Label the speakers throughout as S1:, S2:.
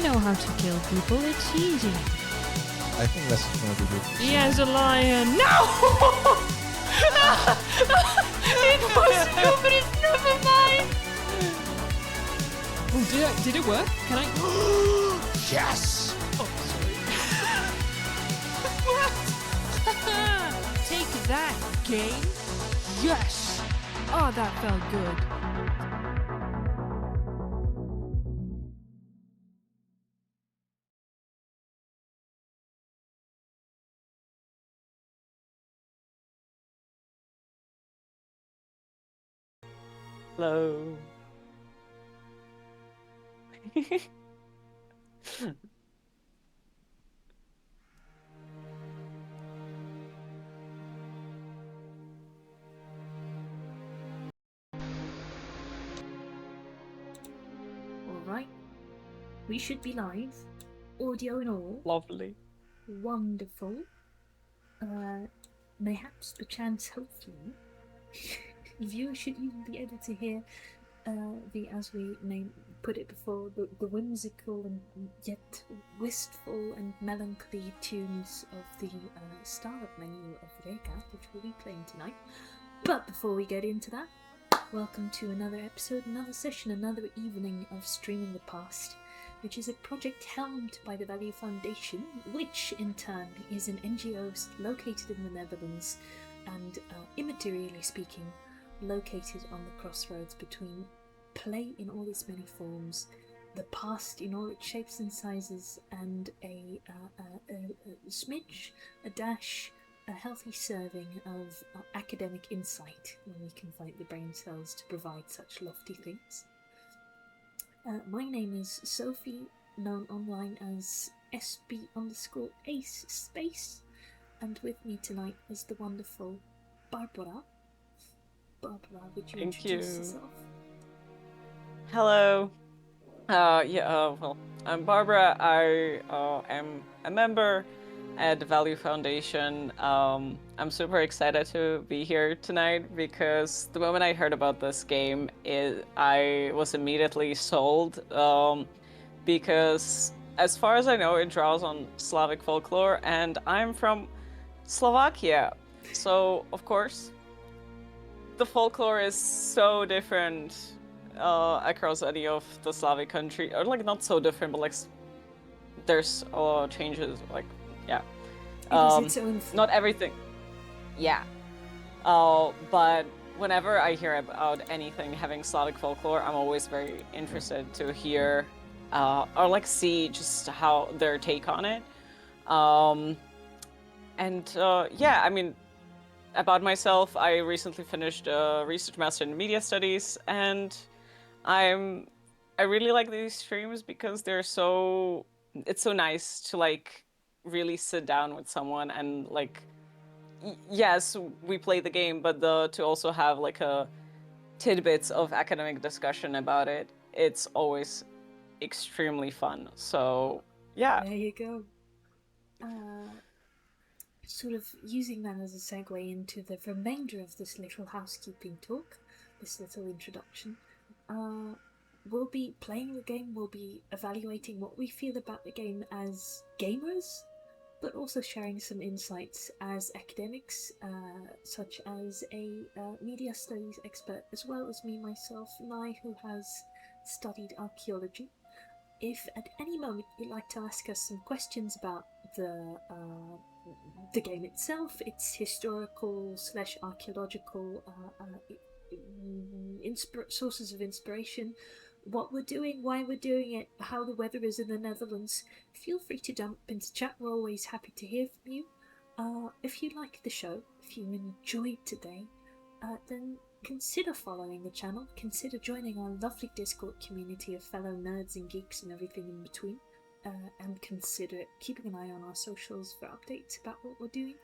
S1: know how to kill people. It's easy.
S2: I think this is gonna be good.
S1: He has a lion. No! It was stupid. Never mind. Oh, did it work? Can I?
S2: Yes!
S1: Oh, sorry. What? Take that, game. Yes. Oh, that felt good.
S3: Hello.
S4: Alright. We should be live. Audio and all.
S3: Lovely.
S4: Wonderful. Mayhaps, perchance, hopefully, viewers should even be able to hear as we put it before, the whimsical and yet wistful and melancholy tunes of the startup menu of REKA, which we'll be playing tonight. But before we get into that, welcome to another episode, another session, another evening of Streaming the Past, which is a project helmed by the Value Foundation, which in turn is an NGO located in the Netherlands and, immaterially speaking, located on the crossroads between play in all its many forms, the past in all its shapes and sizes, and a smidge, a dash, a healthy serving of academic insight when we can find the brain cells to provide such lofty things. My name is Sophie, known online as SB_Ace Space, and with me tonight is the wonderful Barbara. Barbara, would you introduce yourself?
S3: Hello. Well, I'm Barbara. I am a member at the Value Foundation. I'm super excited to be here tonight because the moment I heard about this game, I was immediately sold. Because as far as I know, it draws on Slavic folklore, and I'm from Slovakia. So, of course, the folklore is so different across any of the Slavic country, or like not so different, but like there's a lot of changes. Like, yeah,
S4: It is its own thing.
S3: not everything. Yeah, but whenever I hear about anything having Slavic folklore, I'm always very interested to hear or like see just how their take on it. Yeah, I mean, about myself, I recently finished a research master in media studies, and I really like these streams because it's so nice to like really sit down with someone and like, yes, we play the game, but to also have like a tidbits of academic discussion about it. It's always extremely fun. So yeah.
S4: There you go. Sort of using that as a segue into the remainder of this little housekeeping talk, this little introduction. We'll be playing the game, we'll be evaluating what we feel about the game as gamers, but also sharing some insights as academics, such as a media studies expert, as well as me, myself, Nye, who has studied archaeology. If at any moment you'd like to ask us some questions about the game itself, its historical/archaeological sources of inspiration, what we're doing, why we're doing it, how the weather is in the Netherlands, feel free to jump into chat. We're always happy to hear from you. If you like the show, if you enjoyed today, then consider following the channel, consider joining our lovely Discord community of fellow nerds and geeks and everything in between, and consider keeping an eye on our socials for updates about what we're doing.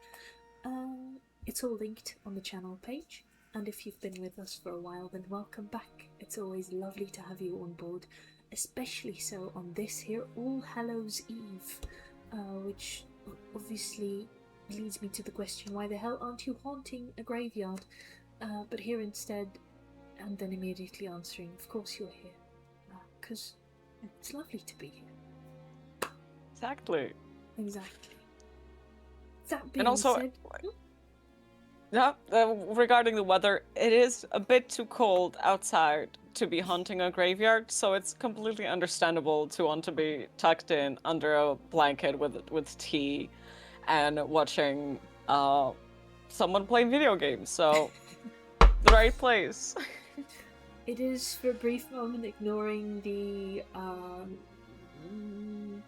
S4: It's all linked on the channel page, and if you've been with us for a while, then welcome back. It's always lovely to have you on board, especially so on this here All Hallows Eve, which obviously leads me to the question, why the hell aren't you haunting a graveyard? But here instead, and then immediately answering, of course you're here, because it's lovely to be here.
S3: Exactly.
S4: Exactly. That
S3: And
S4: being
S3: also,
S4: said,
S3: yeah, regarding the weather, it is a bit too cold outside to be hunting a graveyard, so it's completely understandable to want to be tucked in under a blanket with tea and watching someone play video games. So, the right place.
S4: it is for a brief moment ignoring the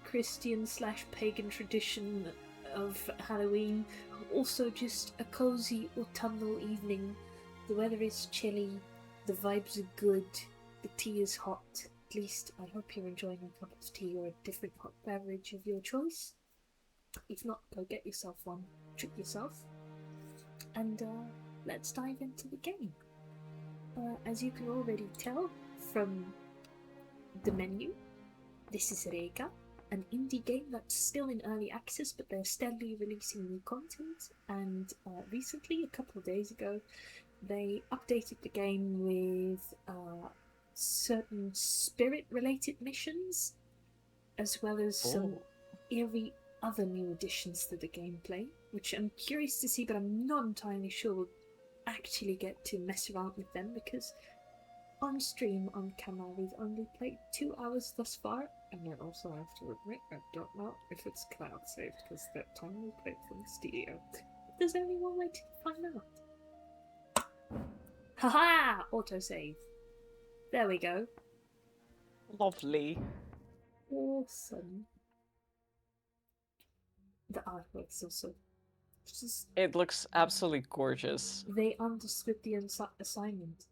S4: Christian/pagan tradition of Halloween. Also, just a cozy autumnal evening. The weather is chilly, the vibes are good, the tea is hot. At least I hope you're enjoying a cup of tea or a different hot beverage of your choice. If not, go get yourself one, treat yourself, and let's dive into the game. As you can already tell from the menu, this is REKA, an indie game that's still in early access, but they're steadily releasing new content. And recently, a couple of days ago, they updated the game with certain spirit-related missions, as well as some eerie other new additions to the gameplay, which I'm curious to see, but I'm not entirely sure we'll actually get to mess around with them, because on stream, on camera, we've only played 2 hours thus far, and I also have to admit, I don't know if it's cloud saved, because that time we played from the studio. There's only one way to find out. Haha! Autosave. There we go.
S3: Lovely.
S4: Awesome. The artwork's also just...
S3: It looks absolutely gorgeous.
S4: They understood the assignment.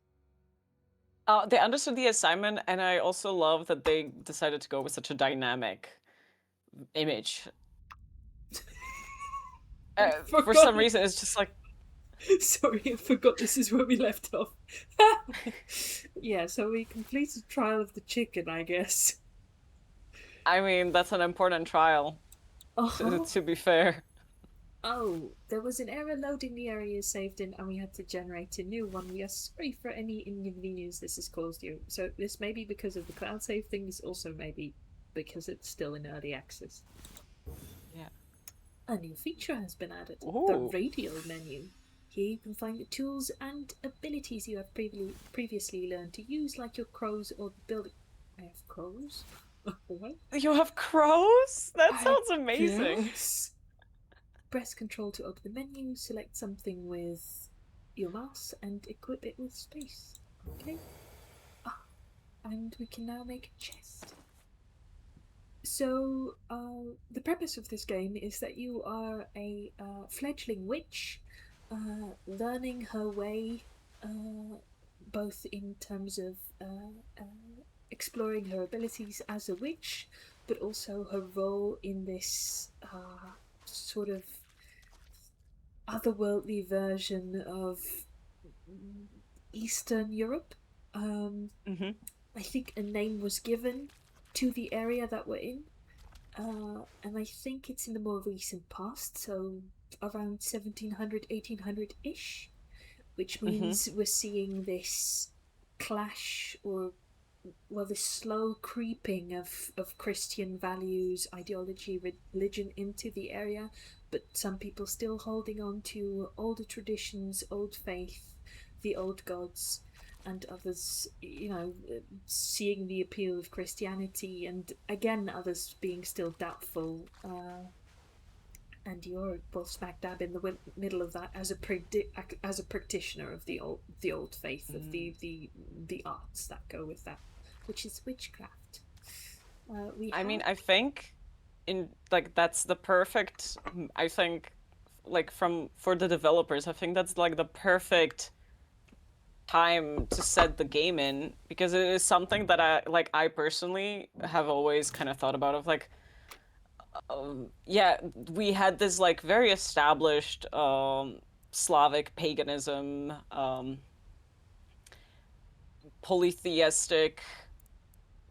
S3: They understood the assignment, and I also love that they decided to go with such a dynamic image. For some reason, it's just like...
S4: Sorry, I forgot this is where we left off. Yeah, so we completed Trial of the Chicken, I guess.
S3: I mean, that's an important trial, to be fair.
S4: Oh, there was an error loading the area saved in, and we had to generate a new one. We are sorry for any inconvenience this has caused you. So this may be because of the cloud save thing, this also may be because it's still in early access.
S3: Yeah.
S4: A new feature has been added,
S3: Ooh.
S4: the radio menu. Here you can find the tools and abilities you have previously learned to use, like your crows or building... I have crows? What?
S3: You have crows? That sounds amazing.
S4: Yes. Press Control to open the menu, select something with your mouse, and equip it with space. Okay. And we can now make a chest. So, the premise of this game is that you are a fledgling witch, learning her way, both in terms of exploring her abilities as a witch, but also her role in this sort of otherworldly version of Eastern Europe. I think a name was given to the area that we're in, and I think it's in the more recent past, so around 1700, 1800-ish, which means we're seeing this clash, or well, this slow creeping of Christian values, ideology, religion into the area, but some people still holding on to older traditions, old faith, the old gods, and others, you know, seeing the appeal of Christianity, and again others being still doubtful. And you're both smack dab in the middle of that as a practitioner of the old faith, of the arts that go with that, which is witchcraft.
S3: I mean, I think that's the perfect, I think, like, for the developers, I think that's like the perfect time to set the game in, because it is something that I personally have always kind of thought about, of like, yeah, we had this like very established Slavic paganism, polytheistic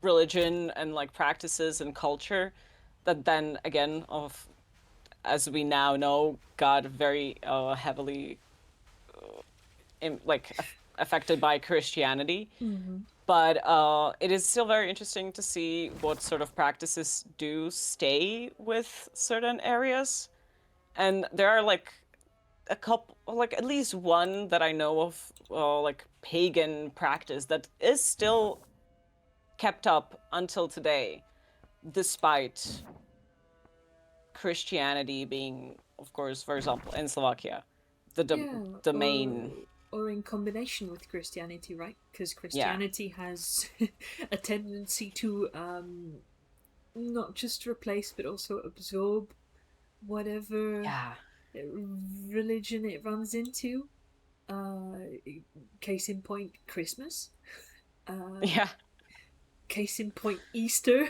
S3: religion and like practices and culture that then again, as we now know, got very heavily affected by Christianity.
S4: Mm-hmm.
S3: but it is still very interesting to see what sort of practices do stay with certain areas. And there are like a couple, like at least one that I know of, like pagan practice that is still kept up until today, despite Christianity being, of course, for example, in Slovakia, the main.
S4: Or in combination with Christianity, right? Because
S3: Yeah.
S4: Christianity has a tendency to not just replace but also absorb whatever
S3: Yeah.
S4: religion it runs into. Case in point, Christmas.
S3: Yeah.
S4: Case in point, Easter.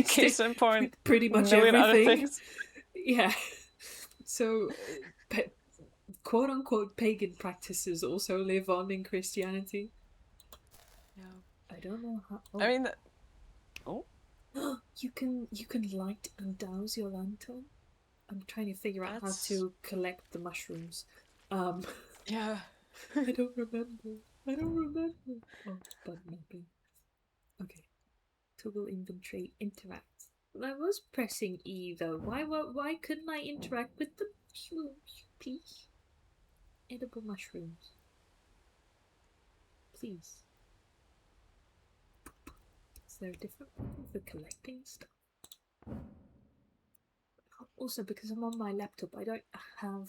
S3: Case in point,
S4: Pretty
S3: a
S4: much
S3: million other
S4: everything.
S3: things.
S4: Yeah. So, quote unquote pagan practices also live on in Christianity.
S3: Yeah.
S4: I don't know how. Oh.
S3: I mean, oh,
S4: you can light and douse your lantern. I'm trying to figure out how
S3: that's
S4: to collect the mushrooms.
S3: yeah.
S4: I don't remember. Oh, button mapping. Okay. Toggle inventory interact. I was pressing E though. Why couldn't I interact with the mushrooms, please? Edible mushrooms. Please. Is there a different button for collecting stuff? Also, because I'm on my laptop, I don't have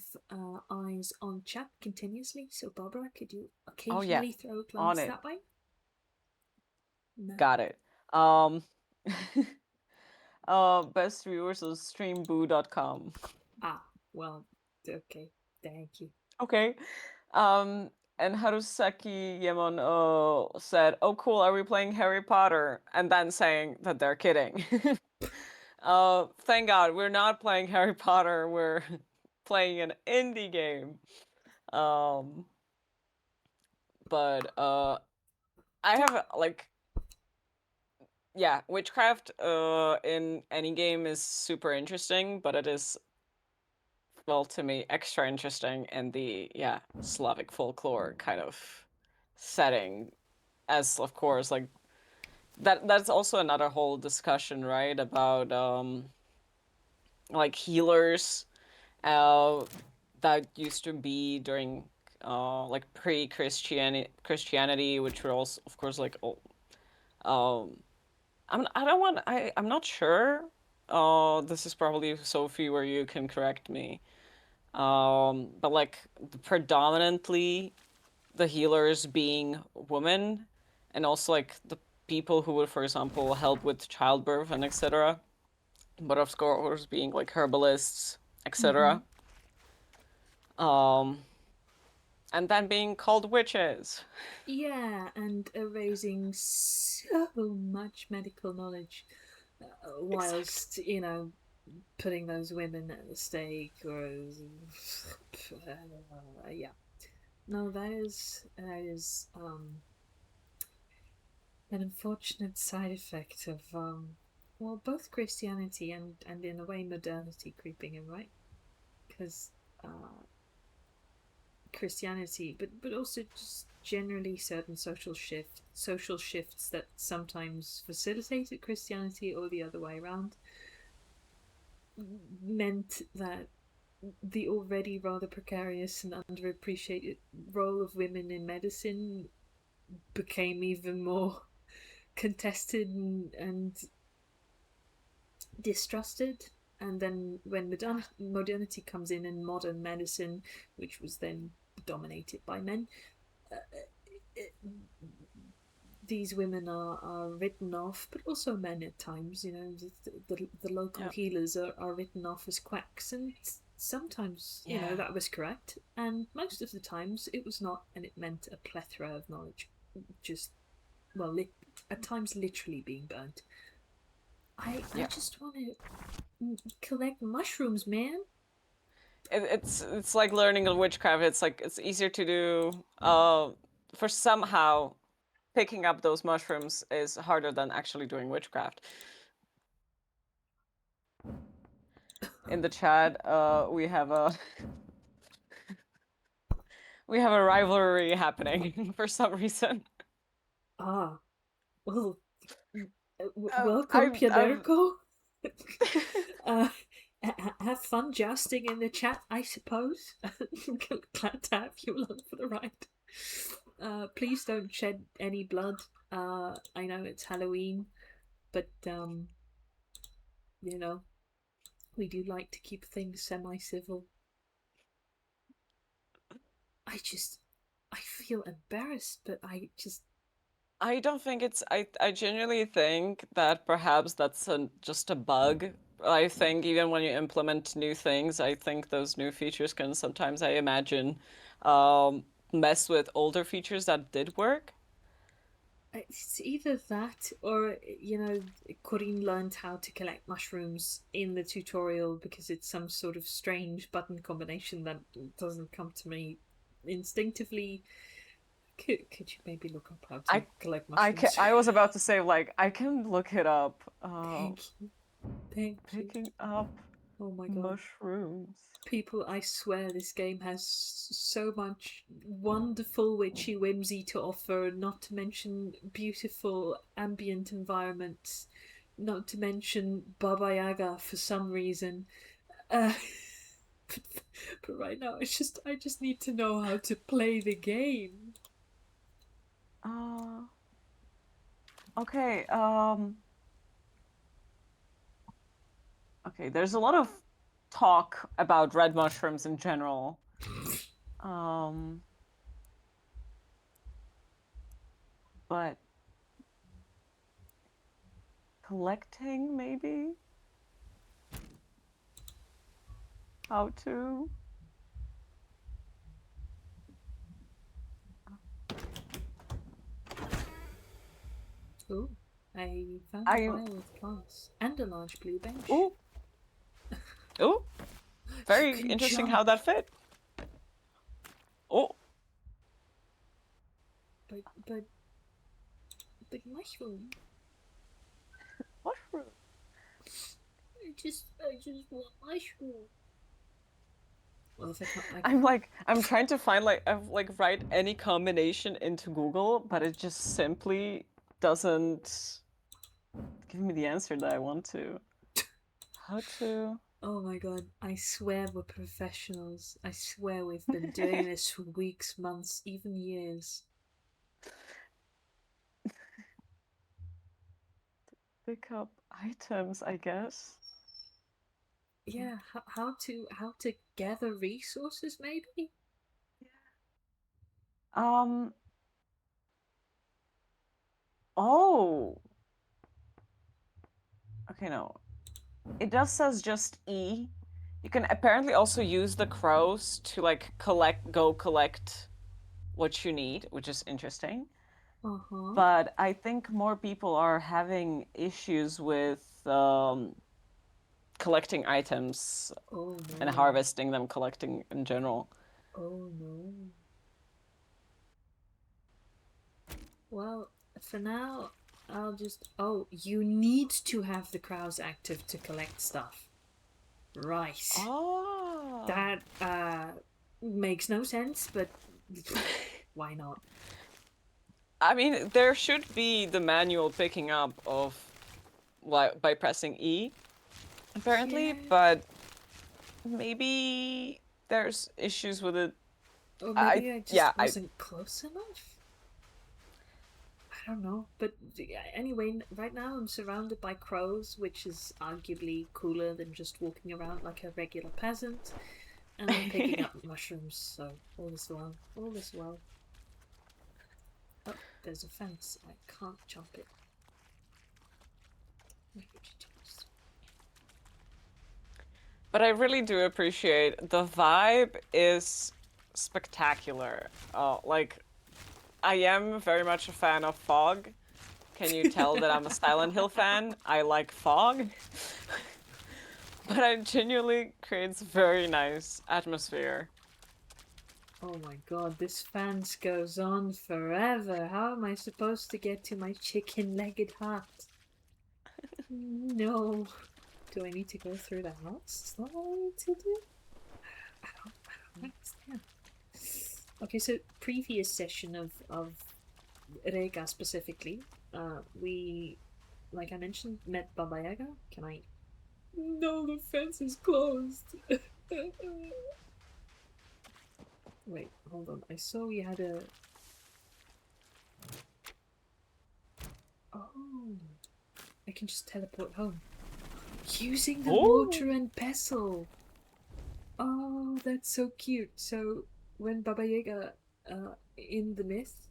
S4: eyes on chat continuously. So, Barbara, could you
S3: Oh yeah,
S4: occasionally throw a
S3: on
S4: glance
S3: it.
S4: that way? No.
S3: Got it. Best viewers is streamboo.com.
S4: Ah, well, okay. Thank you.
S3: Okay. Um, and Harusaki Yemon said, "Oh, cool, are we playing Harry Potter?" And then saying that they're kidding. Thank God we're not playing Harry Potter. We're playing an indie game. Um, but I have like, yeah, witchcraft in any game is super interesting, but it is, well, to me, extra interesting in the, yeah, Slavic folklore kind of setting, as of course, like that's also another whole discussion, right, about like healers uh that used to be during like Christianity, which were also, of course, like um I'm not sure. This is probably Sophie where you can correct me. But like predominantly the healers being women, and also like the people who would, for example, help with childbirth and etc. But of course being like herbalists, etc. Um, and then being called witches.
S4: Yeah, and erasing so much medical knowledge
S3: Exactly.
S4: whilst, putting those women at the stake or. Yeah. No, that is an unfortunate side effect of, well, both Christianity and in a way modernity creeping in, right? Because Christianity, but also just generally certain social shifts that sometimes facilitated Christianity or the other way around meant that the already rather precarious and underappreciated role of women in medicine became even more contested and distrusted. And then when modernity comes in and modern medicine, which was then dominated by men, it, these women are written off, but also men at times. The local
S3: Yeah.
S4: healers are written off as quacks, and sometimes
S3: Yeah.
S4: that was correct, and most of the times it was not, and it meant a plethora of knowledge, just at times literally being burnt. I just want to collect mushrooms, man.
S3: It's like learning a witchcraft. It's like it's easier to do. For somehow picking up those mushrooms is harder than actually doing witchcraft. In the chat, we have a we have a rivalry happening for some reason.
S4: Ah, well,
S3: Um,
S4: welcome,
S3: I'm, I'm,
S4: Pionerco. uh, have fun jousting in the chat, I suppose. Glad to have you along for the ride. Please don't shed any blood. I know it's Halloween, but you know, we do like to keep things semi-civil. I feel embarrassed, but
S3: I don't think it's. I genuinely think that perhaps that's just a bug. I think even when you implement new things, I think those new features can sometimes, I imagine, mess with older features that did work.
S4: It's either that or, Corinne learned how to collect mushrooms in the tutorial because it's some sort of strange button combination that doesn't come to me instinctively. Could you maybe look up how to
S3: I,
S4: collect mushrooms?
S3: I was about to say, like, I can look it up.
S4: Thank you. Thank you.
S3: Picking up
S4: Oh my god.
S3: mushrooms.
S4: People, I swear this game has so much wonderful witchy whimsy to offer, not to mention beautiful ambient environments, not to mention Baba Yaga for some reason. Uh, but right now, I just need to know how to play the game.
S3: Uh, okay, okay, there's a lot of talk about red mushrooms in general. Um, but collecting, maybe? How to?
S4: Oh, I found a
S3: I,
S4: vial with plants and a large blue bench.
S3: ooh, ooh,
S4: You
S3: very
S4: can
S3: interesting
S4: jump,
S3: how that fit. Oh,
S4: but but but mushroom.
S3: mushroom.
S4: I just want mushroom. Well, if I can't,
S3: I'm trying to find write any combination into Google, but it just simply doesn't give me the answer that I want to. How to?
S4: Oh my god, I swear we're professionals. I swear we've been doing this for weeks, months, even years.
S3: Pick up items, I guess.
S4: Yeah, how to gather resources maybe?
S3: Um, oh. Okay, no. It just says just E. You can apparently also use the crows to like go collect what you need, which is interesting.
S4: Uh-huh.
S3: But I think more people are having issues with collecting items
S4: Oh
S3: and
S4: no.
S3: harvesting them, collecting in general.
S4: Oh no. Well, for now, I'll just oh, you need to have the crows active to collect stuff. Right.
S3: Oh.
S4: That makes no sense, but why not?
S3: I mean, there should be the manual picking up of by pressing E, apparently,
S4: Yeah.
S3: but maybe there's issues with it.
S4: Or
S3: I
S4: maybe I
S3: yeah,
S4: just wasn't close enough? I don't know. But anyway, right now I'm surrounded by crows, which is arguably cooler than just walking around like a regular peasant. And I'm picking up mushrooms, so all is well. All is well. Oh, there's a fence. I can't jump it.
S3: But I really do appreciate the vibe is spectacular. Like I am very much a fan of fog. Can you tell that I'm a Silent Hill fan? I like fog. But it genuinely creates very nice atmosphere.
S4: Oh my god, this fence goes on forever. How am I supposed to get to my chicken-legged hut? No. Do I need to go through the house? Is that what I need to do? I don't understand. Okay, so previous session of Reka specifically, we, like I mentioned, met Baba Yaga. Can I? No, the fence is closed. Wait, hold on. I saw you had a. Oh, I can just teleport home using the mortar and pestle. Oh, that's so cute. So when Baba Yaga, in the myth,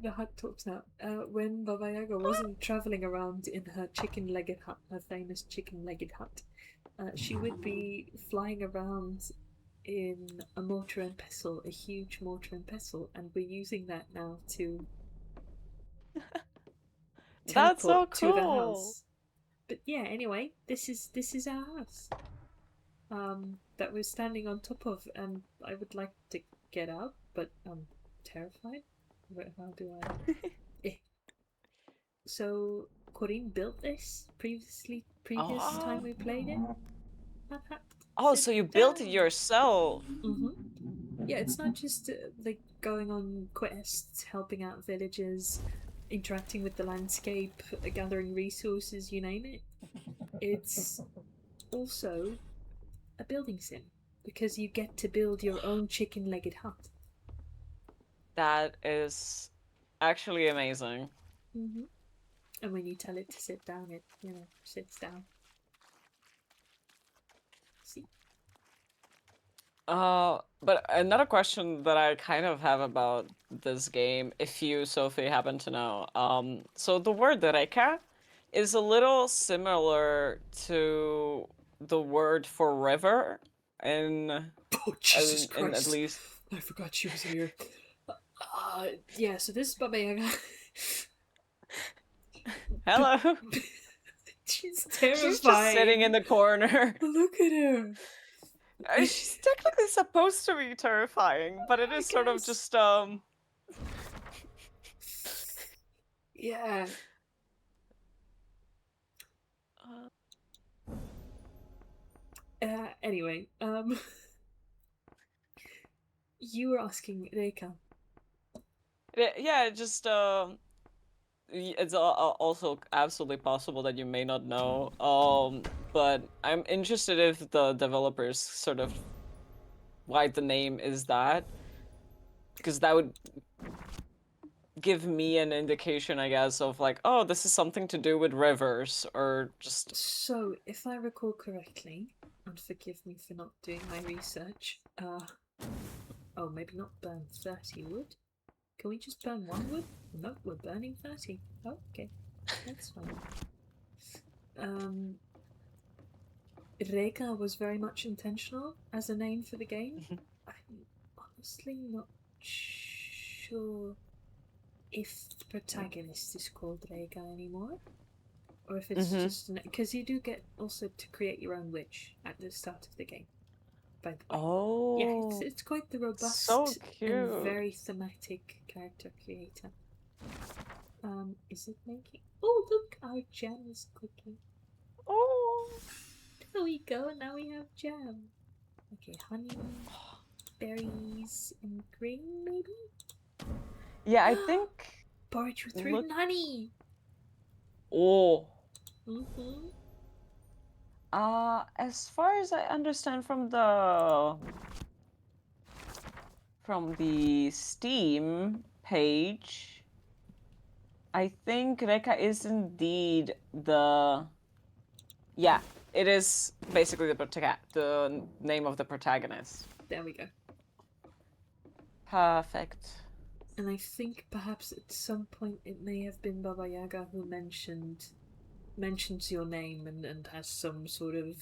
S4: the hut talks now. When Baba Yaga wasn't traveling around in her chicken-legged hut, her famous chicken-legged hut, she would be flying around in a mortar and pestle, a huge mortar and pestle, and we're using that now to
S3: That's so
S4: teleport to the
S3: cool.
S4: house. But yeah, anyway, this is our house. That we're standing on top of, and I would like to get out, but I'm terrified. How do I? So Corinne built this previous time we played it.
S3: Oh, so you built it
S4: down.
S3: yourself.
S4: Yeah, it's not just like going on quests, helping out villagers, interacting with the landscape, gathering resources, you name it. It's also a building sim because you get to build your own chicken-legged hut.
S3: That is actually amazing.
S4: And when you tell it to sit down, it, sits down. See?
S3: But another question that I kind of have about this game, if you, Sophie, happen to know. So the word REKA is a little similar to the word for river in
S4: Oh, Jesus Christ.
S3: in at least.
S4: I forgot she was here. Yeah, so this is Baba Yaga.
S3: Hello.
S4: She's terrifying.
S3: She's just sitting in the corner.
S4: Look at her.
S3: She's technically supposed to be terrifying, but it is sort of just
S4: Yeah. Anyway, you were asking REKA.
S3: Yeah, just it's also absolutely possible that you may not know. But I'm interested if the developers sort of why the name is that, because that would give me an indication, I guess, of like, oh, this is something to do with rivers, or just.
S4: So, if I recall correctly, and forgive me for not doing my research, oh, maybe not burn 30 wood? Can we just burn 1 wood? No, we're burning 30. Oh, okay. That's fine. REKA was very much intentional as a name for the game. I'm honestly not sure if the protagonist is called REKA anymore, or if it's just because you do get also to create your own witch at the start of the game. By the way,
S3: Oh,
S4: yeah, it's quite the robust
S3: so cute
S4: and very thematic character creator. Is it making? Oh, look, our jam is cooking.
S3: Oh,
S4: There we go. Now we have jam. Okay, honey, berries, and grain, maybe.
S3: yeah, I think
S4: Porridge with fruit and honey.
S3: Oh.
S4: As
S3: far as I understand from the Steam page, I think REKA is indeed yeah, it is basically the name of the protagonist.
S4: There we go.
S3: Perfect.
S4: And I think perhaps at some point it may have been Baba Yaga who mentions your name and has some sort of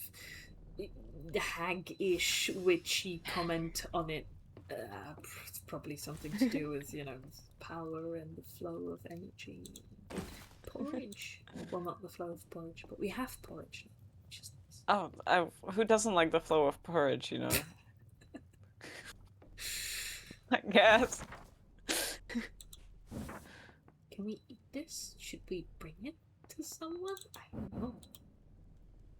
S4: hag-ish witchy comment on it. It's probably something to do with, power and the flow of energy. Porridge. Well, not the flow of porridge, but we have porridge now, which is nice.
S3: Oh, who doesn't like the flow of porridge, I guess.
S4: Can we eat this? Should we bring it to someone? I don't know.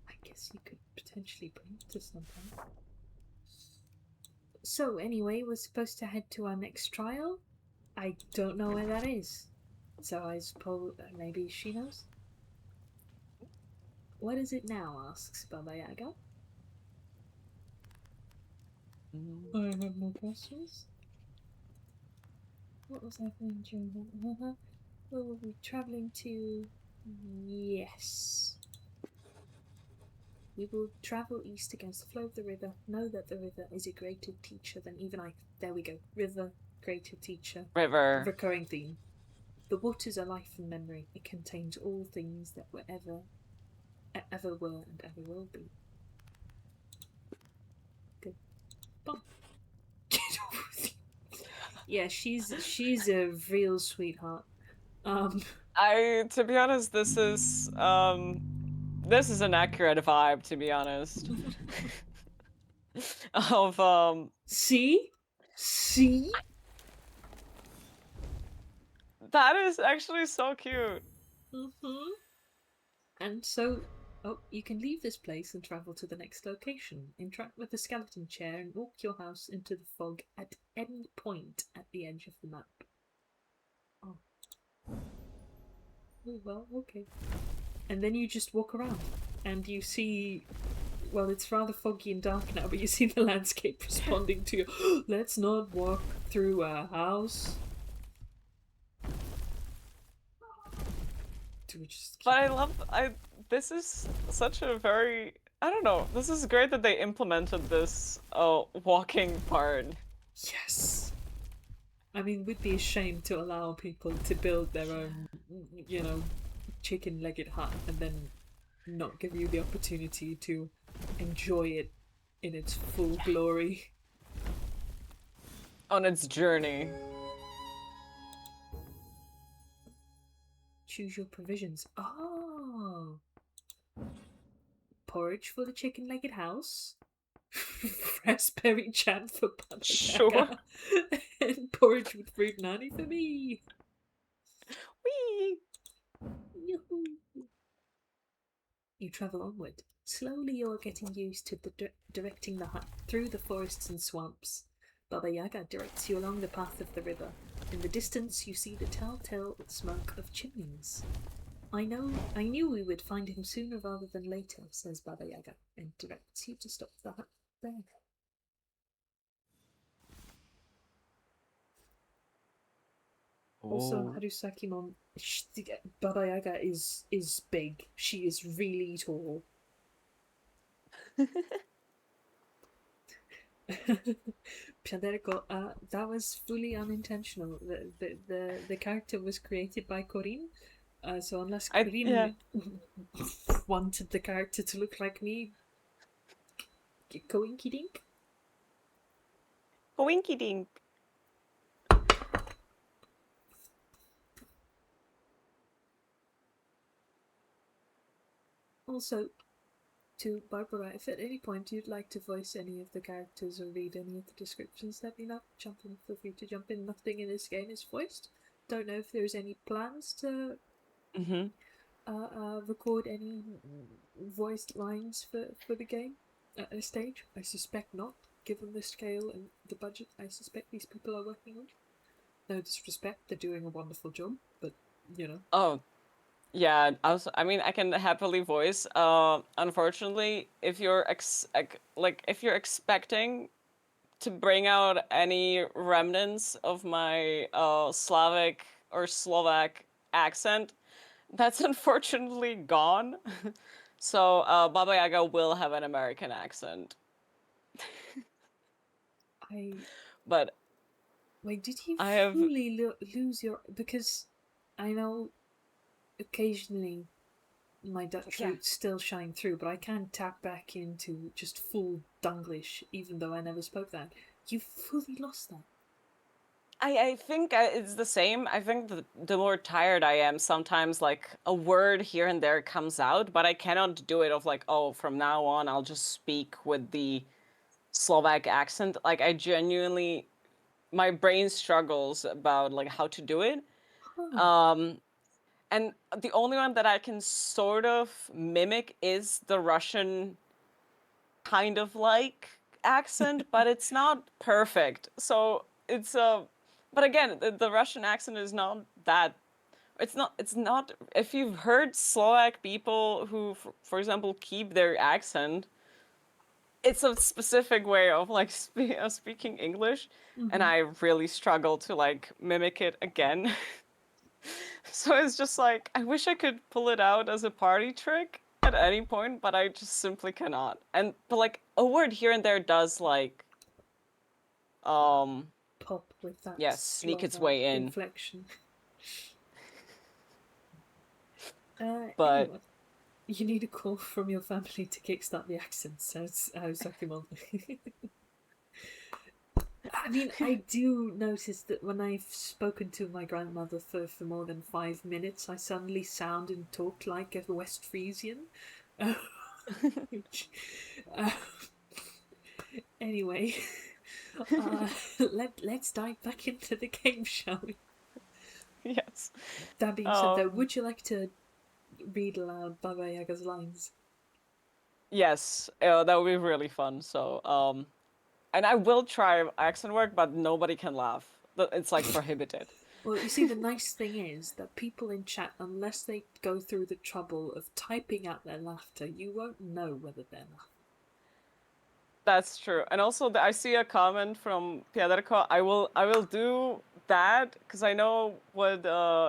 S4: I guess you could potentially bring it to someone. So anyway, we're supposed to head to our next trial. I don't know where that is. So I suppose maybe she knows? What is it now? Asks Baba Yaga. I have no questions. What was happening during that? We will be travelling to... Yes. We will travel east against the flow of the river. Know that the river is a greater teacher than even I. There we go. River, greater teacher.
S3: River.
S4: Recurring theme. The waters are life and memory. It contains all things that were ever were, and ever will be. Good. Bye. Yeah, she's a real sweetheart.
S3: To be honest, this is an accurate vibe, to be honest. Of
S4: See?
S3: That is actually so cute.
S4: And so, you can leave this place and travel to the next location. Interact with the skeleton chair and walk your house into the fog at any point at the edge of the map. Oh. Oh, well, okay. And then you just walk around, and you see... Well, it's rather foggy and dark now, but you see the landscape responding to you. Let's not walk through a house. Do we just keep...
S3: But this is such a very... I don't know. This is great that they implemented this walking part.
S4: Yes. I mean, we'd be ashamed to allow people to build their own, chicken-legged hut and then not give you the opportunity to enjoy it in its full glory.
S3: On its journey.
S4: Choose your provisions. Oh! Porridge for the chicken-legged house. Raspberry jam for Baba
S3: Sure.
S4: Yaga. And porridge with fruit nani for me.
S3: Whee!
S4: Yoo-hoo. You travel onward. Slowly you are getting used to directing the hut through the forests and swamps. Baba Yaga directs you along the path of the river. In the distance you see the telltale smoke of chimneys. I knew we would find him sooner rather than later, says Baba Yaga, and directs you to stop the hut there. Also, Harusakimon, Baba Yaga is big. She is really tall. Piaderco, that was fully unintentional. The character was created by Corinne. So unless Corinne wanted the character to look like me, coinky dink.
S3: Winky dink.
S4: Also, to Barbara, if at any point you'd like to voice any of the characters or read any of the descriptions, let me know. Feel free to jump in. Nothing in this game is voiced. Don't know if there's any plans to record any voiced lines for the game at this stage. I suspect not, given the scale and the budget. I suspect these people are working on. No disrespect, they're doing a wonderful job, but
S3: Oh, yeah. I mean, I can happily voice. Unfortunately, if you're if you're expecting to bring out any remnants of my Slavic or Slovak accent, that's unfortunately gone. So Baba Yaga will have an American accent. But
S4: wait, did you
S3: I have...
S4: fully lose your... Because I know occasionally my Dutch roots still shine through, but I can tap back into just full Dunglish, even though I never spoke that. You fully lost that.
S3: I think it's the same. I think the more tired I am, sometimes like a word here and there comes out, but I cannot do it of like, oh, from now on I'll just speak with the Slovak accent. Like I genuinely, my brain struggles about like how to do it. And the only one that I can sort of mimic is the Russian kind of like accent, but it's not perfect. So it's but again, the Russian accent is not that. It's not. If you've heard Slovak people who, for example, keep their accent, it's a specific way of like of speaking English, and I really struggle to like mimic it again. So it's just like I wish I could pull it out as a party trick at any point, but I just simply cannot. But like a word here and there does like um
S4: Pop with that
S3: yeah, sneak its
S4: Slovak
S3: way in.
S4: inflection.
S3: But
S4: Anyway, you need a call from your family to kickstart the accent, says Sakimon. I mean, I do notice that when I've spoken to my grandmother for more than 5 minutes, I suddenly sound and talk like a West Frisian. Which, anyway, let's dive back into the game, shall we?
S3: yes.
S4: That being said, though, would you like to read aloud Baba Yaga's lines?
S3: Yes, that would be really fun. So and I will try accent work, but nobody can laugh. It's like prohibited.
S4: Well, you see, the nice thing is that people in chat, unless they go through the trouble of typing out their laughter, you won't know whether they're laughing.
S3: That's true. And also, I see a comment from Piederko. I will do that because I know what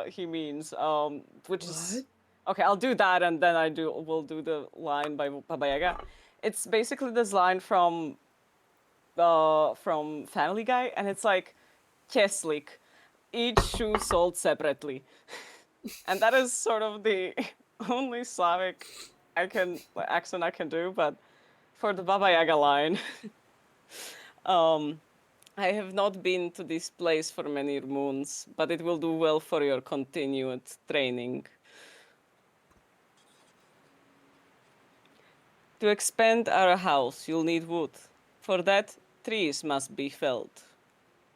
S3: he means. Which is okay. I'll do that, and then we'll do the line by Baba Yaga. It's basically this line from Family Guy, and it's like, "Keslik, each shoe sold separately," and that is sort of the only Slavic accent I can do, but. For the Baba Yaga line, I have not been to this place for many moons, but it will do well for your continued training. To expand our house, you'll need wood. For that, trees must be felled.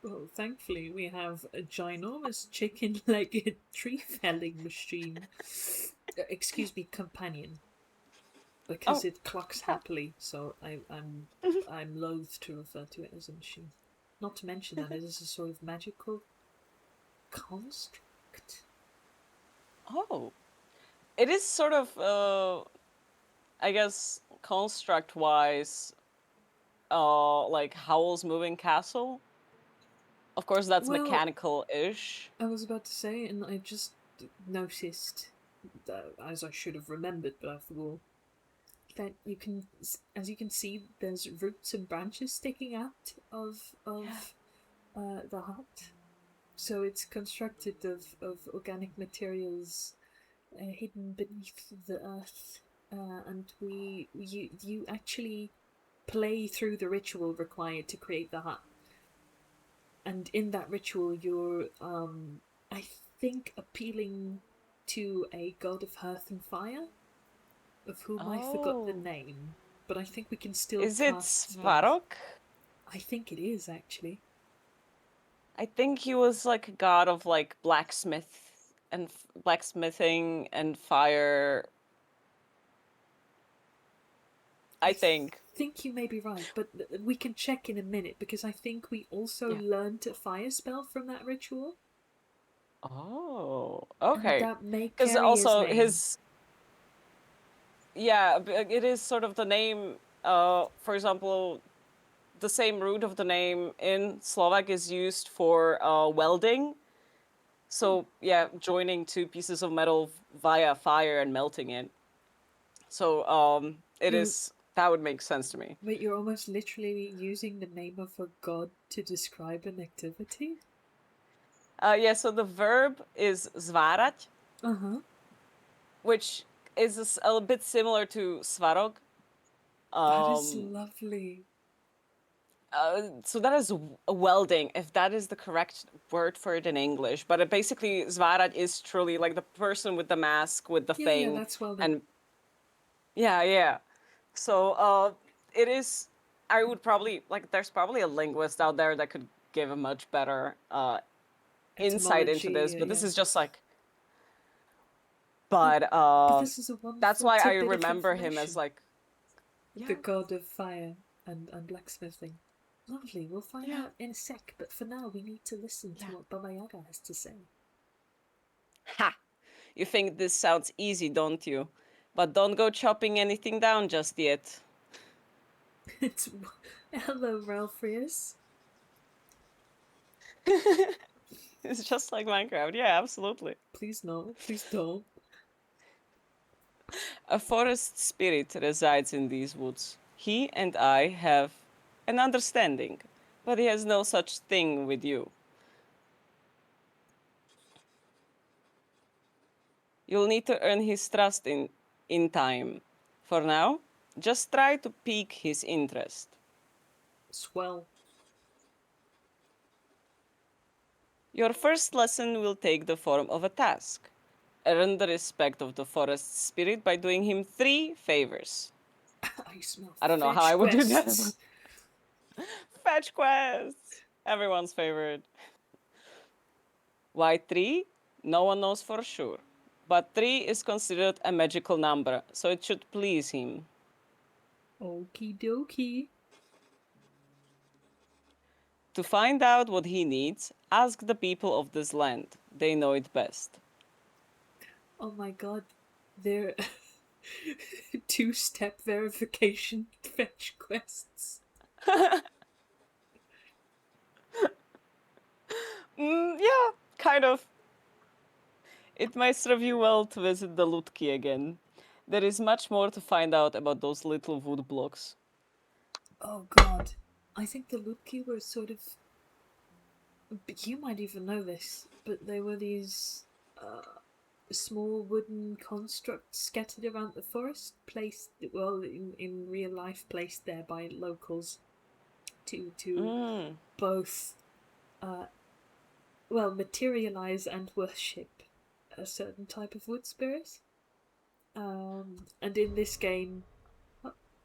S4: Well, thankfully, we have a ginormous chicken-legged tree-felling machine. Excuse me, companion. Because it clucks happily, so I'm loath to refer to it as a machine. Not to mention that it is a sort of magical construct.
S3: Oh, it is sort of, I guess, construct-wise, like Howl's Moving Castle. Of course, that's mechanical-ish.
S4: I was about to say, and I just noticed, as I should have remembered, but I forgot, that you can, as you can see, there's roots and branches sticking out of the hut. So it's constructed of organic materials hidden beneath the earth, and you actually play through the ritual required to create the hut. And in that ritual, you're, I think, appealing to a god of hearth and fire, of whom I forgot the name, but I think we can still
S3: Is it
S4: cast
S3: Svarog?
S4: I think it is, actually.
S3: I think he was like a god of like blacksmithing and fire. I think
S4: You may be right, but we can check in a minute, because I think we also learned a fire spell from that ritual.
S3: Oh, okay.
S4: And that may
S3: Because
S4: carry
S3: also
S4: his name.
S3: yeah, it is sort of the name. For example, the same root of the name in Slovak is used for welding. So yeah, joining two pieces of metal via fire and melting it. So it is that would make sense to me.
S4: But you're almost literally using the name of a god to describe an activity?
S3: Yeah, so the verb is zvarať, which is a bit similar to svarog.
S4: That is lovely.
S3: So that is a welding, if that is the correct word for it in English. But it basically, zvarať is truly like the person with the mask, with the thing.
S4: Yeah, that's welding.
S3: And yeah. So it is, I would probably, like, there's probably a linguist out there that could give a much better insight into this, but this is just like, but
S4: this is a wonderful
S3: that's why I
S4: tidbit of
S3: remember him as
S4: information.
S3: like
S4: The god of fire. and blacksmithing. Lovely, we'll find out in a sec, but for now we need to listen to what Baba Yaga has to say.
S3: Ha! You think this sounds easy, don't you? But don't go chopping anything down just yet.
S4: It's hello, Ralphrius.
S3: It's just like Minecraft. Yeah, absolutely.
S4: Please no, please don't.
S3: A forest spirit resides in these woods. He and I have an understanding, but he has no such thing with you. You'll need to earn his trust in time. For now, just try to pique his interest.
S4: Swell.
S3: Your first lesson will take the form of a task. Earn the respect of the forest spirit by doing him 3 favors.
S4: I smell.
S3: I don't know how
S4: fetch
S3: I would do
S4: quests.
S3: that. Fetch quests! Everyone's favorite. Why 3? No one knows for sure. But 3 is considered a magical number, so it should please him.
S4: Okie dokie.
S3: To find out what he needs, ask the people of this land. They know it best.
S4: Oh my god, they're 2-step verification fetch quests.
S3: Yeah, kind of. It might serve you well to visit the Lutki again. There is much more to find out about those little wood blocks.
S4: Oh god, I think the Lutki were sort of. But you might even know this, but they were these small wooden constructs scattered around the forest, placed well in real life, placed there by locals to both materialize and worship a certain type of wood spirit. And in this game,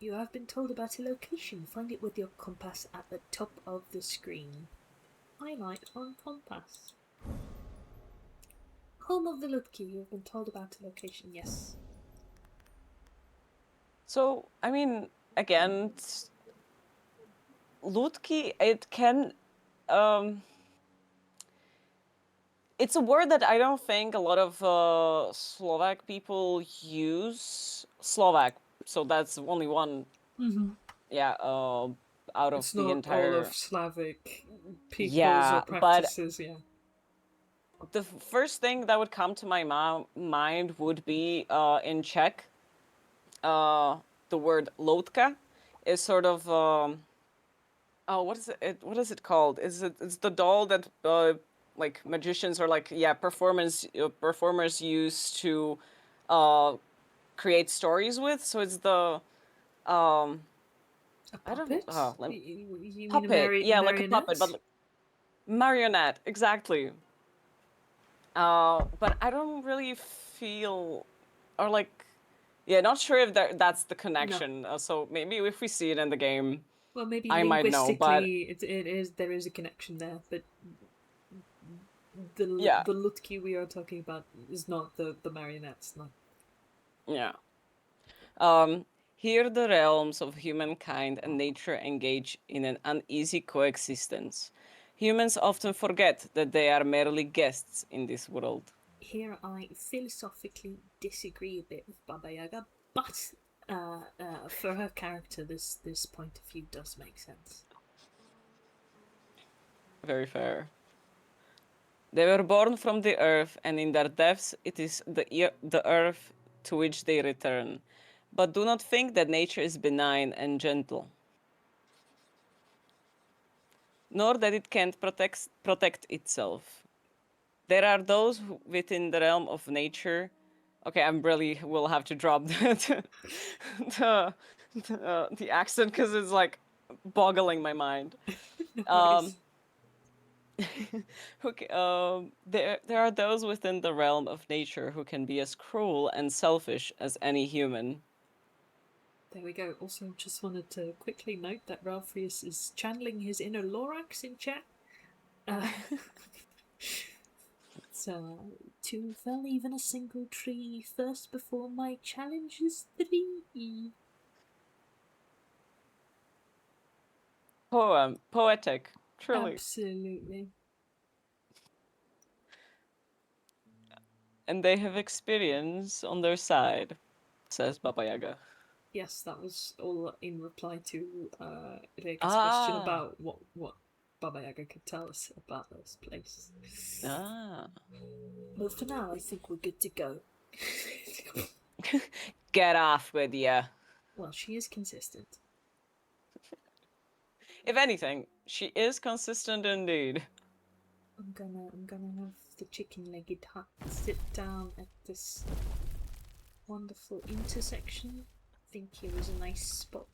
S4: you have been told about a location. Find it with your compass at the top of the screen. Highlight on compass. Home of the Lutki. You've been told about a location. Yes.
S3: So, I mean, again, Lutki, it can. It's a word that I don't think a lot of Slovak people use. Slovak, so that's only one.
S4: Mm-hmm.
S3: Yeah, out of
S4: It's
S3: the
S4: not
S3: entire.
S4: all of Slavic peoples
S3: Yeah,
S4: or practices. Yeah.
S3: The first thing that would come to my mind would be in Czech. The word lotka is sort of oh, what is it? What is it called? It's the doll that like magicians or like performers use to create stories with. So it's the
S4: A
S3: I don't
S4: puppet?
S3: let me,
S4: You mean
S3: puppet. Yeah, like a puppet, but
S4: marionette?
S3: marionette exactly. But I don't really feel or like yeah, not sure if that's the connection. So maybe if we see it in the game,
S4: Well, maybe
S3: I might know, but
S4: linguistically there is a connection there, but
S3: yeah,
S4: the Lutki we are talking about is not the marionettes. No.
S3: yeah. Here the realms of humankind and nature engage in an uneasy coexistence. Humans often forget that they are merely guests in this world.
S4: Here I philosophically disagree a bit with Baba Yaga, but for her character, this point of view does make sense.
S3: Very fair. They were born from the earth, and in their deaths it is the earth to which they return. But do not think that nature is benign and gentle, nor that it can't protect itself. There are those within the realm of nature. Okay, I'm really will have to drop the accent because it's like boggling my mind.
S4: No
S3: There are those within the realm of nature who can be as cruel and selfish as any human.
S4: There we go. Also, just wanted to quickly note that Ralphrius is channeling his inner Lorax in chat. So, to fell even a single tree first before my challenge is 3.
S3: Poetic, truly.
S4: Absolutely.
S3: And they have experience on their side, says Baba Yaga.
S4: Yes, that was all in reply to Reka's question
S3: Ah.
S4: about what Baba Yaga could tell us about this place.
S3: Ah.
S4: Well, for now, I think we're good to go.
S3: Get off with ya.
S4: Well, she is consistent.
S3: If anything, she is consistent indeed.
S4: I'm gonna have the chicken-legged hut sit down at this wonderful intersection. I think here is a nice spot.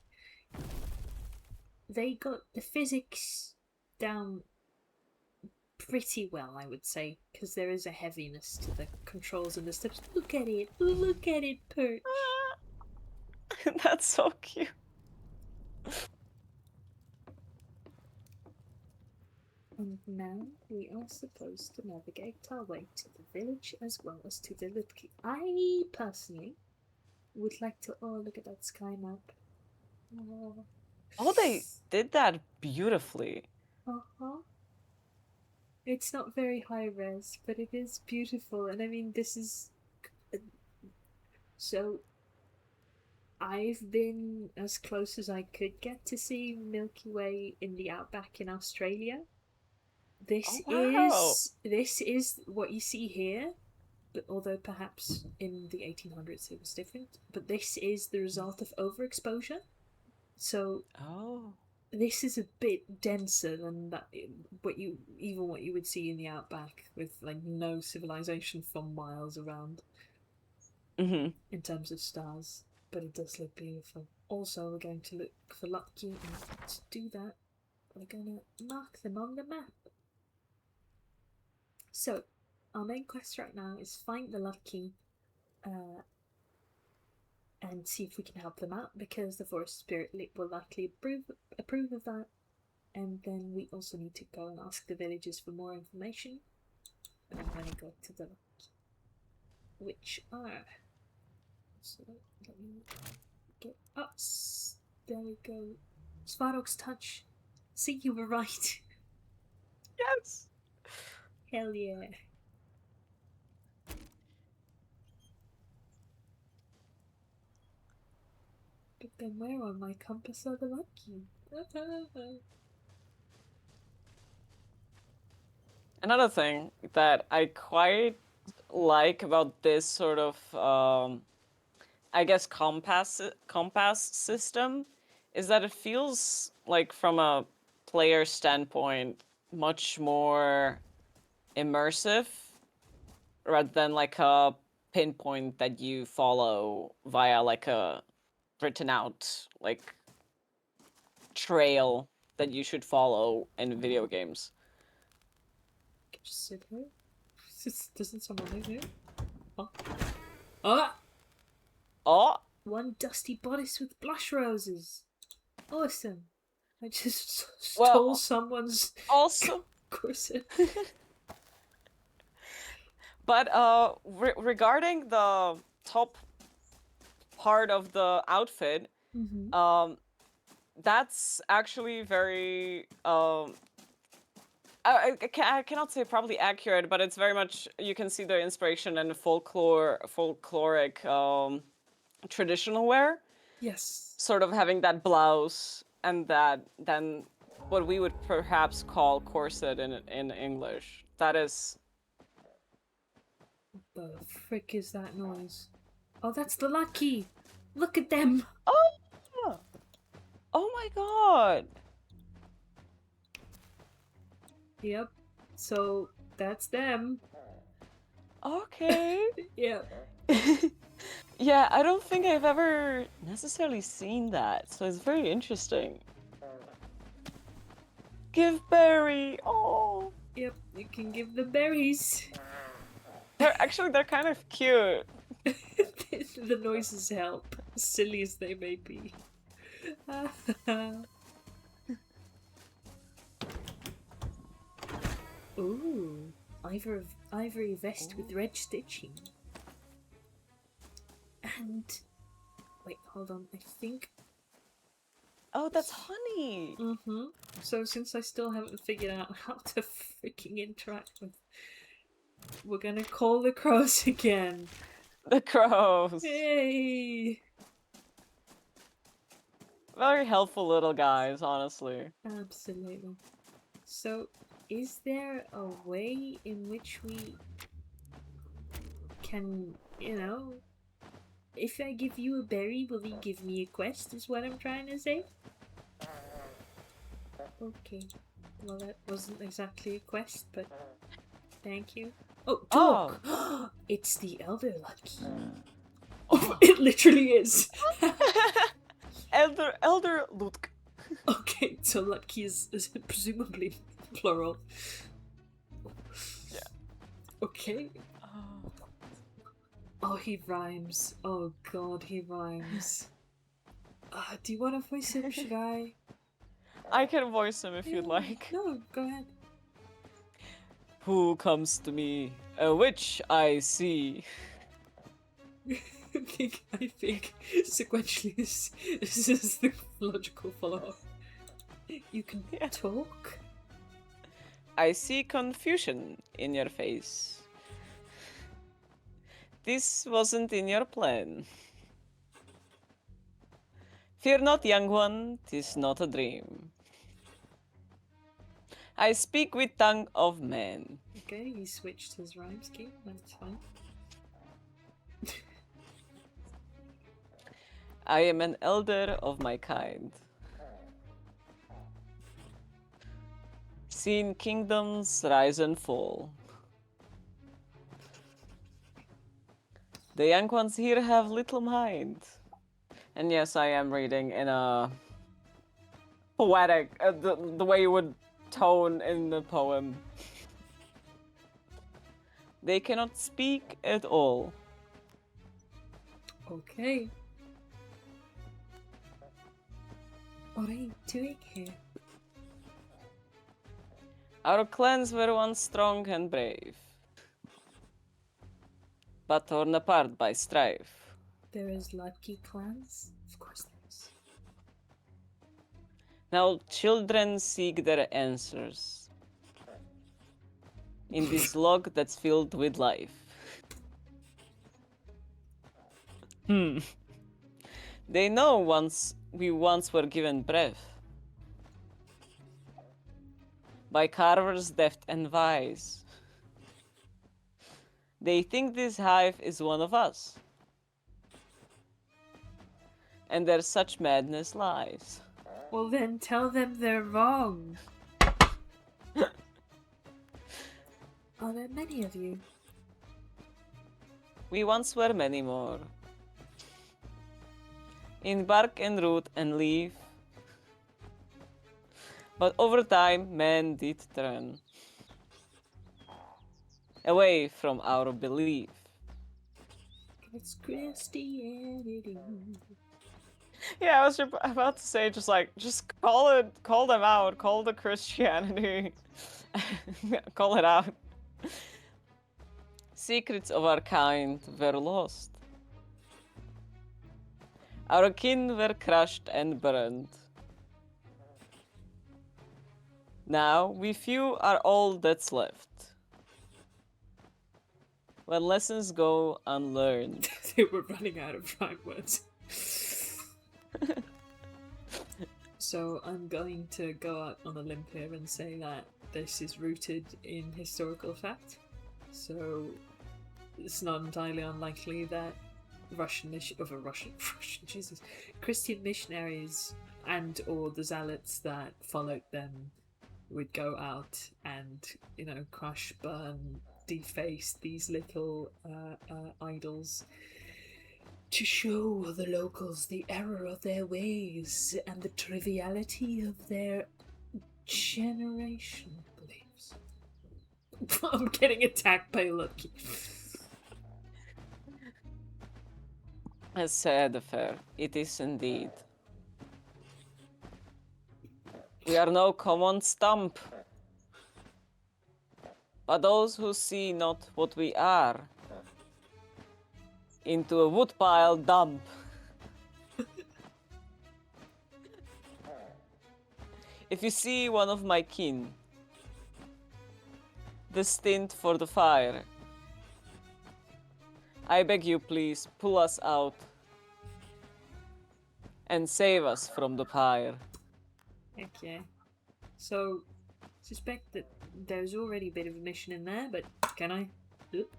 S4: They got the physics down pretty well, I would say, because there is a heaviness to the controls and the steps. Look at it, Perch.
S3: That's so cute.
S4: And now we are supposed to navigate our way to the village as well as to the Lutki. I personally would like to. Oh, look at that sky map. Oh.
S3: Oh, they did that beautifully.
S4: Uh-huh. It's not very high res, but it is beautiful. And I mean, this is. So. I've been as close as I could get to see Milky Way in the outback in Australia. This is what you see here, but although perhaps in the 1800s it was different, but this is the result of overexposure. So this is a bit denser than that what you would see in the outback with like no civilization for miles around in terms of stars. But it does look beautiful. Also, we're going to look for Lucky, and to do that, we're going to mark them on the map. So, our main quest right now is find the Lucky and see if we can help them out, because the Forest Spirit will likely approve of that. And then we also need to go and ask the villagers for more information. But I'm going to go to the Lucky, which are... So, let me get us. There we go. Svarog's touch. See, you were right.
S3: Yes.
S4: Hell yeah. But then where on my compass are the Lucky?
S3: Another thing that I quite like about this sort of, I guess, compass system is that it feels like, from a player standpoint, much more immersive rather than like a pinpoint that you follow via like a written out like trail that you should follow in video games.
S4: Just sit here. Doesn't someone live here? Oh. Ah!
S3: Oh!
S4: One dusty bodice with blush roses. Awesome. I just stole someone's
S3: also
S4: corset.
S3: But regarding the top part of the outfit, that's actually very I cannot say probably accurate, but it's very much, you can see the inspiration in folkloric traditional wear.
S4: Yes.
S3: Sort of having that blouse and that then what we would perhaps call corset in English. That is.
S4: What the frick is that noise? Oh, that's the Lucky! Look at them!
S3: Oh! Oh my god!
S4: Yep. So, that's them.
S3: Okay.
S4: Yeah.
S3: Yeah, I don't think I've ever necessarily seen that, so it's very interesting. Give berry! Oh!
S4: Yep, you can give the berries.
S3: They're kind of cute.
S4: The noises help, silly as they may be. Ooh, ivory vest with red stitching. And wait, hold on. I think.
S3: Oh, that's honey!
S4: Mm-hmm. So since I still haven't figured out how to freaking interact with... We're gonna call the crows again.
S3: The crows!
S4: Hey!
S3: Very helpful little guys, honestly.
S4: Absolutely. So, is there a way in which we can, if I give you a berry, will you give me a quest, is what I'm trying to say? Okay. Well, that wasn't exactly a quest, but thank you. Oh, talk! It's the Elder Lucky. It literally is!
S3: Elder Lutk.
S4: Okay, so Lucky is presumably plural.
S3: Yeah.
S4: Okay. Oh, he rhymes. Oh god, he rhymes. Do you want to voice him? Should I?
S3: I can voice him if you'd
S4: Yeah.
S3: like.
S4: No, go ahead.
S3: Who comes to me? A witch I see.
S4: I think sequentially this is the logical follow-up. You can talk?
S3: I see confusion in your face. This wasn't in your plan. Fear not, young one, 'tis not a dream. I speak with tongue of man.
S4: Okay, he switched his rhyme scheme, that's fine.
S3: I am an elder of my kind. Seen kingdoms rise and fall. The young ones here have little mind. And yes, I am reading in a poetic, the way you would tone in the poem. They cannot speak at all.
S4: Okay. What are you doing here?
S3: Our clans were once strong and brave, but torn apart by strife.
S4: There is lucky clans? Of course there is.
S3: Now children seek their answers in this log that's filled with life. They know we once were given breath by carvers deft and wise. They think this hive is one of us, and there such madness lies.
S4: Well then tell them they're wrong. Are there many of you?
S3: We once were many more. In bark and root and leaf. But over time, man did turn away from our belief.
S4: It's Christianity.
S3: Yeah, I was about to say, just call them out, call the Christianity, call it out. Secrets of our kind were lost. Our kin were crushed and burned. Now we few are all that's left. When lessons go unlearned.
S4: They were running out of rhyme words. So I'm going to go out on a limb here and say that this is rooted in historical fact. So it's not entirely unlikely that Christian missionaries and or the zealots that followed them would go out and, crush, burn, deface these little idols to show the locals the error of their ways and the triviality of their generational beliefs. I'm getting attacked by Lucky.
S3: A sad affair, it is indeed. We are no common stump, but those who see not what we are, into a woodpile dump. If you see one of my kin, destined for the fire, I beg you please pull us out and save us from the fire.
S4: Okay. So, suspect that there's already a bit of a mission in there, but can I help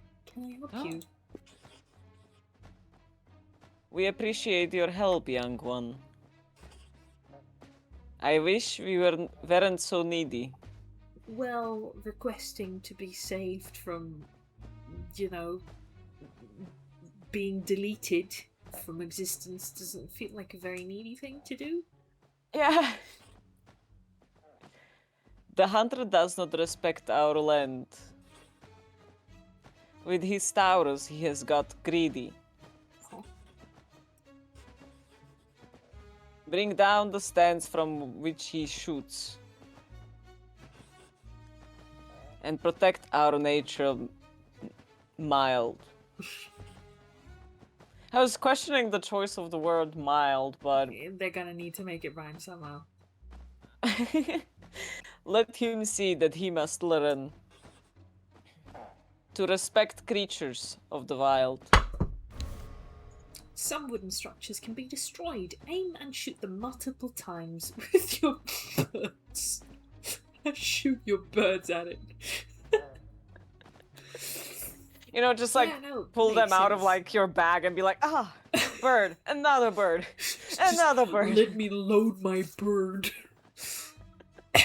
S4: you?
S3: We appreciate your help, young one. I wish we weren't so needy.
S4: Well, requesting to be saved from, you know, being deleted from existence doesn't feel like a very needy thing to do.
S3: Yeah. The hunter does not respect our land. With his Taurus, he has got greedy.
S4: Huh.
S3: Bring down the stands from which he shoots. And protect our nature mild. I was questioning the choice of the word mild, but
S4: They're gonna need to make it rhyme somehow.
S3: let him see that he must learn to respect creatures of the wild.
S4: Some wooden structures can be destroyed. Aim and shoot them multiple times with your birds. Shoot your birds at it.
S3: You know, just like pull them out of like your bag and be like, ah, bird, another bird, another bird.
S4: Let me load my bird.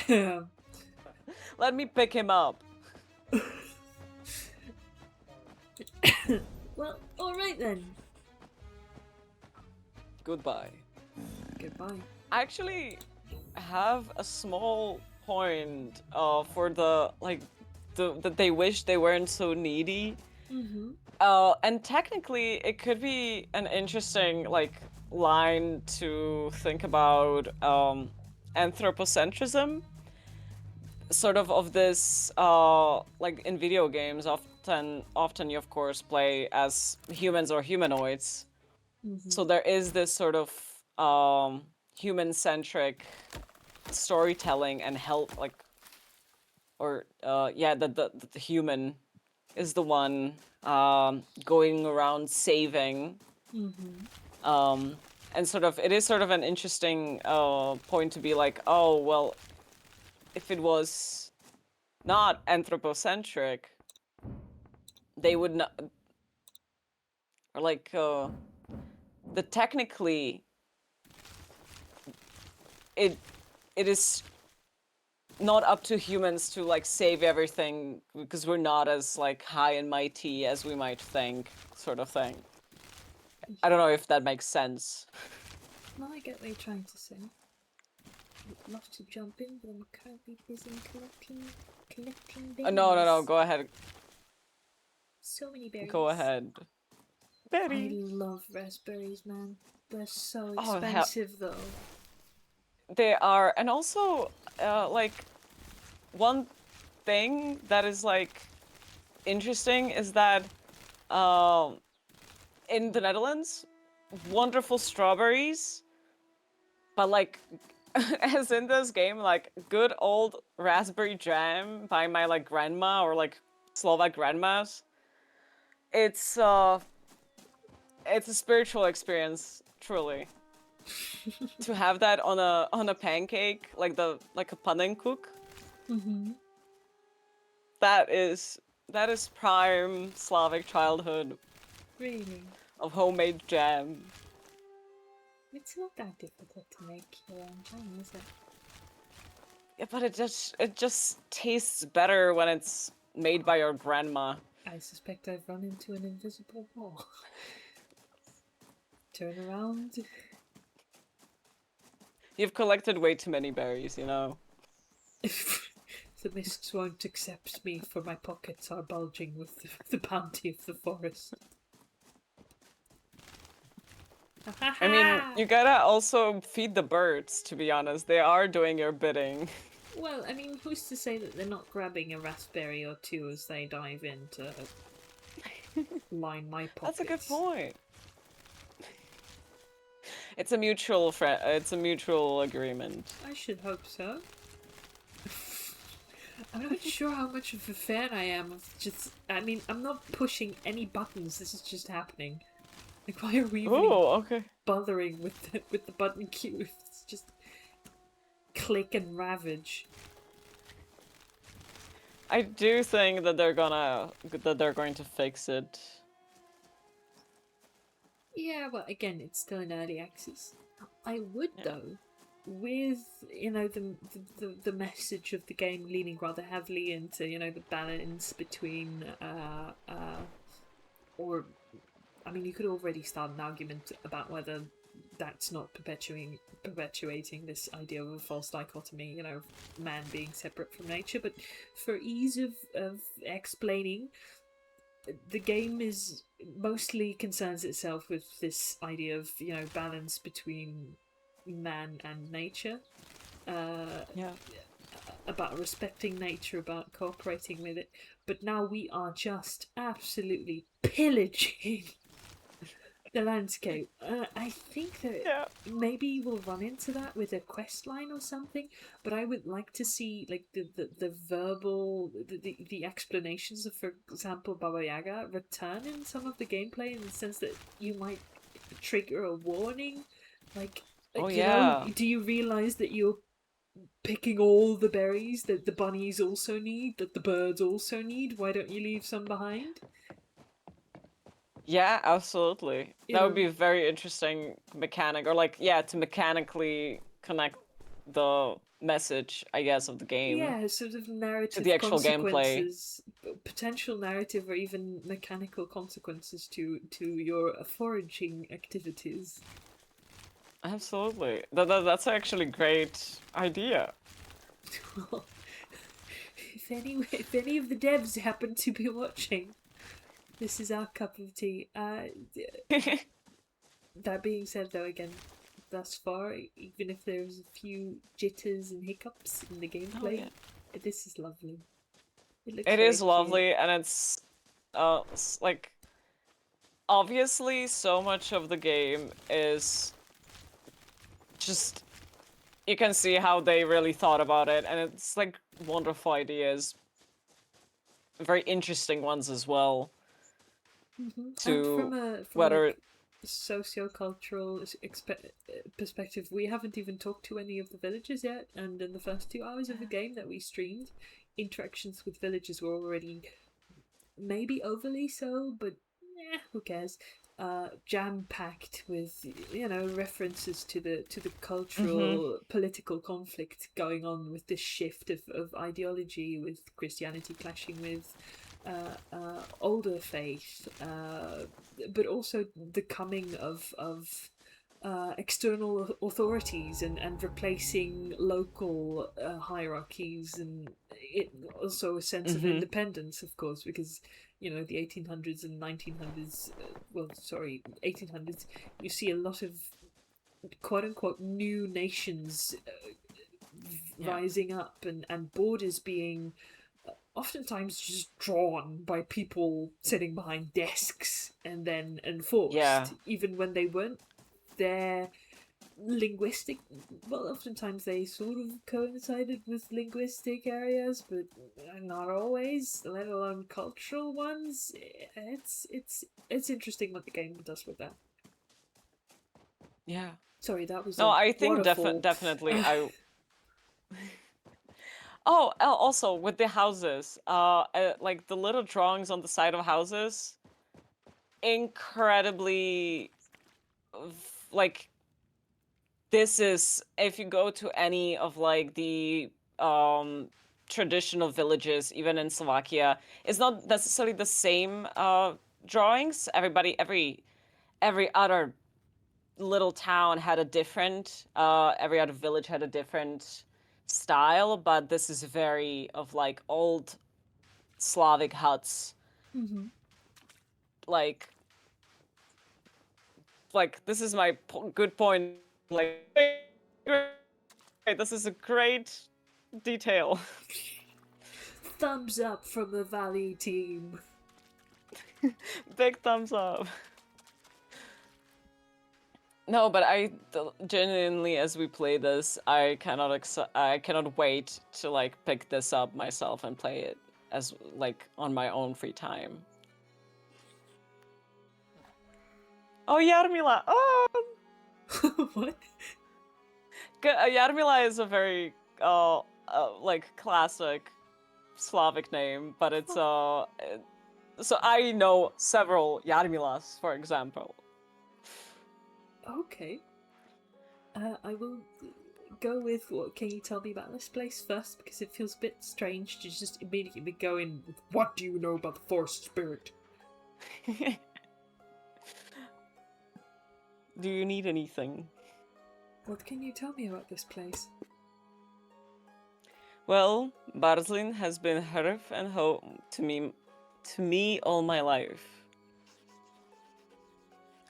S3: Let me pick him up.
S4: Well, alright then.
S3: Goodbye.
S4: Goodbye.
S3: I actually have a small point for the like that they wish they weren't so needy.
S4: Mm-hmm.
S3: And technically it could be an interesting like line to think about anthropocentrism, sort of this like in video games often you of course play as humans or humanoids.
S4: Mm-hmm.
S3: So there is this sort of human-centric storytelling and help, like, or yeah, that the human is the one going around saving, and sort of it is sort of an interesting point to be like, oh well, if it was not anthropocentric, they would not, or like the technically it is not up to humans to like save everything because we're not as like high and mighty as we might think, sort of thing. I don't know if that makes sense.
S4: No, I get what you're trying to say. I'd love to jump in, but I'm currently busy collecting berries.
S3: No, go ahead.
S4: So many berries.
S3: Go ahead.
S4: I love raspberries, man. They're so
S3: Oh,
S4: expensive, though.
S3: They are, and also, like, one thing that is like interesting is that, in the Netherlands, wonderful strawberries, but like, as in this game, like good old raspberry jam by my like grandma or like Slovak grandmas. It's a spiritual experience, truly. To have that on a pancake, like a pannenkoek. That is prime Slavic childhood.
S4: Really?
S3: Of homemade jam.
S4: It's not that difficult to make your own jam, is it?
S3: Yeah, but it just tastes better when it's made by your grandma.
S4: I suspect I've run into an invisible wall. Turn around.
S3: You've collected way too many berries, you know.
S4: The mists won't accept me, for my pockets are bulging with the bounty of the forest.
S3: I mean, you gotta also feed the birds, to be honest. They are doing your bidding.
S4: Well, I mean, who's to say that they're not grabbing a raspberry or two as they dive in to line my pockets?
S3: That's a good point. It's a mutual it's a mutual agreement.
S4: I should hope so. I'm not sure how much of a fan I am of just. I mean, I'm not pushing any buttons. This is just happening. Like, why are we even
S3: Oh, okay.
S4: bothering with the button queue? It's just click and ravage.
S3: I do think that they're going to fix it.
S4: Yeah, well, again, it's still in early access. I would
S3: Yeah.
S4: though, with the message of the game leaning rather heavily into the balance between or I mean, you could already start an argument about whether that's not perpetuating this idea of a false dichotomy, man being separate from nature. But for ease of explaining, the game is mostly concerns itself with this idea of balance between man and nature,
S3: Yeah.
S4: about respecting nature, about cooperating with it. But now we are just absolutely pillaging the landscape. I think that
S3: Yeah.
S4: maybe we'll run into that with a quest line or something, but I would like to see like the verbal the explanations of, for example, Baba Yaga return in some of the gameplay, in the sense that you might trigger a warning, like
S3: Oh yeah.
S4: do you realize that you're picking all the berries that the bunnies also need, that the birds also need? Why don't you leave some behind?
S3: Yeah, absolutely.
S4: You
S3: That would
S4: know,
S3: be a very interesting mechanic, or like, yeah, to mechanically connect the message, I guess, of the game
S4: yeah, sort of
S3: to
S4: narrative
S3: the actual gameplay.
S4: consequences, potential narrative or even mechanical consequences to your foraging activities.
S3: Absolutely. That's actually a great idea.
S4: Well, if any of the devs happen to be watching, this is our cup of tea. That being said, though, again, thus far, even if there's a few jitters and hiccups in the gameplay,
S3: yeah.
S4: this is lovely. It looks
S3: It
S4: very
S3: is
S4: cute.
S3: lovely, and like, obviously so much of the game is just, you can see how they really thought about it, and it's like wonderful ideas, very interesting ones as well.
S4: And from
S3: To
S4: a
S3: whether,
S4: like socio-cultural perspective, we haven't even talked to any of the villagers yet, and in the first 2 hours of the game that we streamed, interactions with villagers were already maybe overly so, but who cares? Jam-packed with references to the cultural political conflict going on with this shift of ideology, with Christianity clashing with older faith, but also the coming of external authorities and replacing local hierarchies, and it also a sense of independence, of course, because the 1800s and 1900s, well, sorry, 1800s, you see a lot of quote unquote new nations rising up, and borders being oftentimes just drawn by people sitting behind desks and then enforced,
S3: yeah,
S4: even when they weren't their linguistic. Well, oftentimes they sort of coincided with linguistic areas, but not always, let alone cultural ones. It's interesting what the game does with that.
S3: yeah.
S4: Sorry, that was
S3: No,
S4: a
S3: I think
S4: waterfall.
S3: definitely I. Oh, also with the houses, like the little drawings on the side of houses, incredibly, like, this is, if you go to any of like the traditional villages, even in Slovakia, it's not necessarily the same drawings. Every other little town had a different, every other village had a different style, but this is very of like old Slavic huts.
S4: Mm-hmm.
S3: Like, this is my good point. Like, this is a great detail.
S4: Thumbs up from the Valley team.
S3: Big thumbs up. No, but genuinely, as we play this, I cannot wait to like pick this up myself and play it as like on my own free time. Oh, Yarmila! Oh,
S4: What?
S3: Yarmila is a very like classic Slavic name, but it's so I know several Yarmilas, for example.
S4: Okay. I will go with what can you tell me about this place first, because it feels a bit strange to just immediately go in with what do you know about the forest spirit?
S3: Do you need anything?
S4: What can you tell me about this place?
S3: Well, Barzlin has been hearth and home to me all my life.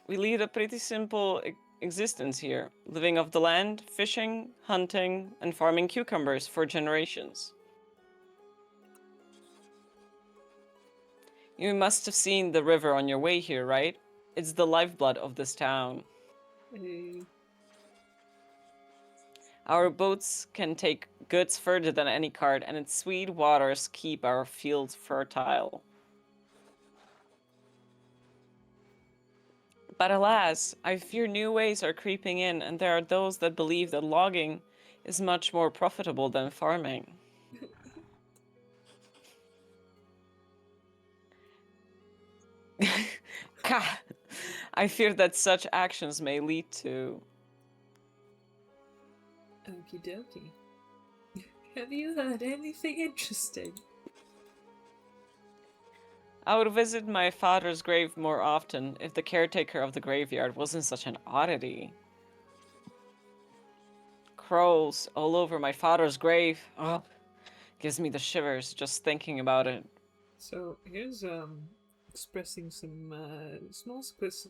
S3: We lead a pretty simple existence here, living off the land, fishing, hunting, and farming cucumbers for generations. You must have seen the river on your way here, right? It's the lifeblood of this town. Our boats can take goods further than any cart, and its sweet waters keep our fields fertile. But alas, I fear new ways are creeping in, and there are those that believe that logging is much more profitable than farming. I fear that such actions may lead to...
S4: Okie dokie. Have you heard anything interesting?
S3: I would visit my father's grave more often if the caretaker of the graveyard wasn't such an oddity. Crows all over my father's grave. Oh, gives me the shivers just thinking about it.
S4: So here's expressing some small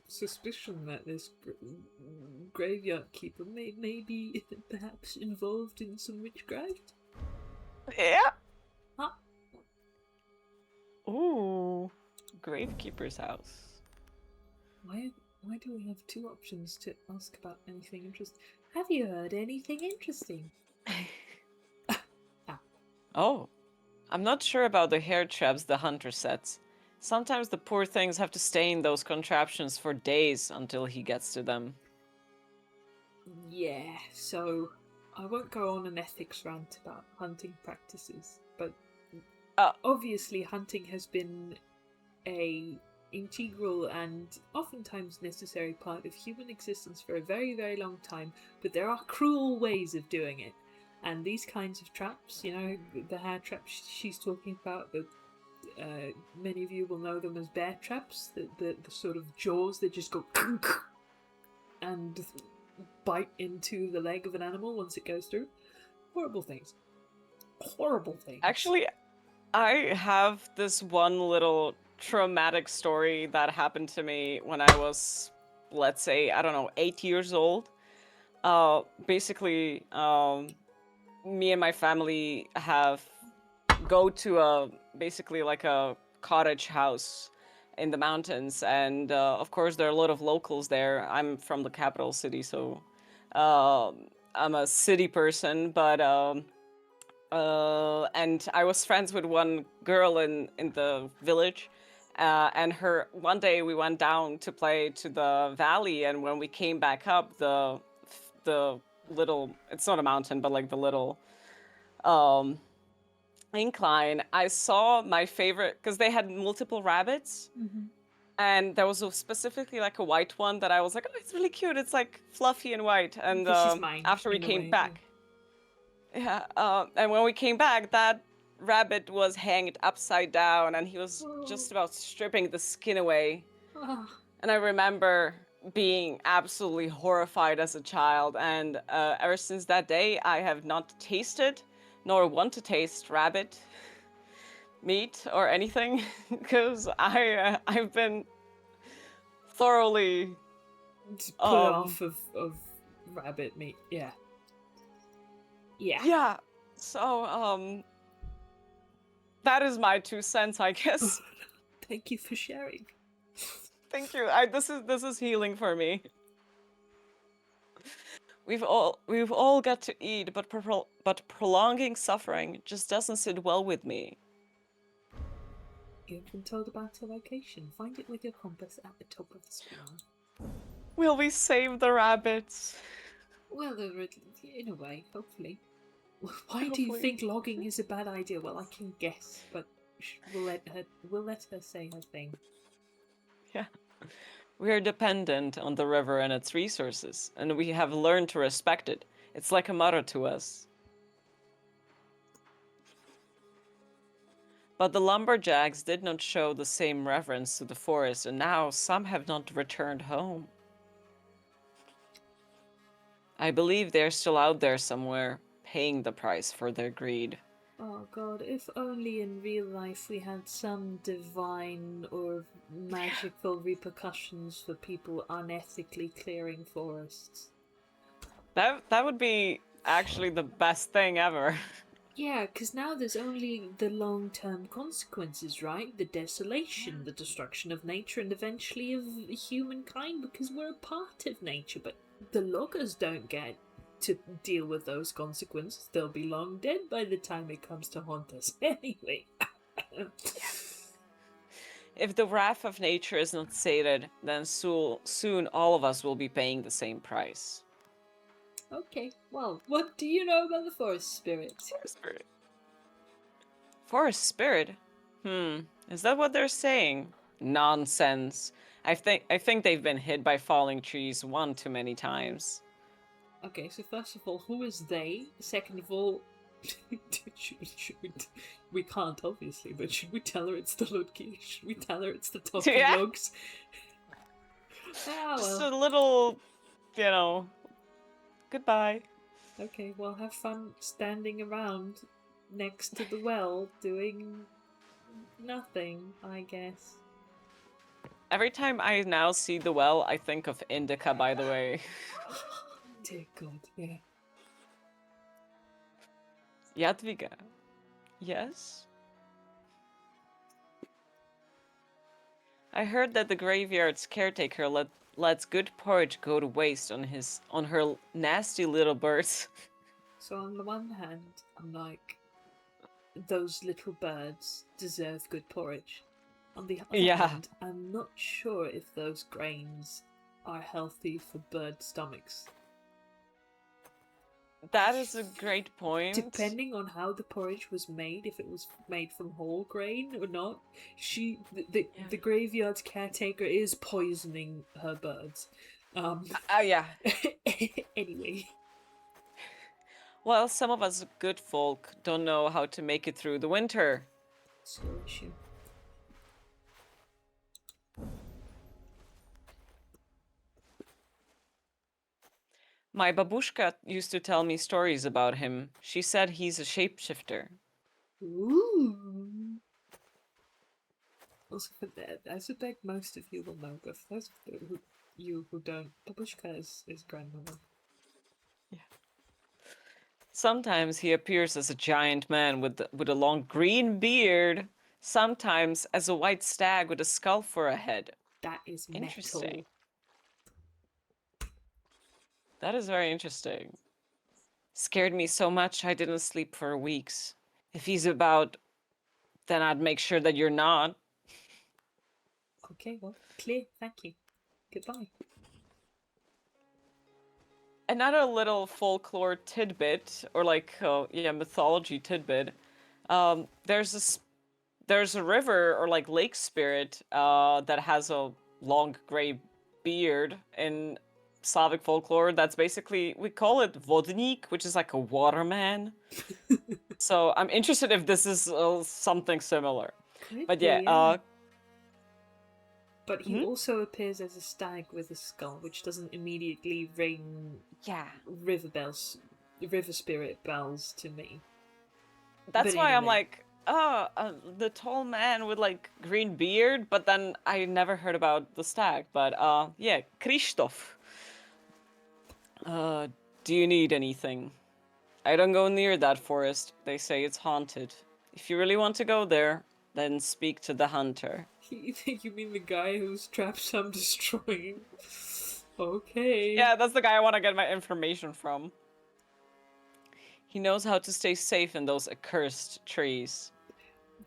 S4: suspicion that this graveyard keeper may be perhaps involved in some witchcraft.
S3: Yeah.
S4: Huh?
S3: Ooh, gravekeeper's house.
S4: Why do we have two options to ask about anything interesting? Have you heard anything interesting?
S3: Oh, I'm not sure about the hair traps the hunter sets. Sometimes the poor things have to stay in those contraptions for days until he gets to them.
S4: Yeah, so I won't go on an ethics rant about hunting practices, but obviously hunting has been a integral and oftentimes necessary part of human existence for a very, very long time, but there are cruel ways of doing it. And these kinds of traps, you know, the hair traps she's talking about, that many of you will know them as bear traps, the sort of jaws that just go and bite into the leg of an animal once it goes through. Horrible things. Horrible things.
S3: Actually, I have this one little traumatic story that happened to me when I was, let's say, I don't know, 8 years old. Basically, me and my family go to basically like a cottage house in the mountains, and of course there are a lot of locals there. I'm from the capital city, so I'm a city person, but and I was friends with one girl in the village, and one day we went down to play to the valley, and when we came back up the little, it's not a mountain, but like the little incline, I saw my favorite, because they had multiple rabbits.
S4: Mm-hmm.
S3: And there was specifically like a white one that I was like, oh, it's really cute. It's like fluffy and white. And
S4: She's mine,
S3: after we
S4: in a
S3: came
S4: way,
S3: back, yeah, and when we came back, that rabbit was hanged upside down, and he was just about stripping the skin away.
S4: Ah.
S3: And I remember being absolutely horrified as a child, and ever since that day, I have not tasted nor want to taste rabbit meat or anything, because I've been thoroughly
S4: put off of rabbit meat. Yeah.
S3: Yeah. So that is my 2 cents, I guess.
S4: Thank you for sharing.
S3: Thank you. This is healing for me. We've all got to eat, but prolonging suffering just doesn't sit well with me.
S4: You've been told about a location. Find it with your compass at the top of the screen.
S3: Will we save the rabbits?
S4: Well, in a way, hopefully. Why do you
S3: Hopefully.
S4: think logging is a bad idea? Well, I can guess, but we'll let her say her thing.
S3: Yeah. We are dependent on the river and its resources, and we have learned to respect it. It's like a mother to us. But the lumberjacks did not show the same reverence to the forest, and now some have not returned home. I believe they're still out there somewhere, paying the price for their greed.
S4: Oh god, if only in real life we had some divine or magical repercussions for people unethically clearing forests.
S3: That would be actually the best thing ever.
S4: Yeah, because now there's only the long-term consequences, right? The desolation, the destruction of nature, and eventually of humankind because we're a part of nature. But the loggers don't get to deal with those consequences. They'll be long dead by the time it comes to haunt us anyway.
S3: If the wrath of nature is not sated, then soon all of us will be paying the same price.
S4: Okay, well, what do you know about the forest spirits?
S3: Forest spirit. Forest spirit? Is that what they're saying? Nonsense. I think they've been hit by falling trees one too many times.
S4: Okay, so first of all, who is they? Second of all, we can't obviously, but should we tell her it's the Ludki? Should we tell her it's the talking
S3: Yeah.
S4: logs? Ah,
S3: Just
S4: well.
S3: a little, goodbye.
S4: Okay, well, have fun standing around next to the well doing nothing, I guess.
S3: Every time I now see the well, I think of Indica, by the way.
S4: Dear God, yeah.
S3: Jadwiga. Yes? I heard that the graveyard's caretaker lets good porridge go to waste on her nasty little birds.
S4: So on the one hand, I'm like, those little birds deserve good porridge. On the other
S3: Yeah.
S4: hand, I'm not sure if those grains are healthy for bird stomachs.
S3: That is a great point.
S4: Depending on how the porridge was made, if it was made from whole grain or not, the graveyard's caretaker is poisoning her birds.
S3: Yeah.
S4: Anyway.
S3: Well, some of us good folk don't know how to make it through the winter.
S4: It's your issue.
S3: My babushka used to tell me stories about him. She said he's a shapeshifter.
S4: Ooh. Also, for that, I suspect most of you will know, but for those of you who don't, Babushka is grandmother.
S3: Yeah. Sometimes he appears as a giant man with a long green beard. Sometimes as a white stag with a skull for a head.
S4: That is
S3: Interesting.
S4: metal.
S3: That is very interesting. Scared me so much I didn't sleep for weeks. If he's about, then I'd make sure that you're not.
S4: Okay, well, clear. Thank you. Goodbye.
S3: Another little folklore tidbit, or mythology tidbit. There's a river or like lake spirit that has a long gray beard in Slavic folklore. That's basically, we call it vodnik, which is like a waterman. So I'm interested if this is something similar.
S4: Could
S3: But
S4: be,
S3: yeah.
S4: But he also appears as a stag with a skull, which doesn't immediately ring river spirit bells to me.
S3: That's
S4: But
S3: why
S4: anyway.
S3: I'm like, the tall man with like green beard, but then I never heard about the stag. But yeah, Krzysztof. Do you need anything? I don't go near that forest. They say it's haunted. If you really want to go there, then speak to the hunter.
S4: You mean the guy whose traps I'm destroying? Okay.
S3: Yeah, that's the guy I want to get my information from. He knows how to stay safe in those accursed trees.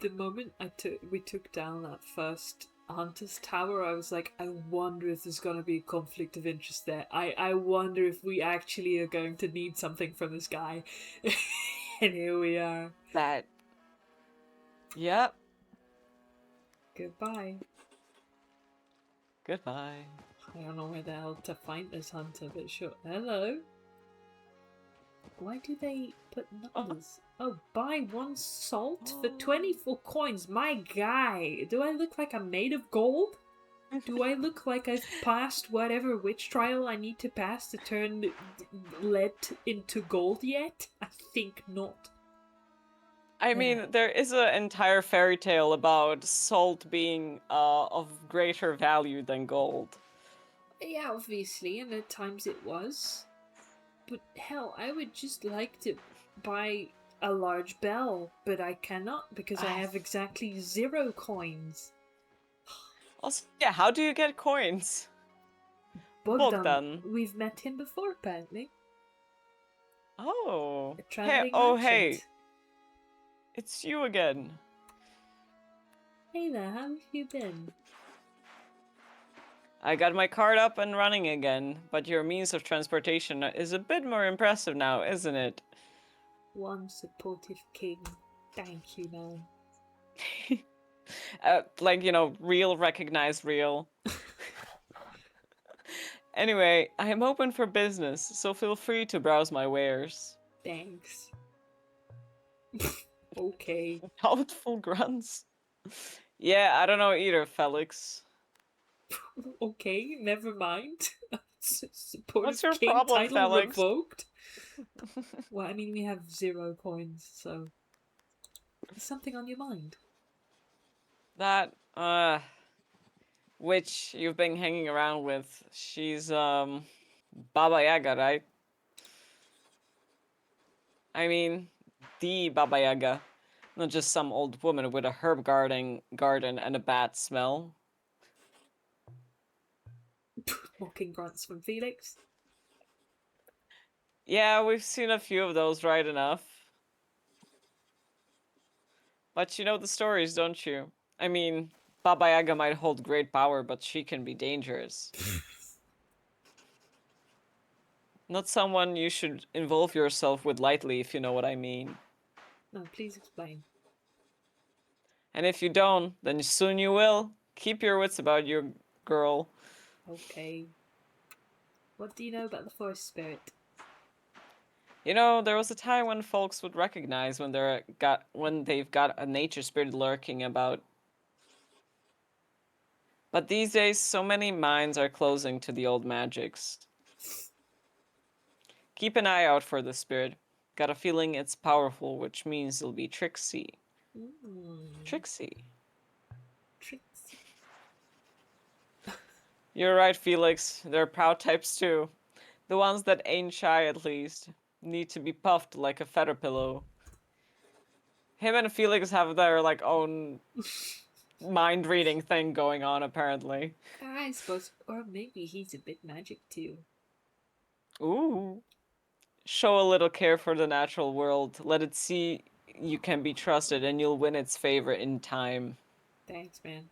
S4: The moment we took down that first Hunter's Tower, I was like, I wonder if there's gonna be a conflict of interest there. I wonder if we actually are going to need something from this guy. And here we are.
S3: That. Yep.
S4: Goodbye.
S3: Goodbye.
S4: I don't know where the hell to find this hunter, but sure. Hello. Why do they put numbers? Oh, buy 1 salt for 24 coins. My guy, do I look like I'm made of gold? Do I look like I've passed whatever witch trial I need to pass to turn lead into gold yet? I think not.
S3: I mean, there is an entire fairy tale about salt being of greater value than gold.
S4: Yeah, obviously, and at times it was. But hell, I would just like to buy a large bell, but I cannot because I have exactly 0 coins.
S3: Also, yeah, how do you get coins? Bogdan.
S4: We've met him before, apparently.
S3: Oh.
S4: A traveling
S3: Hey,
S4: merchant.
S3: it's you again.
S4: Hey there, how have you been?
S3: I got my cart up and running again, but your means of transportation is a bit more impressive now, isn't it?
S4: One supportive king. Thank you, man.
S3: Like, you know, real recognized real. Anyway, I am open for business, so feel free to browse my wares.
S4: Thanks. Okay.
S3: Doubtful grunts. Yeah, I don't know either, Felix.
S4: Okay, never mind. Supportive
S3: What's your
S4: king
S3: problem,
S4: title
S3: Felix?
S4: revoked. Well, I mean, we have 0 coins, so there's something on your mind.
S3: That, witch you've been hanging around with, she's, Baba Yaga, right? I mean, the Baba Yaga. Not just some old woman with a herb garden and a bad smell.
S4: Mocking grunts from Felix.
S3: Yeah, we've seen a few of those, right enough. But you know the stories, don't you? I mean, Baba Yaga might hold great power, but she can be dangerous. Not someone you should involve yourself with lightly, if you know what I mean.
S4: No, please explain.
S3: And if you don't, then soon you will. Keep your wits about you, girl.
S4: Okay. What do you know about the forest spirit?
S3: You know, there was a time when folks would recognize when they've got a nature spirit lurking about. But these days, so many minds are closing to the old magics. Keep an eye out for the spirit. Got a feeling it's powerful, which means it'll be tricksy. Tricksy.
S4: Tricks.
S3: You're right, Felix. There are proud types too. The ones that ain't shy, at least. Need to be puffed like a feather pillow. Him and Felix have their, like, own mind-reading thing going on, apparently.
S4: I suppose, or maybe he's a bit magic too.
S3: Ooh. Show a little care for the natural world. Let it see you can be trusted and you'll win its favor in time.
S4: Thanks, man.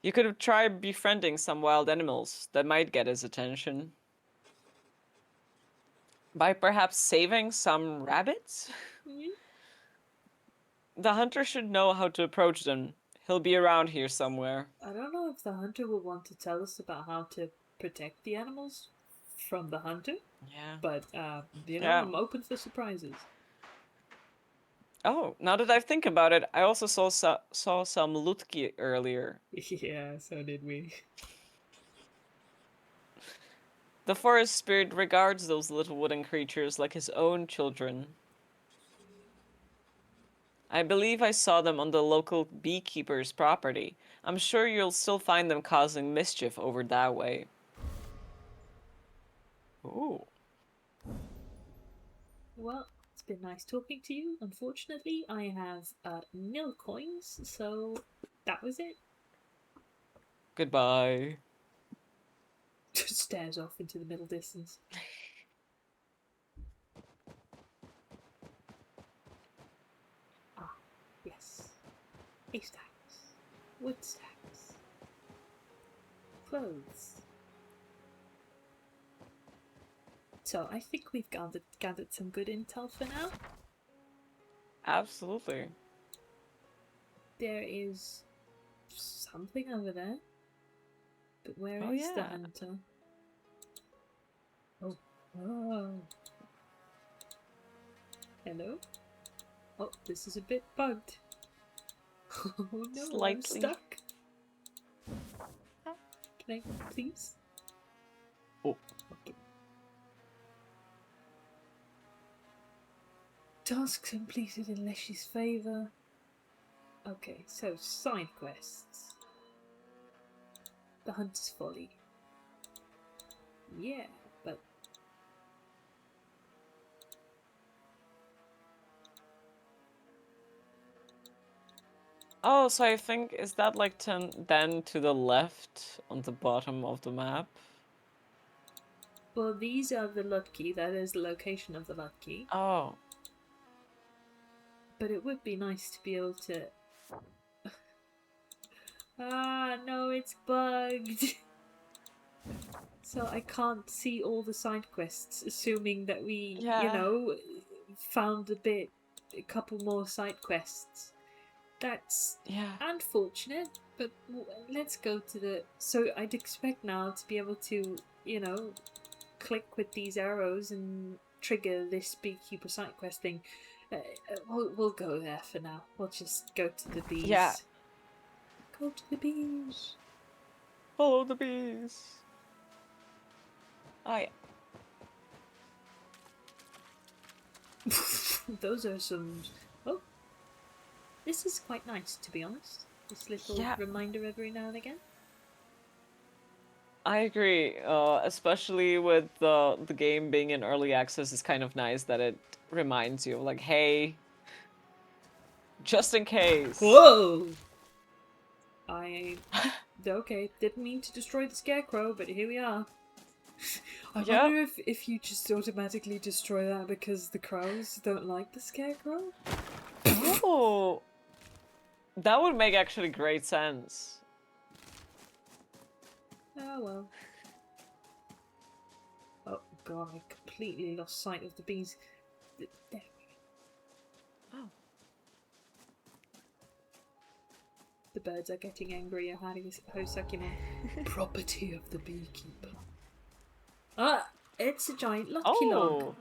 S3: You could try befriending some wild animals. That might get his attention. By perhaps saving some rabbits? The hunter should know how to approach them. He'll be around here somewhere.
S4: I don't know if the hunter will want to tell us about how to protect the animals from the hunter,
S3: Yeah.
S4: but you know,
S3: Yeah.
S4: I'm open for surprises.
S3: Oh, now that I think about it, I also saw some Lutki earlier.
S4: Yeah, so did we.
S3: The forest spirit regards those little wooden creatures like his own children. I believe I saw them on the local beekeeper's property. I'm sure you'll still find them causing mischief over that way. Ooh.
S4: Well, it's been nice talking to you. Unfortunately, I have 0 coins, so that was it.
S3: Goodbye.
S4: Just stares off into the middle distance. Ah, yes. Hay stacks. Wood stacks. Clothes. So I think we've gathered some good intel for now.
S3: Absolutely.
S4: There is something over there. But where
S3: Oh,
S4: is the
S3: yeah.
S4: hunter? Oh. Oh. Hello? Oh, this is a bit bugged. Oh no, I'm
S3: Slightly.
S4: stuck. Can I please?
S3: Oh.
S4: Okay. Task completed in Leshy's favour. Okay, so side quests. The Hunter's Folly. Yeah, but
S3: Oh, so I think, is that like then to the left on the bottom of the map?
S4: well, these are the Lutki. That is the location of the Lutki.
S3: Oh.
S4: But it would be nice to be able to. Ah, no, it's bugged. So I can't see all the side quests, assuming that we,
S3: Yeah.
S4: found a couple more side quests. That's
S3: Yeah.
S4: unfortunate, but let's go to the. So I'd expect now to be able to, click with these arrows and trigger this beekeeper side quest thing. We'll go there for now. We'll just go to the bees.
S3: Yeah.
S4: Go to the bees.
S3: Follow the bees. Oh, yeah.
S4: Those are some. Oh, this is quite nice, to be honest. This little
S3: Yeah.
S4: reminder every now and again.
S3: I agree. Especially with the game being in early access, it's kind of nice that it reminds you, like, hey, just in case.
S4: Whoa! Okay, didn't mean to destroy the scarecrow, but here we are. I
S3: Yep.
S4: wonder if you just automatically destroy that because the crows don't like the scarecrow?
S3: Oh, that would make actually great sense.
S4: Oh well. Oh god, I completely lost sight of the bees. There we go.
S3: Oh.
S4: The birds are getting angry at Hosakimon. Property of the beekeeper. Ah! It's a giant lucky log.
S3: Oh,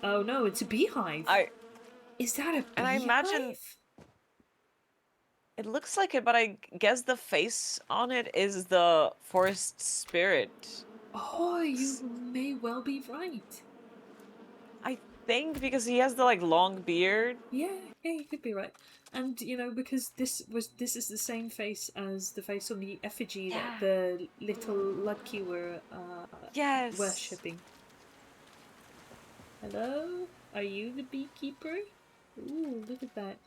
S4: Oh no, it's a beehive. Is that a beehive?
S3: And I imagine- it looks like it, but I guess the face on it is the forest spirit.
S4: Oh, you may well be right.
S3: I think because he has the like long beard.
S4: Yeah, you could be right. And because this is the same face as the face on the effigy that the little Ludki were
S3: Yes.
S4: worshipping. Hello? Are you the beekeeper? Ooh, look at that.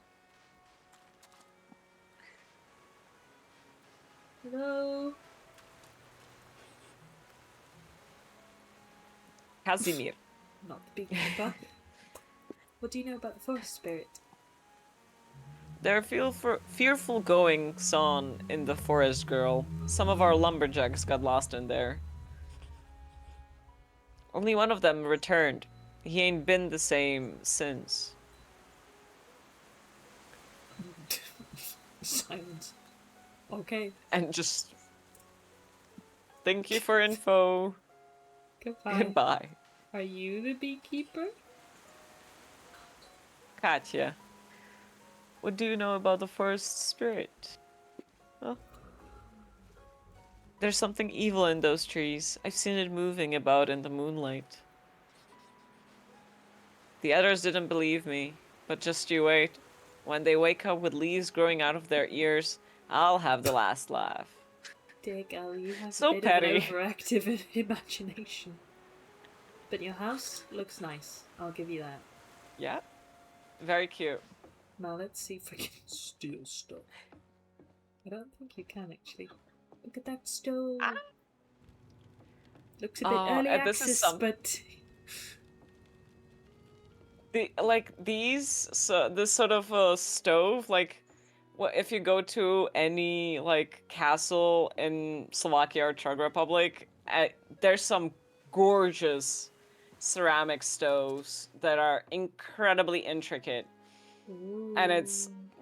S4: Hello?
S3: Casimir.
S4: Not the beekeeper. What do you know about the forest spirit?
S3: There are fearful goings on in the forest, girl. Some of our lumberjacks got lost in there. Only one of them returned. He ain't been the same since.
S4: Silence. Okay.
S3: And just... Thank you for info.
S4: Goodbye.
S3: Goodbye.
S4: Are you the beekeeper?
S3: Katya. What do you know about the forest spirit? Huh? There's something evil in those trees. I've seen it moving about in the moonlight. The others didn't believe me, but just you wait. When they wake up with leaves growing out of their ears, I'll have the last laugh.
S4: Dear girl, you have
S3: So
S4: a bit
S3: petty.
S4: of an overactive imagination. But your house looks nice, I'll give you that.
S3: Yeah? Very cute.
S4: Now let's see if I can steal stuff. I don't think you can actually. Look at that stove.
S3: Ah.
S4: Looks a bit early
S3: and this is
S4: access, but
S3: this sort of stove, like, what if you go to any like castle in Slovakia or Czech Republic, there's some gorgeous ceramic stoves that are incredibly intricate, and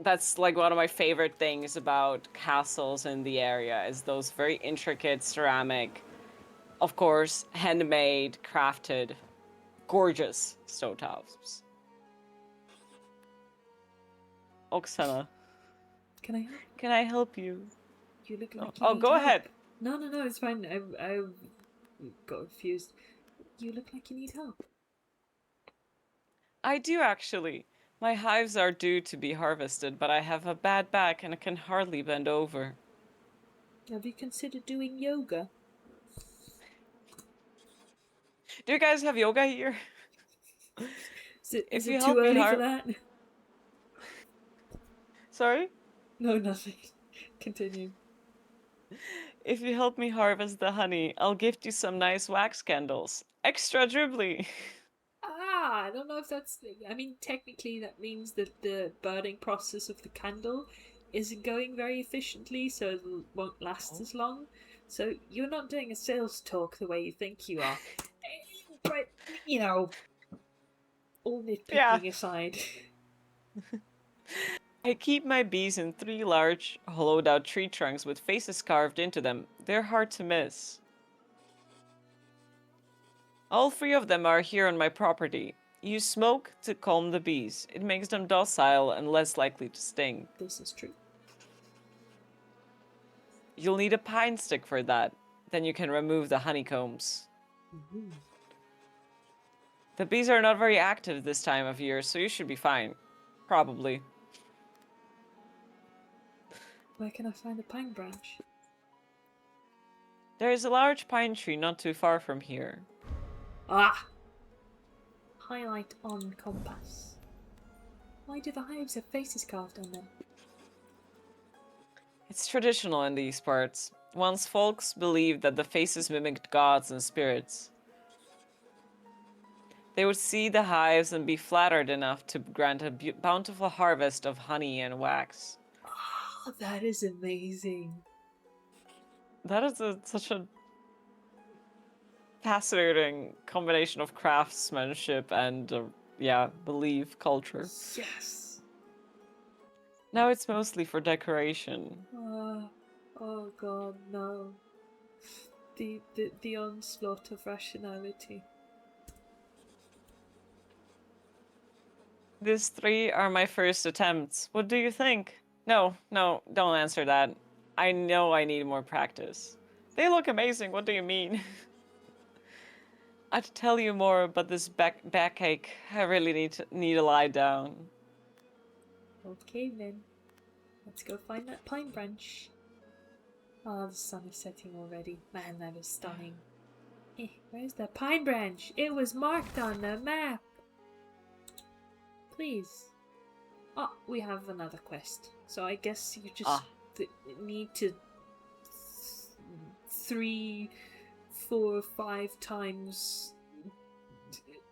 S3: that's like one of my favorite things about castles in the area is those very intricate ceramic, of course, handmade, crafted, gorgeous stovetops. Oksana,
S4: can I help?
S3: can I help you?
S4: You look like you
S3: Oh,
S4: need
S3: go
S4: help.
S3: ahead.
S4: No, it's fine. I got confused. You look like you need help.
S3: I do actually. My hives are due to be harvested, but I have a bad back and I can hardly bend over.
S4: Have you considered doing yoga?
S3: Do you guys have yoga here?
S4: Is
S3: If you
S4: it
S3: help
S4: too
S3: me
S4: early for that?
S3: Sorry?
S4: No, nothing. Continue.
S3: If you help me harvest the honey, I'll gift you some nice wax candles. Extra dribbly.
S4: I don't know if that's. I mean, technically, that means that the burning process of the candle isn't going very efficiently, so it won't last as long. So you're not doing a sales talk the way you think you are. But, you know, all
S3: Yeah.
S4: nitpicking aside.
S3: I keep my bees in 3 large, hollowed out tree trunks with faces carved into them. They're hard to miss. All 3 of them are here on my property. Use smoke to calm the bees. It makes them docile and less likely to sting.
S4: This is true.
S3: You'll need a pine stick for that. Then you can remove the honeycombs.
S4: Mm-hmm.
S3: The bees are not very active this time of year, so you should be fine. Probably.
S4: Where can I find a pine branch?
S3: There is a large pine tree not too far from here.
S4: Ah! Highlight on compass. Why do the hives have faces carved on them?
S3: It's traditional in these parts. Once folks believed that the faces mimicked gods and spirits. They would see the hives and be flattered enough to grant a bountiful harvest of honey and wax.
S4: Oh, that is amazing.
S3: That is such a fascinating combination of craftsmanship and, belief culture.
S4: Yes.
S3: Now it's mostly for decoration.
S4: Oh god, no. The onslaught of rationality.
S3: These 3 are my first attempts. What do you think? No, don't answer that. I know I need more practice. They look amazing, what do you mean? I'd tell you more, but this backache, I really need to lie down.
S4: Okay then. Let's go find that pine branch. Oh, the sun is setting already. Man, that is stunning. Where's the pine branch? It was marked on the map. Please. Oh, we have another quest. So I guess you just need to 3, 4, 5 times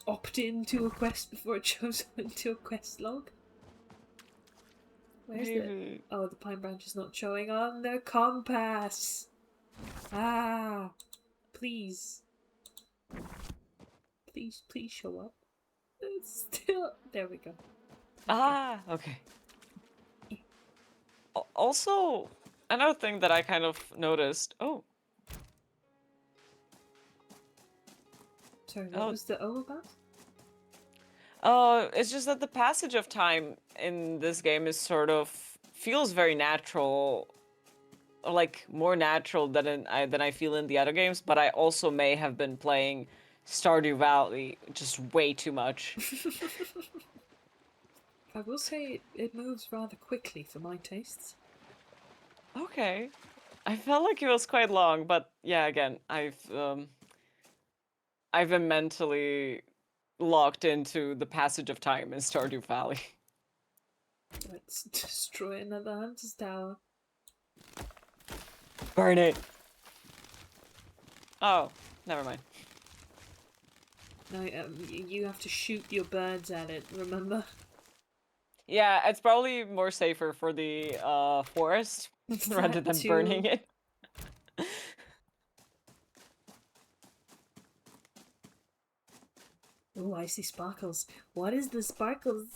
S4: opt into a quest before it shows up into a quest log. Where's the... Oh, the pine branch is not showing on the compass. Ah, please. Please show up. It's still... There we go.
S3: Ah, okay. Also, another thing that I kind of noticed... Oh.
S4: Sorry, what was the O about?
S3: It's just that the passage of time in this game is sort of... feels very natural. Like, more natural than I feel in the other games, but I also may have been playing Stardew Valley just way too much.
S4: I will say it moves rather quickly for my tastes.
S3: Okay. I felt like it was quite long, but yeah, again, I've been mentally locked into the passage of time in Stardew Valley.
S4: Let's destroy another hunter's tower.
S3: Burn it! Oh, never mind.
S4: No, you have to shoot your birds at it, remember?
S3: Yeah, it's probably more safer for the forest rather
S4: That
S3: than
S4: too.
S3: burning it.
S4: Oh, I see sparkles. What is the sparkles?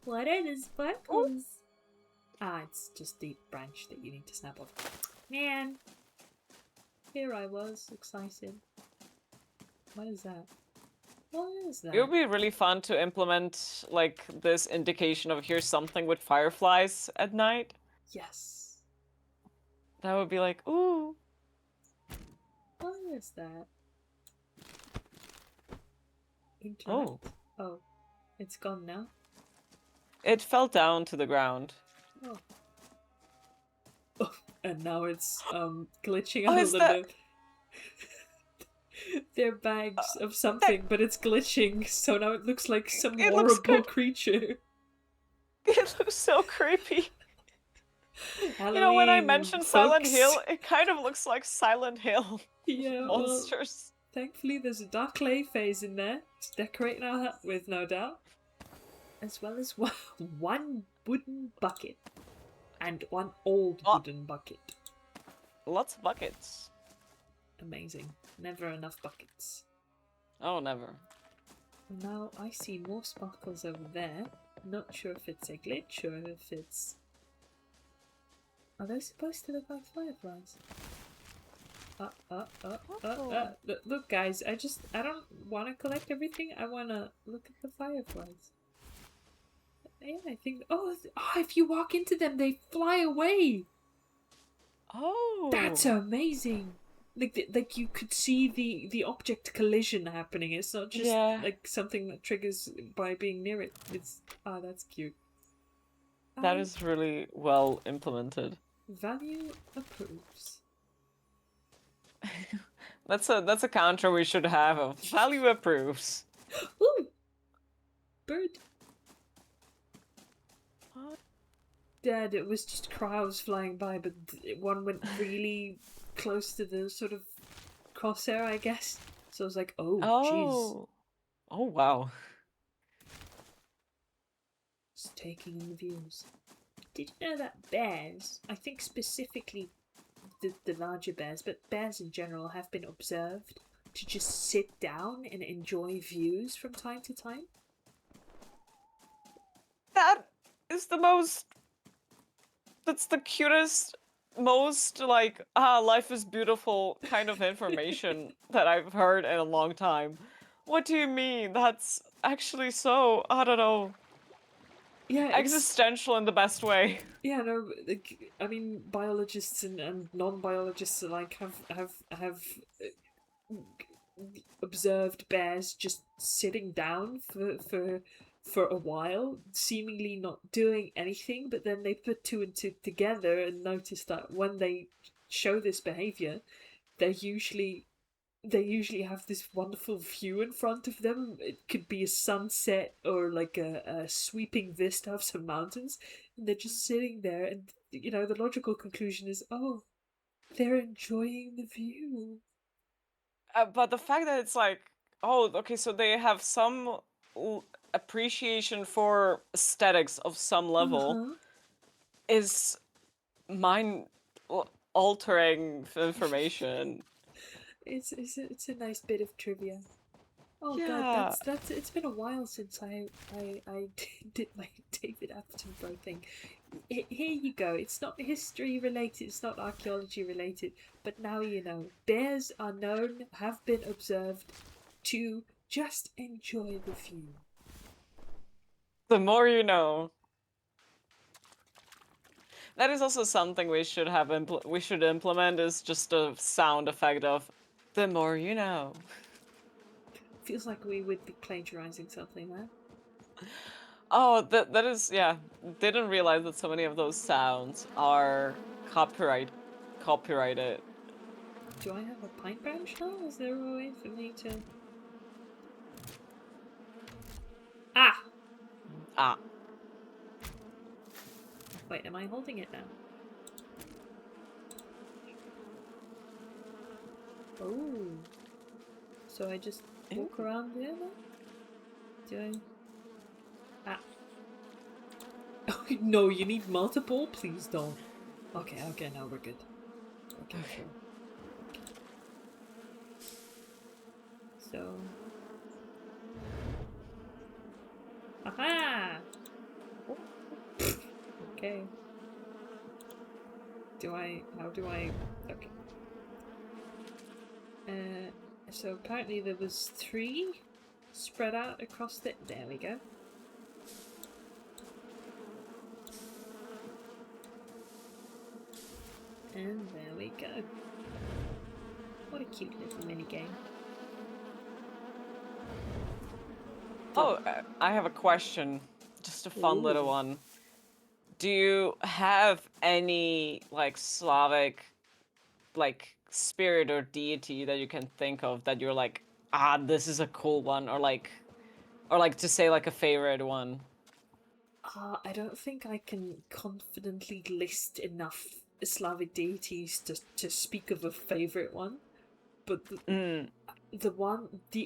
S4: What are the
S3: Ooh.
S4: sparkles? Ah, it's just the branch that you need to snap off. Man! Here I was, excited. What is that? What is that?
S3: It would be really fun to implement like this indication of here's something with fireflies at night.
S4: Yes.
S3: That would be like, ooh.
S4: What is that? Interact.
S3: Oh.
S4: Oh, it's gone now.
S3: It fell down to the ground.
S4: Oh. Oh, and now it's glitching
S3: Oh,
S4: out a
S3: is
S4: little
S3: that-
S4: bit. They're bags of something, but it's glitching, so now it looks like some
S3: It looks
S4: horrible
S3: good.
S4: creature.
S3: It looks so creepy.
S4: Halloween,
S3: You know, when I mentioned Silent
S4: folks.
S3: Hill, it kind of looks like Silent Hill
S4: Yeah, well,
S3: monsters.
S4: thankfully there's a dark clay phase in there to decorate our hut with, no doubt. As well as one wooden bucket. And one old
S3: Oh.
S4: wooden bucket.
S3: Lots of buckets.
S4: Amazing. Never enough buckets.
S3: Oh, never.
S4: Now I see more sparkles over there. Not sure if it's a glitch or if it's... Are those supposed to look like fireflies? Look guys, I don't want to collect everything. I want to look at the fireflies. Yeah, I think... Oh, if you walk into them, they fly away!
S3: Oh.
S4: That's amazing! Like you could see the object collision happening. It's not just like something that triggers by being near it. It's that's cute.
S3: That is really well implemented.
S4: Value approves.
S3: That's a counter we should have of value approves.
S4: Ooh, bird. Dad, it was just crowds flying by, but one went really close to the sort of crosshair, I guess. So I was like, oh, jeez.
S3: Oh, wow.
S4: Just taking in the views. Did you know that bears, I think specifically the larger bears, but bears in general have been observed to just sit down and enjoy views from time to time?
S3: That is the most... That's the cutest, most, like, life is beautiful kind of information that I've heard in a long time. What do you mean? That's actually so, I don't know,
S4: Yeah,
S3: existential in the best way.
S4: Yeah, no, like, I mean, biologists and non-biologists alike have observed bears just sitting down for a while, seemingly not doing anything, but then they put two and two together and notice that when they show this behavior, they usually have this wonderful view in front of them. It could be a sunset or like a sweeping vista of some mountains, and they're just sitting there, and the logical conclusion is, oh, they're enjoying the view.
S3: But the fact that it's like, oh, okay, so they have some appreciation for aesthetics of some level is mind-altering information.
S4: It's a nice bit of trivia. Oh
S3: Yeah.
S4: god, that's it's been a while since I did my David Attenborough thing. Here you go. It's not history related, it's not archaeology related, but now you know. Bears are known, have been observed to just enjoy the view.
S3: The more you know. That is also something we should have implement is just a sound effect of the more you know.
S4: Feels like we would be plagiarizing something there.
S3: Oh, that is, yeah. Didn't realize that so many of those sounds are copyrighted.
S4: Do I have a pine branch now? Is there a way for me to... Ah!
S3: Ah.
S4: Wait, am I holding it now? Oh. So I just walk around here now? Do I? Ah. No, you need multiple? Please don't. Okay, now we're good. Okay, sure. So... Aha! Okay. How do I... Okay. So apparently there was 3 spread out across the... There we go. And there we go. What a cute little mini game.
S3: Oh, I have a question. Just a fun little one. Do you have any, like, Slavic, like, spirit or deity that you can think of that you're like, ah, this is a cool one, or like to say like a favorite one?
S4: I don't think I can confidently list enough Slavic deities to speak of a favourite one. But the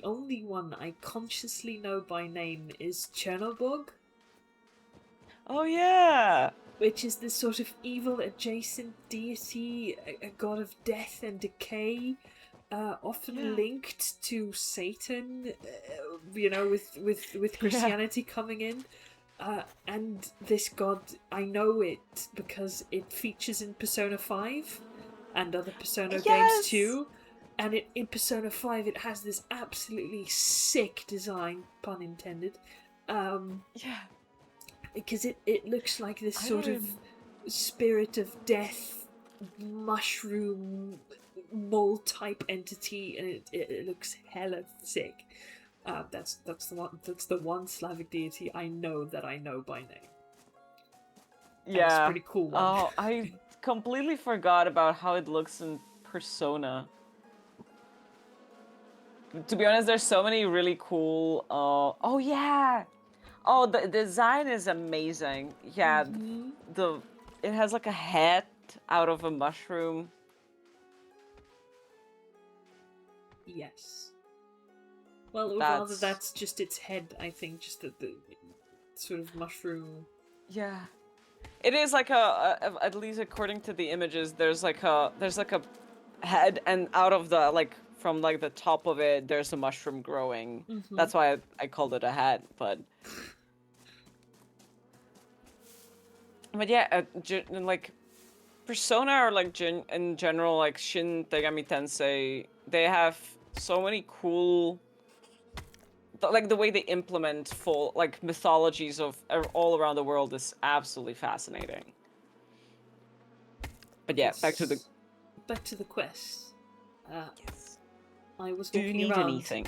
S4: only one I consciously know by name is Chernobog.
S3: Oh yeah!
S4: Which is this sort of evil adjacent deity, a god of death and decay, often linked to Satan, with Christianity coming in. And this god, I know it because it features in Persona 5 and other Persona games too. And in Persona 5 it has this absolutely sick design, pun intended. Because it looks like this sort of spirit of death, mushroom, mole type entity, and it looks hella sick. That's the one Slavic deity I know by name.
S3: Yeah.
S4: That's a pretty cool one.
S3: Oh, I completely forgot about how it looks in Persona. To be honest, there's so many really cool. Oh yeah. Oh, the design is amazing. Yeah, it has like a head out of a mushroom.
S4: Yes. Well, or rather, that's just its head. I think, just the sort of mushroom.
S3: Yeah, it is like at least according to the images, there's like a head, and out of the from like the top of it, there's a mushroom growing. That's why I called it a head, but yeah, like Persona or like in general, like Shin Megami Tensei, they have so many cool, like the way they implement full like mythologies of all around the world is absolutely fascinating. But yeah, back to the
S4: quest.
S3: Yes.
S4: I was
S3: Do
S4: walking
S3: you need
S4: around.
S3: anything?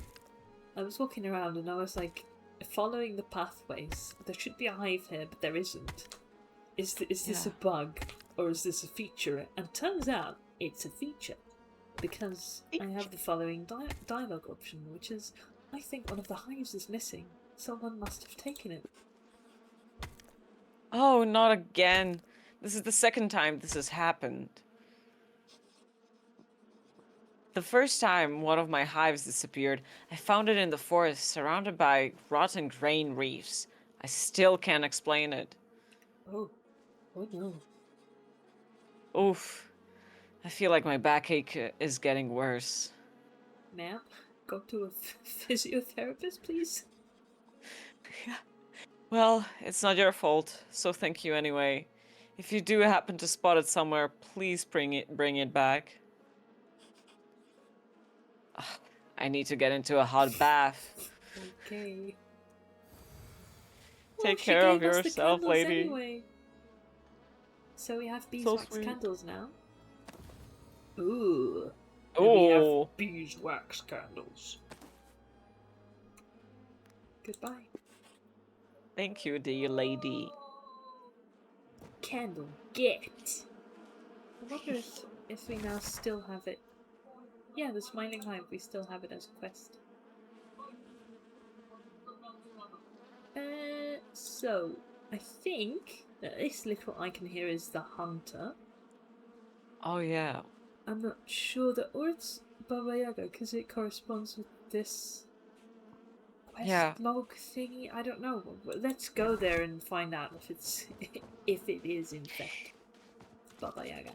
S4: I was walking around and I was like, following the pathways. There should be a hive here, but there isn't. Is this a bug or is this a feature? And turns out it's a feature, because I have the following dialogue option, which is, I think one of the hives is missing. Someone must have taken it.
S3: Oh, not again. This is the second time this has happened. The first time one of my hives disappeared, I found it in the forest, surrounded by rotten grain reefs. I still can't explain it.
S4: Oh no.
S3: Oof. I feel like my backache is getting worse.
S4: Ma'am, go to a physiotherapist, please.
S3: Well, it's not your fault, so thank you anyway. If you do happen to spot it somewhere, please bring it back. I need to get into a hot bath.
S4: Okay.
S3: Take care of yourself, lady.
S4: Anyway. So we have beeswax candles now. Ooh. We have beeswax candles. Goodbye.
S3: Thank you, dear lady.
S4: Candle, get! I wonder if we now still have it. Yeah, the Smiling Hive, we still have it as a quest. So, I think that this little icon here is the Hunter.
S3: Oh yeah.
S4: I'm not sure that, or it's Baba Yaga, because it corresponds with this quest
S3: Yeah.
S4: log thingy. I don't know. Let's go there and find out if it's if it is in fact Baba Yaga.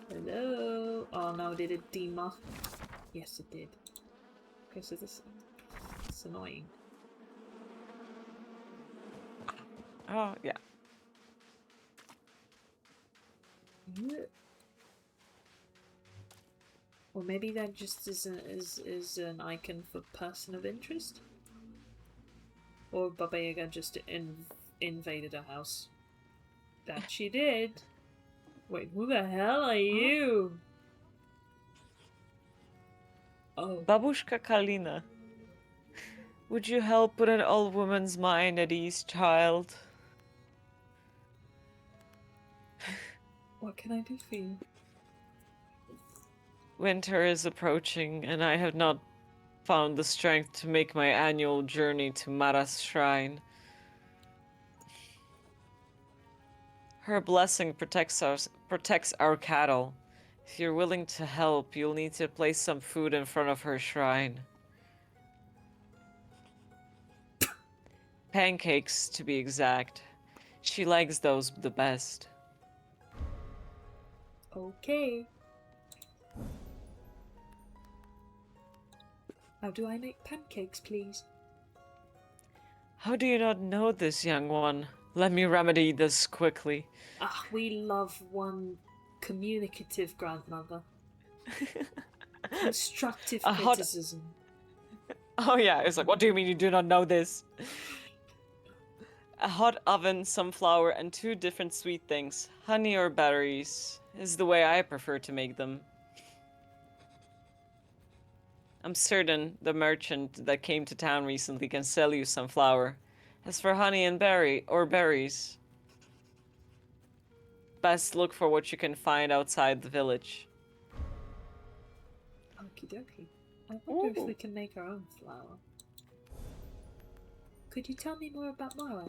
S4: Hello. Oh no, did it demoth? Yes, it did. Okay, so this it's annoying.
S3: Oh, yeah.
S4: Yeah. Or maybe that just is an icon for person of interest. Or Baba Yaga just invaded a house. That she did. Wait, who the hell are you? Oh,
S3: Babushka Kalina. Would you help put an old woman's mind at ease, child?
S4: what can I do for you?
S3: Winter is approaching, and I have not found the strength to make my annual journey to Mara's shrine. Her blessing protects our cattle. If you're willing to help, you'll need to place some food in front of her shrine. Pancakes, to be exact. She likes those the best.
S4: Okay. How do I make pancakes, please?
S3: How do you not know this, young one? Let me remedy this quickly.
S4: Ah, we love one communicative grandmother. Constructive
S3: A hot-
S4: criticism.
S3: Oh yeah, it's like, what do you mean you do not know this? A hot oven, some flour, and 2 different sweet things, honey or berries, is the way I prefer to make them. I'm certain the merchant that came to town recently can sell you some flour. As for honey and berries, best look for what you can find outside the village.
S4: Okie dokie. I wonder
S3: Ooh.
S4: if we can make our own flour. Could you tell me more about Mara?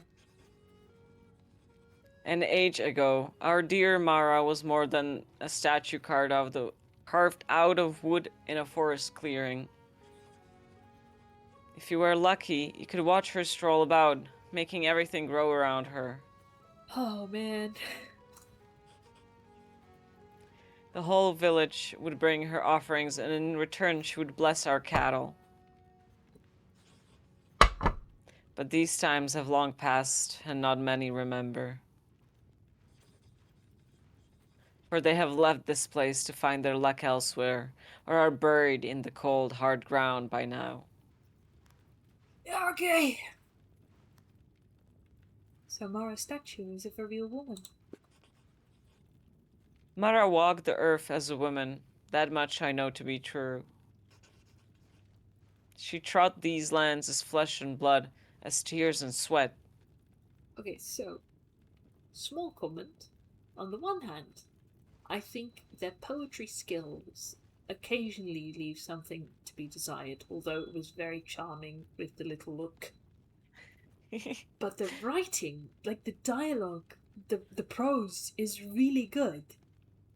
S3: An age ago, our dear Mara was more than a statue carved out of wood in a forest clearing. If you were lucky, you could watch her stroll about, making everything grow around her.
S4: Oh man.
S3: The whole village would bring her offerings, and in return she would bless our cattle. But these times have long passed, and not many remember. For they have left this place to find their luck elsewhere, or are buried in the cold, hard ground by now.
S4: Okay. So Mara's statue is of a real woman.
S3: Mara walked the earth as a woman, that much I know to be true. She trod these lands as flesh and blood, as tears and sweat.
S4: Okay, so small comment. On the one hand, I think their poetry skills occasionally leave something to be desired, although it was very charming with the little look. But the writing, like the dialogue, the prose is really good.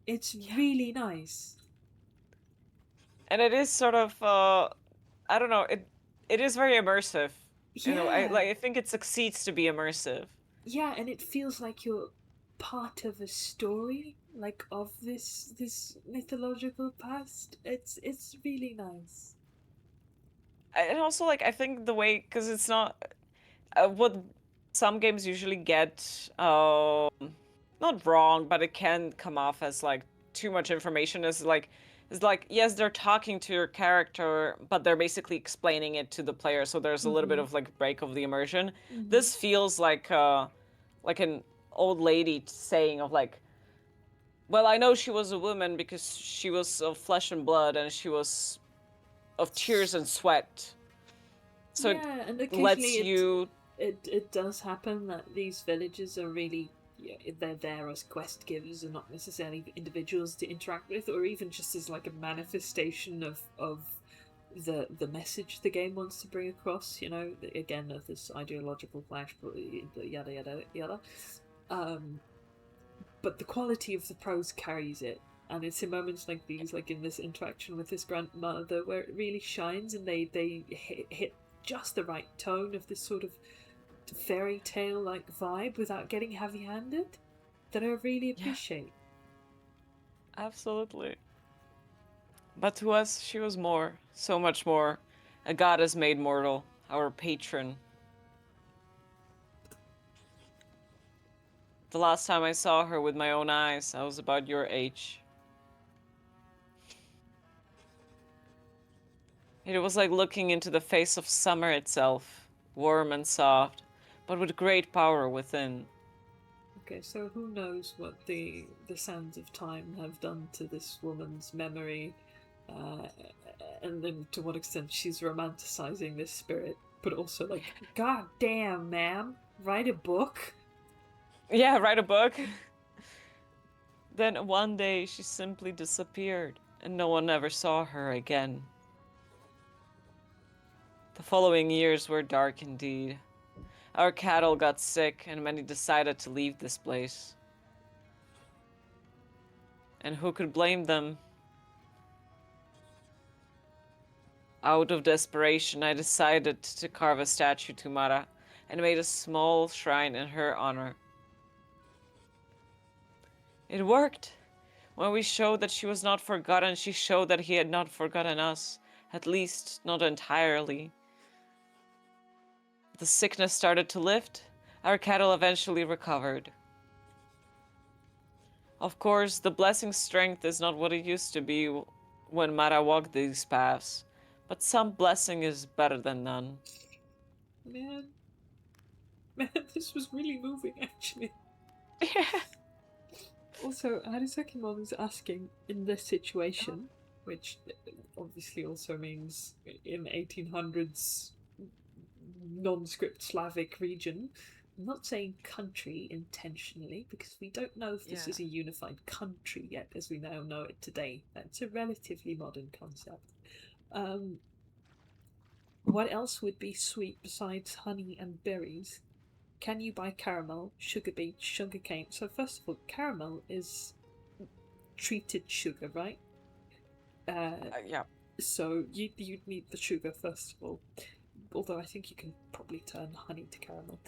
S4: It's really nice.
S3: And it is sort of, I don't know, it is very immersive. You know,
S4: Yeah.
S3: I think it succeeds to be immersive.
S4: Yeah, and it feels like you're part of a story, like of this mythological past. It's really nice.
S3: And also, like, I think the way, because it's not what some games usually get, not wrong, but it can come off as like too much information. Is like yes, they're talking to your character, but they're basically explaining it to the player, so there's a little bit of like break of the immersion. This feels like an old lady saying of like, well, I know she was a woman because she was of flesh and blood, and she was of tears and sweat. So
S4: Yeah, and
S3: it lets
S4: occasionally
S3: you.
S4: it does happen that these villages are really, yeah, they're there as quest givers and not necessarily individuals to interact with, or even just as like a manifestation of the message the game wants to bring across. You know, again, of this ideological clash, but yada yada yada. But the quality of the prose carries it,
S5: And it's in moments like these, like in this interaction with his grandmother, where it really shines, and they hit just the right tone of this sort of fairy tale like vibe without getting heavy handed, that I really appreciate.
S3: Absolutely. But to us, she was more, so much more. A goddess made mortal, our patron. The last time I saw her with my own eyes, I was about your age. It was like looking into the face of summer itself, warm and soft, but with great power within.
S5: Okay, so who knows what the sands of time have done to this woman's memory, and then to what extent she's romanticizing this spirit, but also like, god damn, ma'am, write a book.
S3: Yeah, write a book. Then one day she simply disappeared, and no one ever saw her again. The following years were dark indeed. Our cattle got sick, and many decided to leave this place. And who could blame them? Out of desperation, I decided to carve a statue to Mara, and made a small shrine in her honor. It worked! When we showed that she was not forgotten, she showed that he had not forgotten us. At least, not entirely. The sickness started to lift. Our cattle eventually recovered. Of course, the blessing's strength is not what it used to be when Mara walked these paths, but some blessing is better than none.
S5: Man, this was really moving, actually.
S3: Yeah.
S5: Also, Harisakimon is asking, in this situation, which obviously also means in 1800s non-script Slavic region, I'm not saying country intentionally, because we don't know if this is a unified country yet, as we now know it today. That's a relatively modern concept. What else would be sweet besides honey and berries? Can you buy caramel, sugar beet, sugar cane? So first of all, caramel is treated sugar, right?
S3: Yeah.
S5: So you'd need the sugar first of all. Although I think you can probably turn honey to caramel.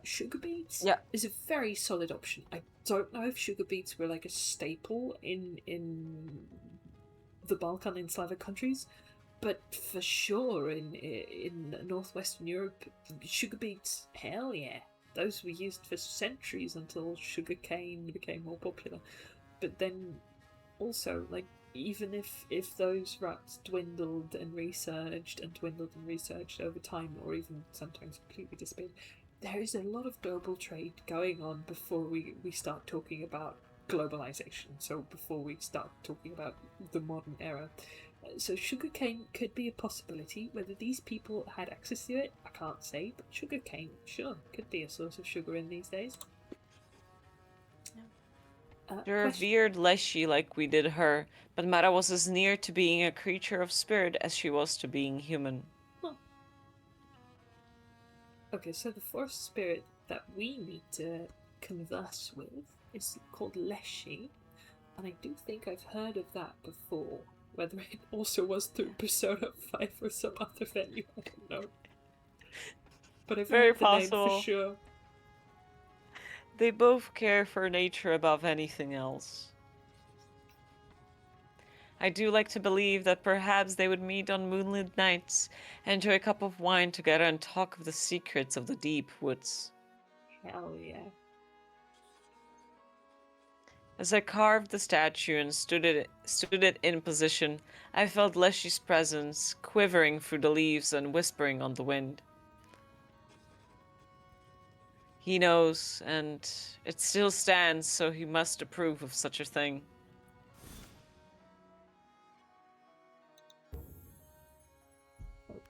S5: Sugar beets is a very solid option. I don't know if sugar beets were like a staple in the Balkan and Slavic countries, but for sure in northwestern Europe, sugar beets, hell yeah, those were used for centuries until sugar cane became more popular. But then also, like, even if those rats dwindled and resurged over time, or even sometimes completely disappeared, there is a lot of global trade going on before we start talking about globalization. So before we start talking about the modern era. So sugarcane could be a possibility. Whether these people had access to it, I can't say, but sugarcane, sure, could be a source of sugar in these days.
S3: They revered Leshy like we did her, but Mara was as near to being a creature of spirit as she was to being human.
S5: Huh. Okay, so the forest spirit that we need to converse with is called Leshy, and I do think I've heard of that before. Whether it also was through Persona 5 or some other venue, I don't know. But I've
S3: Very
S5: heard the name
S3: possible.
S5: for sure.
S3: They both care for nature above anything else. I do like to believe that perhaps they would meet on moonlit nights, enjoy a cup of wine together, and talk of the secrets of the deep woods.
S5: Hell yeah.
S3: As I carved the statue and stood it in position, I felt Leshy's presence quivering through the leaves and whispering on the wind. He knows, and it still stands, so he must approve of such a thing.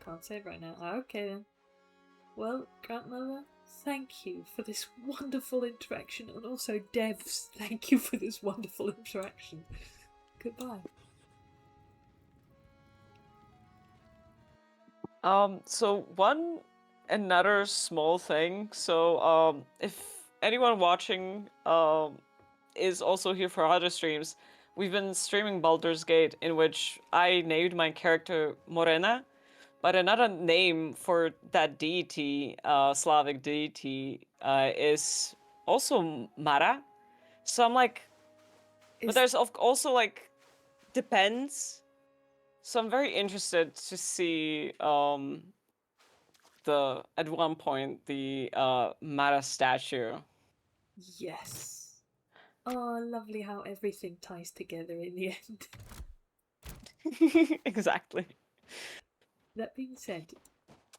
S5: Can't say it right now. Okay then. Well, Grandmother, thank you for this wonderful interaction, and also Devs, thank you for this wonderful interaction. Goodbye.
S3: So another small thing. So, if anyone watching, is also here for other streams, we've been streaming Baldur's Gate, in which I named my character Morena, but another name for that deity, Slavic deity, is also Mara. So I'm like, but there's also like depends. So I'm very interested to see at one point the Mara statue.
S5: Yes. Oh, lovely how everything ties together in the end.
S3: Exactly.
S5: That being said,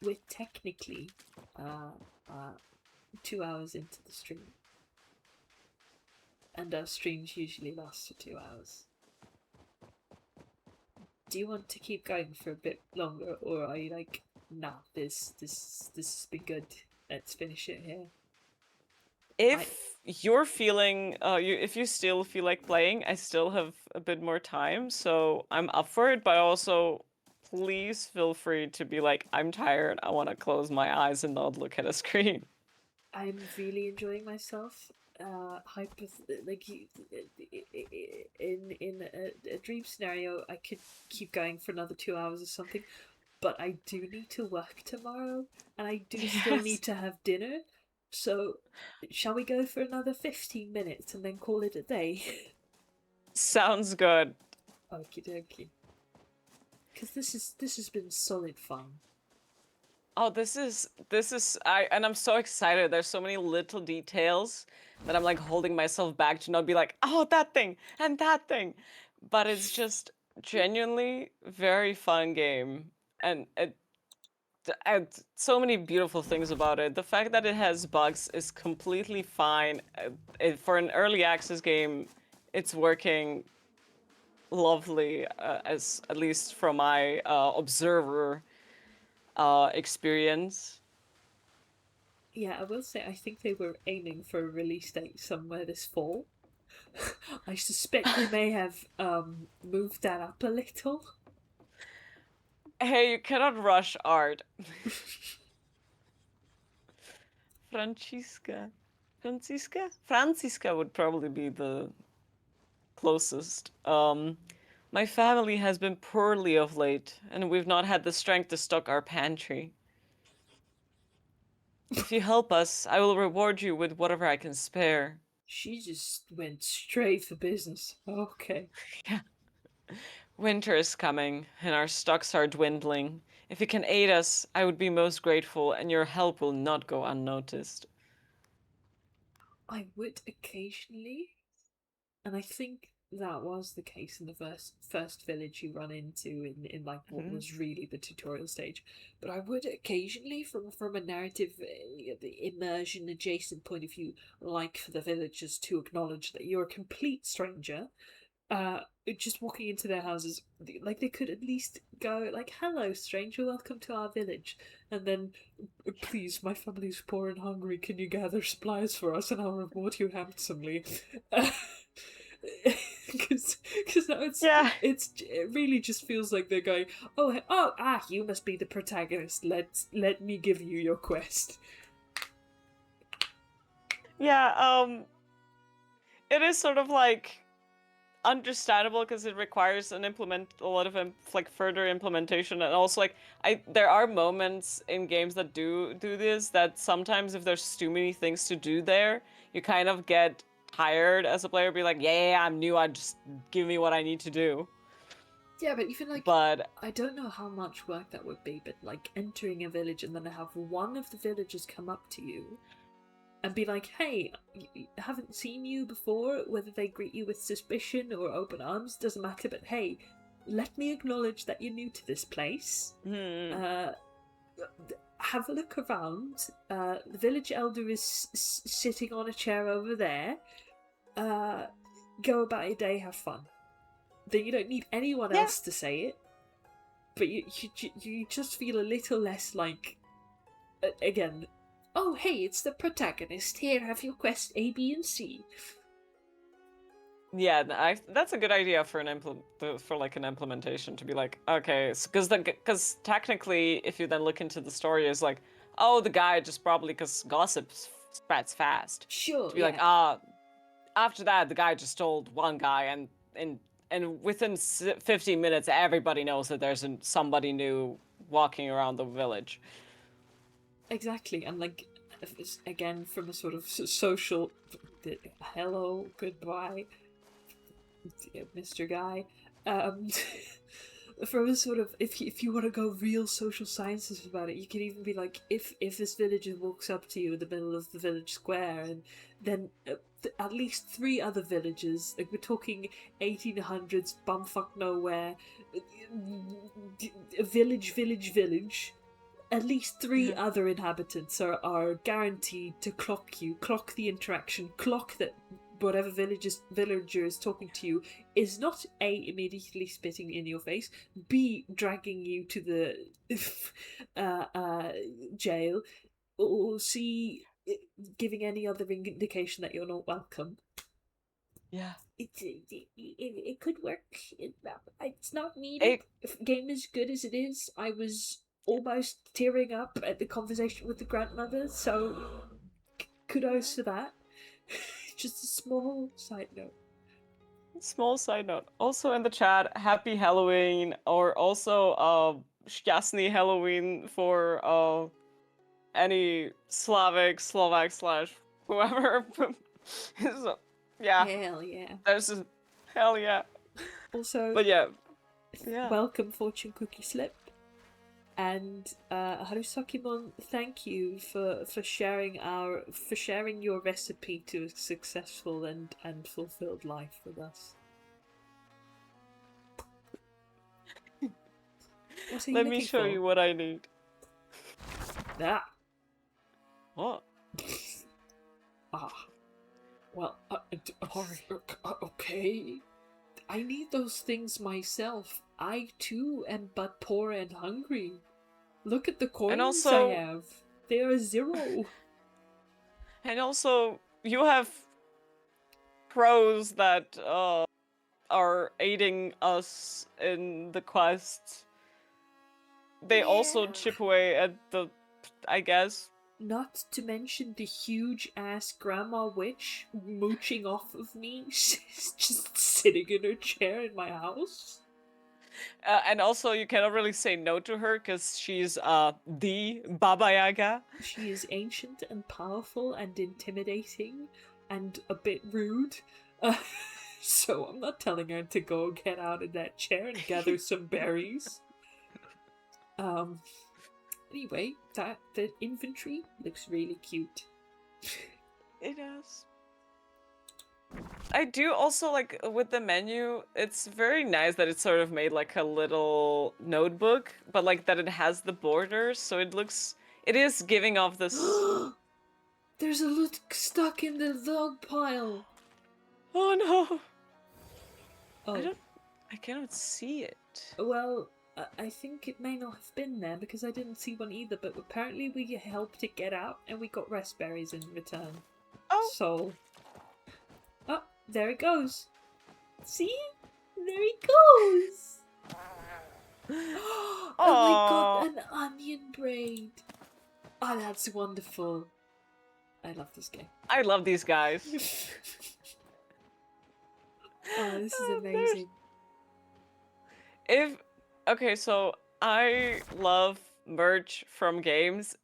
S5: we're technically 2 hours into the stream. And our streams usually last for 2 hours. Do you want to keep going for a bit longer, or are you like, nah, this has been good. Let's finish it here.
S3: If you're feeling, if you still feel like playing, I still have a bit more time, so I'm up for it. But also, please feel free to be like, I'm tired. I want to close my eyes and not look at a screen.
S5: I'm really enjoying myself. Like in a dream scenario, I could keep going for another 2 hours or something, but I do need to work tomorrow, and I do still need to have dinner. So, shall we go for another 15 minutes and then call it a day?
S3: Sounds good.
S5: Okie dokie. Because this has been solid fun.
S3: Oh, and I'm so excited. There's so many little details that I'm like holding myself back to not be like, oh, that thing and that thing. But it's just genuinely very fun game. And so many beautiful things about it. The fact that it has bugs is completely fine. For an early access game, it's working lovely, as at least from my observer experience.
S5: Yeah, I will say I think they were aiming for a release date somewhere this fall. I suspect they may have moved that up a little.
S3: Hey, you cannot rush art. Francisca would probably be the closest. My family has been poorly of late, and we've not had the strength to stock our pantry. If you help us, I will reward you with whatever I can spare.
S5: She just went straight for business. Okay.
S3: Yeah. Winter is coming, and our stocks are dwindling. If you can aid us, I would be most grateful, and your help will not go unnoticed.
S5: I would occasionally, and I think that was the case in the first village you run into in like what was really the tutorial stage. But I would occasionally, from a narrative immersion adjacent point of view, like for the villagers to acknowledge that you're a complete stranger. Just walking into their houses, like they could at least go like, "Hello, stranger, welcome to our village," and then, "Please, my family's poor and hungry. Can you gather supplies for us, and I'll reward you handsomely." Because it really just feels like they're going, you must be the protagonist. Let me give you your quest.
S3: Yeah, it is sort of like understandable because it requires a lot of like further implementation, and also like there are moments in games that do this, that sometimes if there's too many things to do there, you kind of get tired as a player, be like, yeah, I'm new, I just give me what I need to do.
S5: Yeah, but even like, I don't know how much work that would be, but like entering a village and then have one of the villagers come up to you and be like, "Hey, haven't seen you before," whether they greet you with suspicion or open arms, doesn't matter, but hey, let me acknowledge that you're new to this place. Have a look around. The village elder is sitting on a chair over there. Go about your day, have fun. Then you don't need anyone else to say it, but you just feel a little less like, again, "Oh, hey, it's the protagonist. Here, have your quest A, B, and C."
S3: Yeah, that's a good idea for an implementation, to be like, okay, because technically, if you then look into the story, is like, oh, the guy just probably because gossip spreads fast.
S5: Sure.
S3: To be like, after that, the guy just told one guy, and and within 15 minutes, everybody knows that there's somebody new walking around the village.
S5: Exactly, and like again from a sort of social, hello, goodbye, Mr. Guy. From a sort of if you want to go real social sciences about it, you could even be like, if this villager walks up to you in the middle of the village square, and then at least 3 other villagers, like we're talking 1800s bumfuck nowhere, village, at least 3 other inhabitants are guaranteed to clock the interaction, clock that whatever villager is talking to you is not A, immediately spitting in your face, B, dragging you to the jail, or C, giving any other indication that you're not welcome.
S3: Yeah.
S4: It could work. It's not needed. If game is good as it is, I was almost tearing up at the conversation with the grandmother, so kudos for that. Just a small side note.
S3: Small side note. Also in the chat, happy Halloween, or also Šťastný Halloween for any Slovak / whoever. So, yeah.
S4: Hell yeah.
S3: Hell yeah.
S5: Also,
S3: but yeah.
S5: Welcome, Fortune Cookie Slip. And Harusakimon, thank you for sharing your recipe to a successful and fulfilled life with us.
S3: Let me show you what I need.
S5: Ah.
S3: What?
S5: Well, okay. I need those things myself. I too am but poor and hungry. Look at the coins I have. They are 0.
S3: And also, you have pros that are aiding us in the quest. They also chip away at the, I guess.
S5: Not to mention the huge-ass grandma witch mooching off of me, just sitting in her chair in my house.
S3: And also, you cannot really say no to her, because she's the Baba Yaga.
S5: She is ancient and powerful and intimidating and a bit rude. So I'm not telling her to go get out of that chair and gather some berries. Anyway, the inventory looks really cute.
S3: It does. I do also like with the menu, it's very nice that it's sort of made like a little notebook, but like that it has the borders, so it is giving off this.
S5: There's a loot stuck in the log pile.
S3: Oh no.
S5: Oh.
S3: I cannot see it.
S5: Well, I think it may not have been there because I didn't see one either, but apparently we helped it get out and we got raspberries in return.
S3: Oh.
S5: So. Oh, there it goes. See? There it goes! Oh, we got an onion braid. Oh, that's wonderful. I love this game.
S3: I love these guys.
S5: Oh, this is amazing.
S3: Okay, so I love merch from games.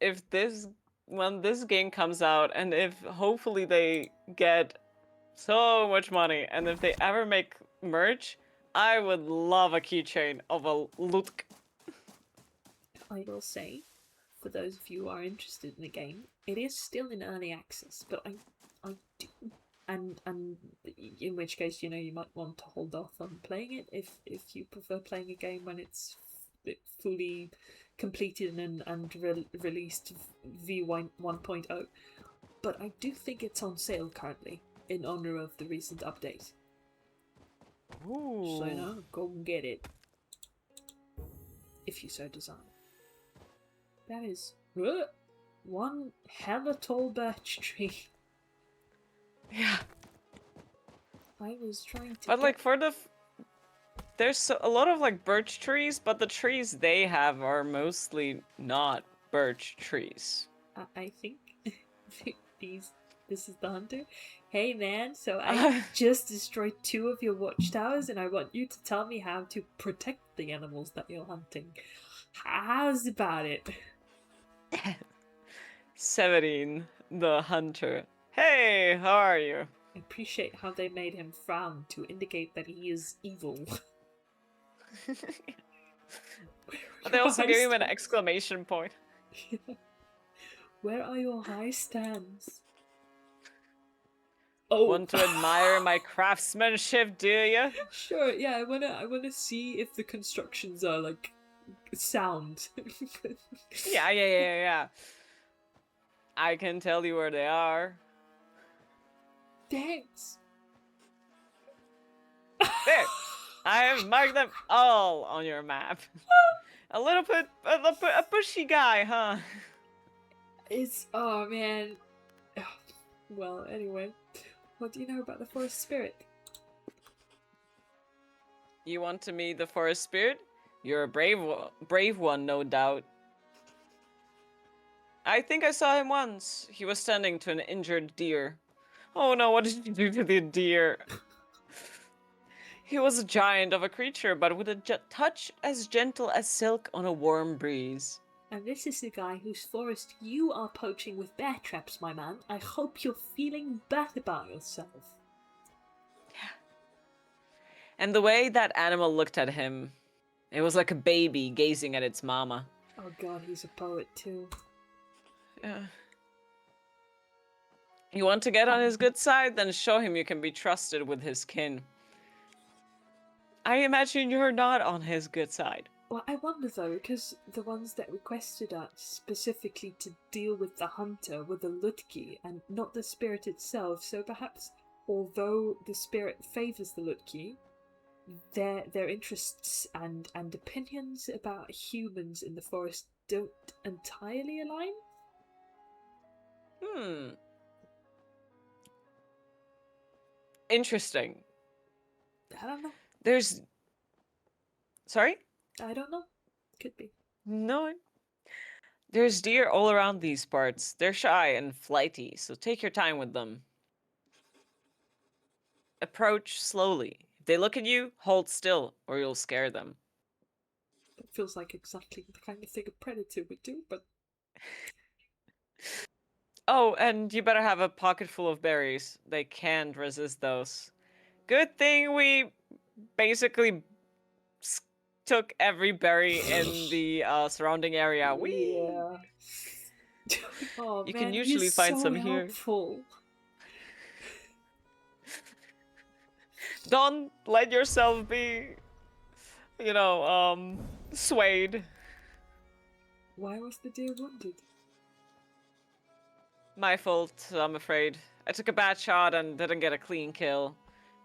S3: When this game comes out, and if hopefully they get so much money, and if they ever make merch, I would love a keychain of a Lutk.
S5: I will say, for those of you who are interested in the game, it is still in early access, but I do, and in which case, you might want to hold off on playing it if you prefer playing a game when it's fully completed and released v1.0. But I do think it's on sale currently in honor of the recent update.
S3: Ooh.
S5: So go and get it if you so desire. That is one hella tall birch tree.
S3: Yeah.
S5: I was trying to.
S3: But like there's a lot of like birch trees, but the trees they have are mostly not birch trees.
S5: I think these This is the hunter. Hey man, so I just destroyed 2 of your watchtowers and I want you to tell me how to protect the animals that you're hunting. How's about it?
S3: 17, the hunter. Hey, how are you?
S5: I appreciate how they made him frown to indicate that he is evil.
S3: They also gave him an exclamation point.
S5: Where are your high stands? Oh.
S3: Want to admire my craftsmanship, do you?
S5: Sure, yeah, I wanna see if the constructions are like sound.
S3: Yeah. I can tell you where they are.
S5: Thanks.
S3: There! I have marked them all on your map. A little bit, a pushy guy, huh?
S5: It's, oh man. Well, anyway. What do you know about the forest spirit?
S3: You want to meet the forest spirit? You're a brave one, no doubt. I think I saw him once. He was tending to an injured deer. Oh no, what did you do to the deer? He was a giant of a creature, but with a touch as gentle as silk on a warm breeze.
S5: And this is the guy whose forest you are poaching with bear traps, my man. I hope you're feeling bad about yourself.
S3: And the way that animal looked at him, it was like a baby gazing at its mama.
S5: Oh god, he's a poet too.
S3: Yeah. You want to get on his good side? Then show him you can be trusted with his kin. I imagine you're not on his good side.
S5: Well, I wonder though, because the ones that requested us specifically to deal with the hunter were the Lutki and not the spirit itself, so perhaps although the spirit favours the Lutki, their interests and opinions about humans in the forest don't entirely align?
S3: Interesting.
S5: I don't know.
S3: There's... Sorry?
S5: I don't know. Could be.
S3: No. There's deer all around these parts. They're shy and flighty, so take your time with them. Approach slowly. If they look at you, hold still, or you'll scare them.
S5: That feels like exactly the kind of thing a predator would do, but...
S3: Oh, and you better have a pocket full of berries. They can't resist those. Good thing we basically took every berry in the surrounding area.
S5: Yeah. Oh,
S3: you
S5: man,
S3: can usually find
S5: so
S3: some
S5: helpful.
S3: here. Don't let yourself be, swayed.
S5: Why was the deer wounded?
S3: My fault, I'm afraid. I took a bad shot and didn't get a clean kill.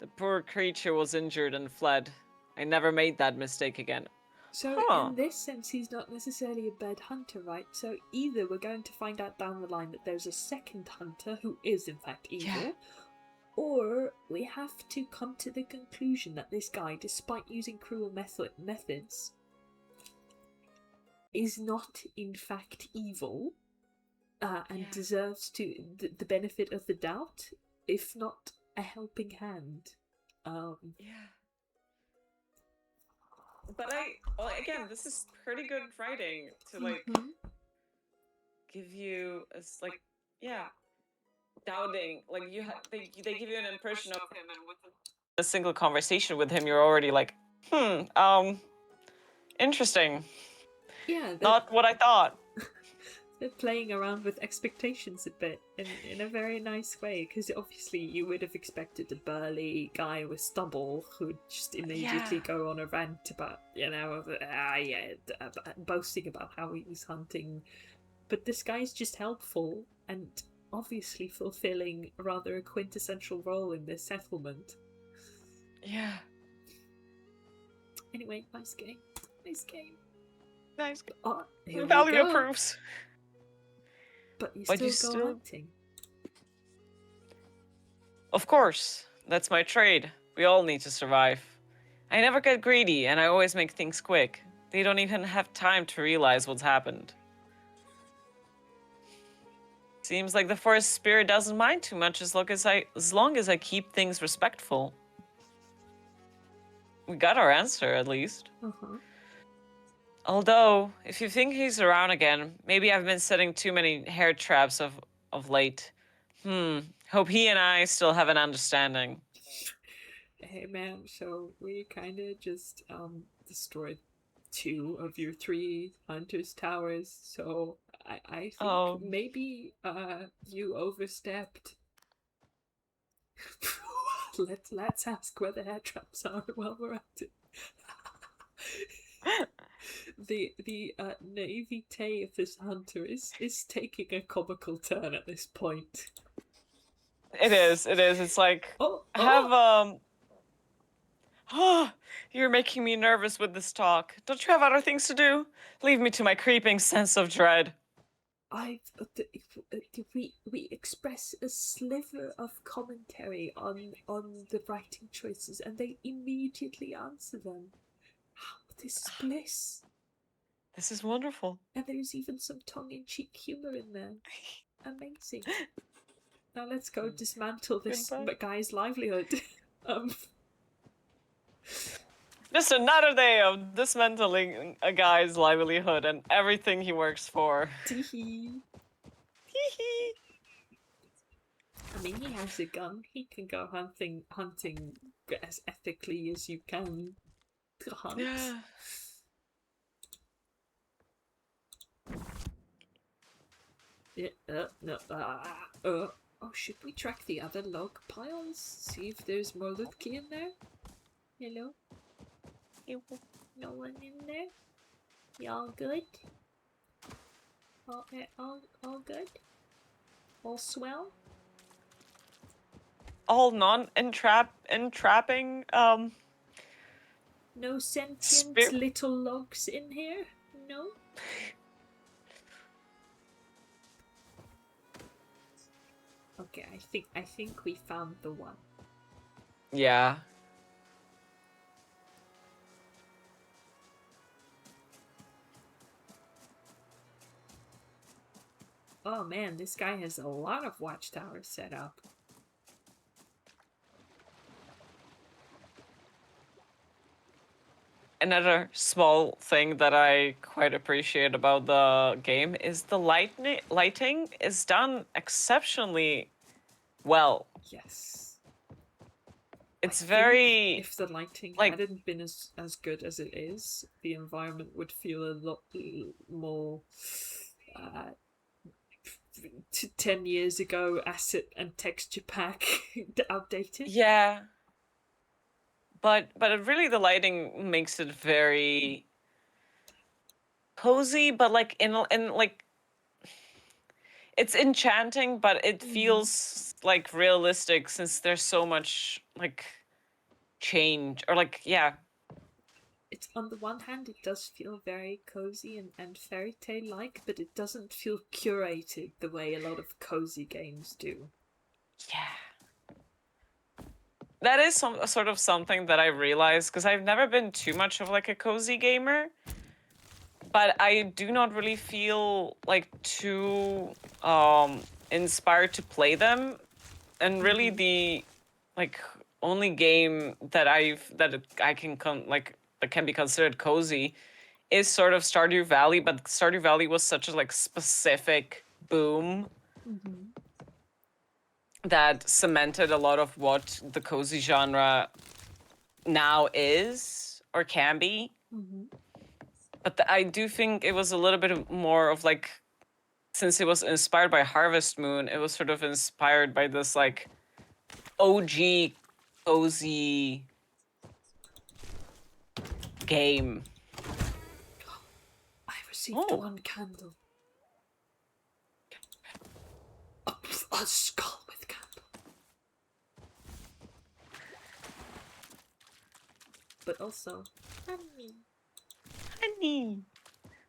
S3: The poor creature was injured and fled. I never made that mistake again.
S5: So in this sense, he's not necessarily a bad hunter, right? So either we're going to find out down the line that there's a second hunter who is in fact evil, or we have to come to the conclusion that this guy, despite using cruel methods, is not in fact evil, and deserves the benefit of the doubt, if not a helping hand.
S3: But again, this is pretty good writing to give you doubting. Like they give you an impression of him, and with a single conversation with him, you're already like, interesting.
S5: Yeah,
S3: not what I thought.
S5: They're playing around with expectations a bit in a very nice way, because obviously you would have expected a burly guy with stubble who'd just immediately go on a rant about, boasting about how he was hunting. But this guy's just helpful and obviously fulfilling rather a quintessential role in this settlement.
S3: Yeah.
S5: Anyway, nice game. Nice game.
S3: Nice game.
S5: Oh,
S3: Value approves.
S5: But you still go hunting.
S3: Of course. That's my trade. We all need to survive. I never get greedy, and I always make things quick. They don't even have time to realize what's happened. Seems like the forest spirit doesn't mind too much as long as I keep things respectful. We got our answer, at least. Although, if you think he's around again, maybe I've been setting too many hair traps of late. Hope he and I still have an understanding.
S5: Hey man, so we kinda just destroyed 2 of your 3 hunters' towers, so I think maybe you overstepped. Let's ask where the hair traps are while we're at it. The naivete of this hunter is taking a comical turn at this point.
S3: It is. It's like you're making me nervous with this talk. Don't you have other things to do? Leave me to my creeping sense of dread.
S5: We express a sliver of commentary on the writing choices, and they immediately answer them. This is bliss.
S3: This is wonderful.
S5: And there's even some tongue-in-cheek humor in there. Amazing. Now let's go dismantle this guy's livelihood.
S3: Just another day of dismantling a guy's livelihood and everything he works for.
S5: Teehee. I mean, he has a gun. He can go hunting as ethically as you can to hunt.
S3: Yeah.
S5: Oh, should we track the other log piles? See if there's more Lutki in there? Hello? No one in there? Y'all good? All good? All swell?
S3: All entrapping,
S5: No sentient little logs in here? No? Okay, I think we found the one.
S3: Yeah.
S5: Oh man, this guy has a lot of watchtowers set up.
S3: Another small thing that I quite appreciate about the game is the lighting is done exceptionally well.
S5: Yes.
S3: It's very...
S5: If the lighting hadn't been as good as it is, the environment would feel a lot more 10 years ago asset and texture pack outdated.
S3: Yeah. But really the lighting makes it very cozy, but like in like it's enchanting, but it feels like realistic since there's so much like change or like
S5: It's on the one hand it does feel very cozy and fairy tale like, but it doesn't feel curated the way a lot of cozy games do.
S3: Yeah. That is sort of something that I realized, because I've never been too much of like a cozy gamer, but I do not really feel like too inspired to play them. And really the like only game that that can be considered cozy is sort of Stardew Valley, but Stardew Valley was such a like specific boom that cemented a lot of what the cozy genre now is or can be. But I do think it was a little bit more of like, since it was inspired by Harvest Moon, it was sort of inspired by this like OG cozy game.
S5: I received one candle. A skull with candle. But also honey.
S3: Honey.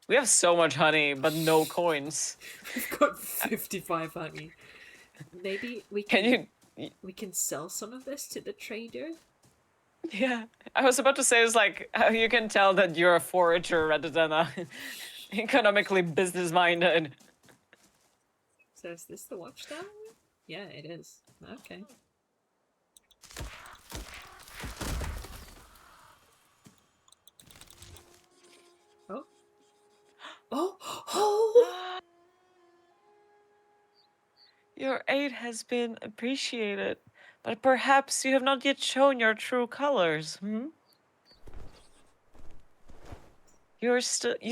S3: We have so much honey, but no coins.
S5: We've got 55 honey. Maybe we can we can sell some of this to the trader.
S3: Yeah, I was about to say, it's like, you can tell that you're a forager rather than a economically business-minded.
S5: So is this the watchtower? Yeah, it is. Okay. Oh. Oh! Oh!
S3: Your aid has been appreciated, but perhaps you have not yet shown your true colors, You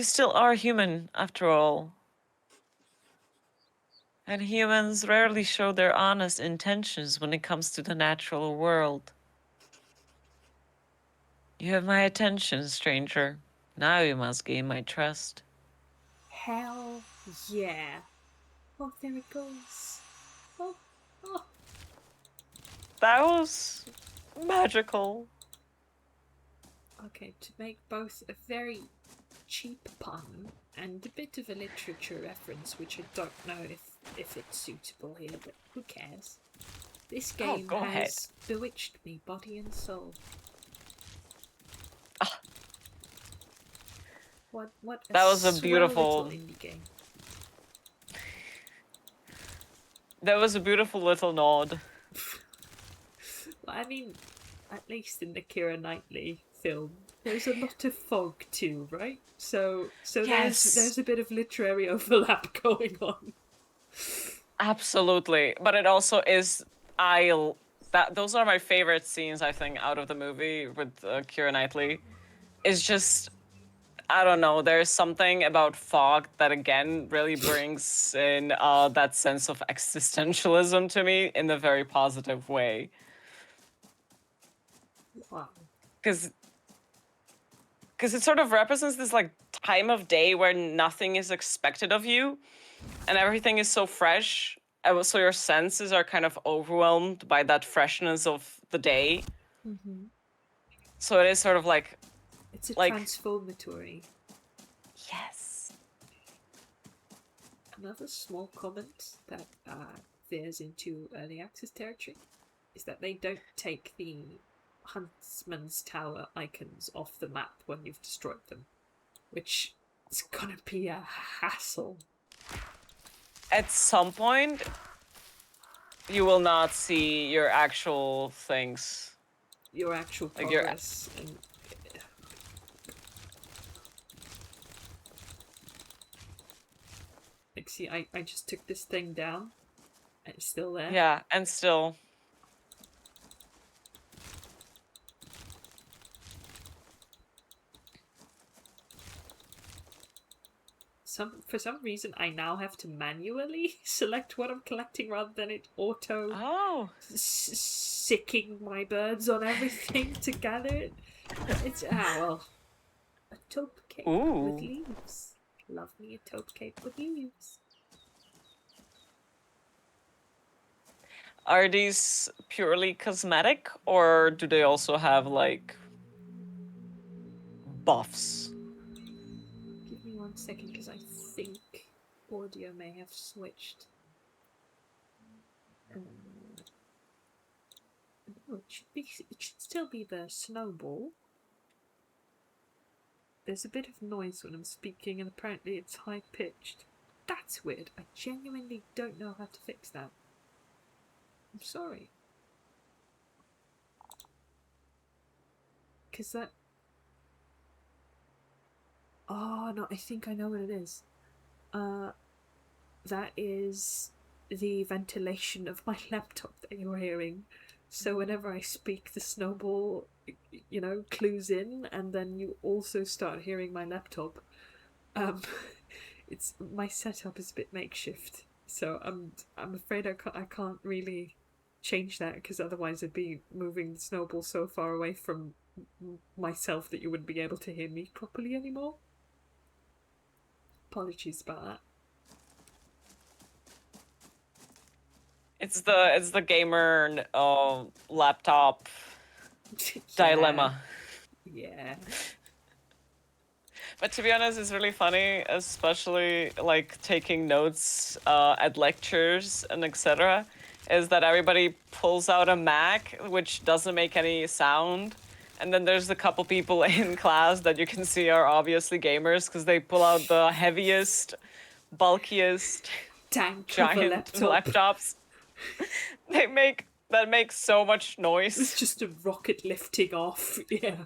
S3: still are human, after all. And humans rarely show their honest intentions when it comes to the natural world. You have my attention, stranger. Now you must gain my trust.
S4: Hell yeah. Oh, there it goes. Oh, oh.
S3: That was magical.
S5: Okay, to make both a very cheap pun and a bit of a literature reference, which I don't know if it's suitable here, but who cares? This game
S3: go ahead.
S5: has bewitched me, body and soul. What
S3: That was a
S5: swell
S3: beautiful
S5: little indie game.
S3: That was a beautiful little nod.
S5: Well, I mean, at least in the Keira Knightley film, there's a lot of fog too, right? So
S3: Yes.
S5: there's a bit of literary overlap going on.
S3: Absolutely, but it also is those are my favorite scenes, I think, out of the movie with Keira Knightley. It's just, I don't know, there's something about fog that again really brings in that sense of existentialism to me in a very positive way.
S5: Wow.
S3: Because it sort of represents this like time of day where nothing is expected of you and everything is so fresh. So your senses are kind of overwhelmed by that freshness of the day.
S5: Mm-hmm.
S3: So it is sort of like...
S5: It's a
S3: like,
S5: transformatory.
S3: yes.
S5: Another small comment that veers into early access territory is that they don't take the Huntsman's Tower icons off the map when you've destroyed them, which is gonna be a hassle.
S3: At some point, you will not see your actual things.
S5: Your actual
S3: Like
S5: progress. And like, see, I just took this thing down, and it's still there.
S3: Yeah, and still...
S5: For some reason, I now have to manually select what I'm collecting rather than it auto sicking my birds on everything to gather it. It's a taupe cape with leaves. Love me a taupe cape with leaves.
S3: Are these purely cosmetic, or do they also have, like, buffs?
S5: Give me 1 second, because I think audio may have switched. No, it should still be the snowball. There's a bit of noise when I'm speaking, and apparently it's high-pitched. That's weird. I genuinely don't know how to fix that. I'm sorry. Because that... Oh, no, I think I know what it is. That is the ventilation of my laptop that you're hearing. So whenever I speak, the snowball, clues in, and then you also start hearing my laptop. It's my setup is a bit makeshift, so I'm afraid I can't really change that, because otherwise I'd be moving the snowball so far away from myself that you wouldn't be able to hear me properly anymore. Apologies about that.
S3: It's the gamer laptop dilemma.
S5: Yeah.
S3: But to be honest, it's really funny, especially like taking notes at lectures and etc. Is that everybody pulls out a Mac, which doesn't make any sound, and then there's a couple people in class that you can see are obviously gamers because they pull out the heaviest, bulkiest
S5: tank of a
S3: giant
S5: laptop.
S3: laptops. That make so much noise.
S5: It's just a rocket lifting off. Yeah.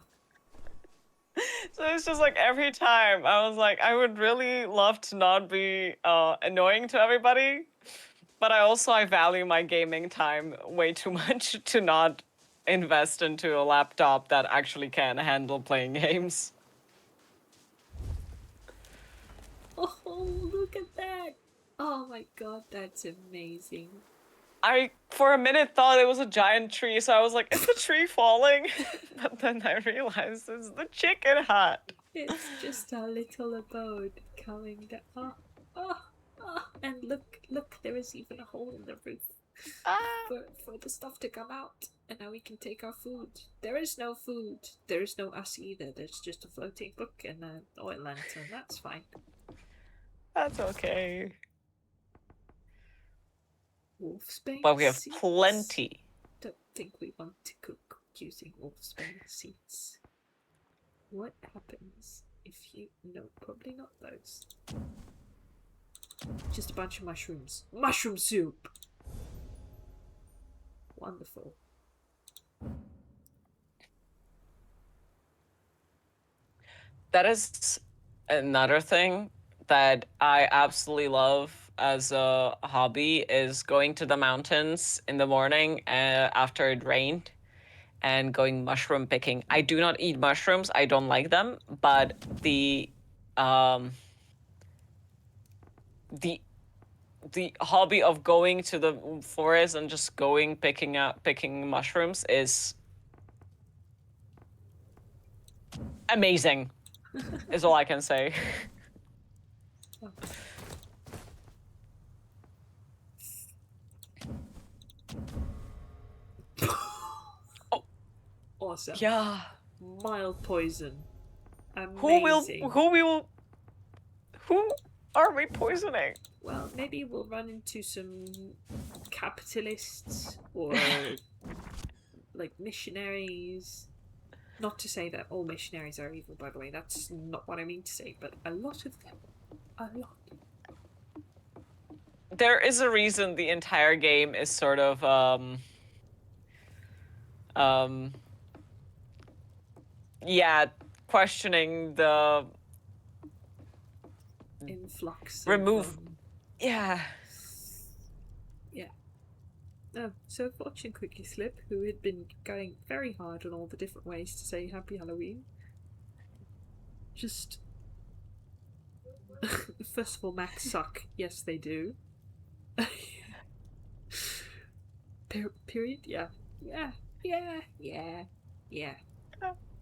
S3: So it's just like every time I was like, I would really love to not be annoying to everybody, but I value my gaming time way too much to not invest into a laptop that actually can handle playing games.
S5: Oh, look at that! Oh my god, that's amazing.
S3: I, for a minute, thought it was a giant tree, so I was like, is the tree falling? But then I realized it's the chicken hut.
S5: It's just a little abode coming down. And look, there is even a hole in the roof for the stuff to come out. And now we can take our food. There is no food. There is no us either. There's just a floating book and an oil lantern. That's fine.
S3: That's okay.
S5: Wolfsbane
S3: But we have
S5: seeds?
S3: plenty.
S5: Don't think we want to cook using wolfsbane seeds. What happens if you... No, probably not those. Just a bunch of mushrooms. Mushroom soup! Wonderful.
S3: That is another thing that I absolutely love as a hobby is going to the mountains in the morning after it rained and going mushroom picking. I do not eat mushrooms. I don't like them, but the hobby of going to the forest and just going picking mushrooms is amazing. Is all I can say.
S5: Oh. Awesome.
S3: Yeah.
S5: Mild poison. Amazing.
S3: Who are we poisoning?
S5: Well, maybe we'll run into some capitalists or like missionaries. Not to say that all missionaries are evil, by the way. That's not what I mean to say, but a lot of them. A lot.
S3: There is a reason the entire game is sort of yeah, questioning the
S5: Influx.
S3: remove. Yeah.
S5: So Fortune Quickly Slip, who had been going very hard on all the different ways to say Happy Halloween, just... First of all, Macs suck. Yes, they do. Period? Yeah.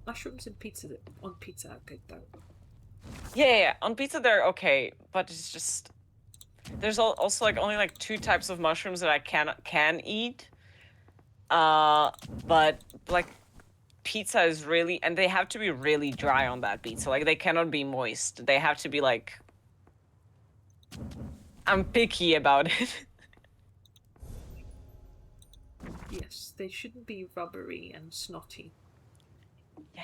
S5: Mushrooms and pizza on pizza are good, though.
S3: Yeah. On pizza they're okay, but it's just... There's also like only like 2 types of mushrooms that I can eat. But like pizza is really, and they have to be really dry on that pizza. Like they cannot be moist. They have to be like, I'm picky about it.
S5: Yes, they shouldn't be rubbery and snotty.
S3: Yeah.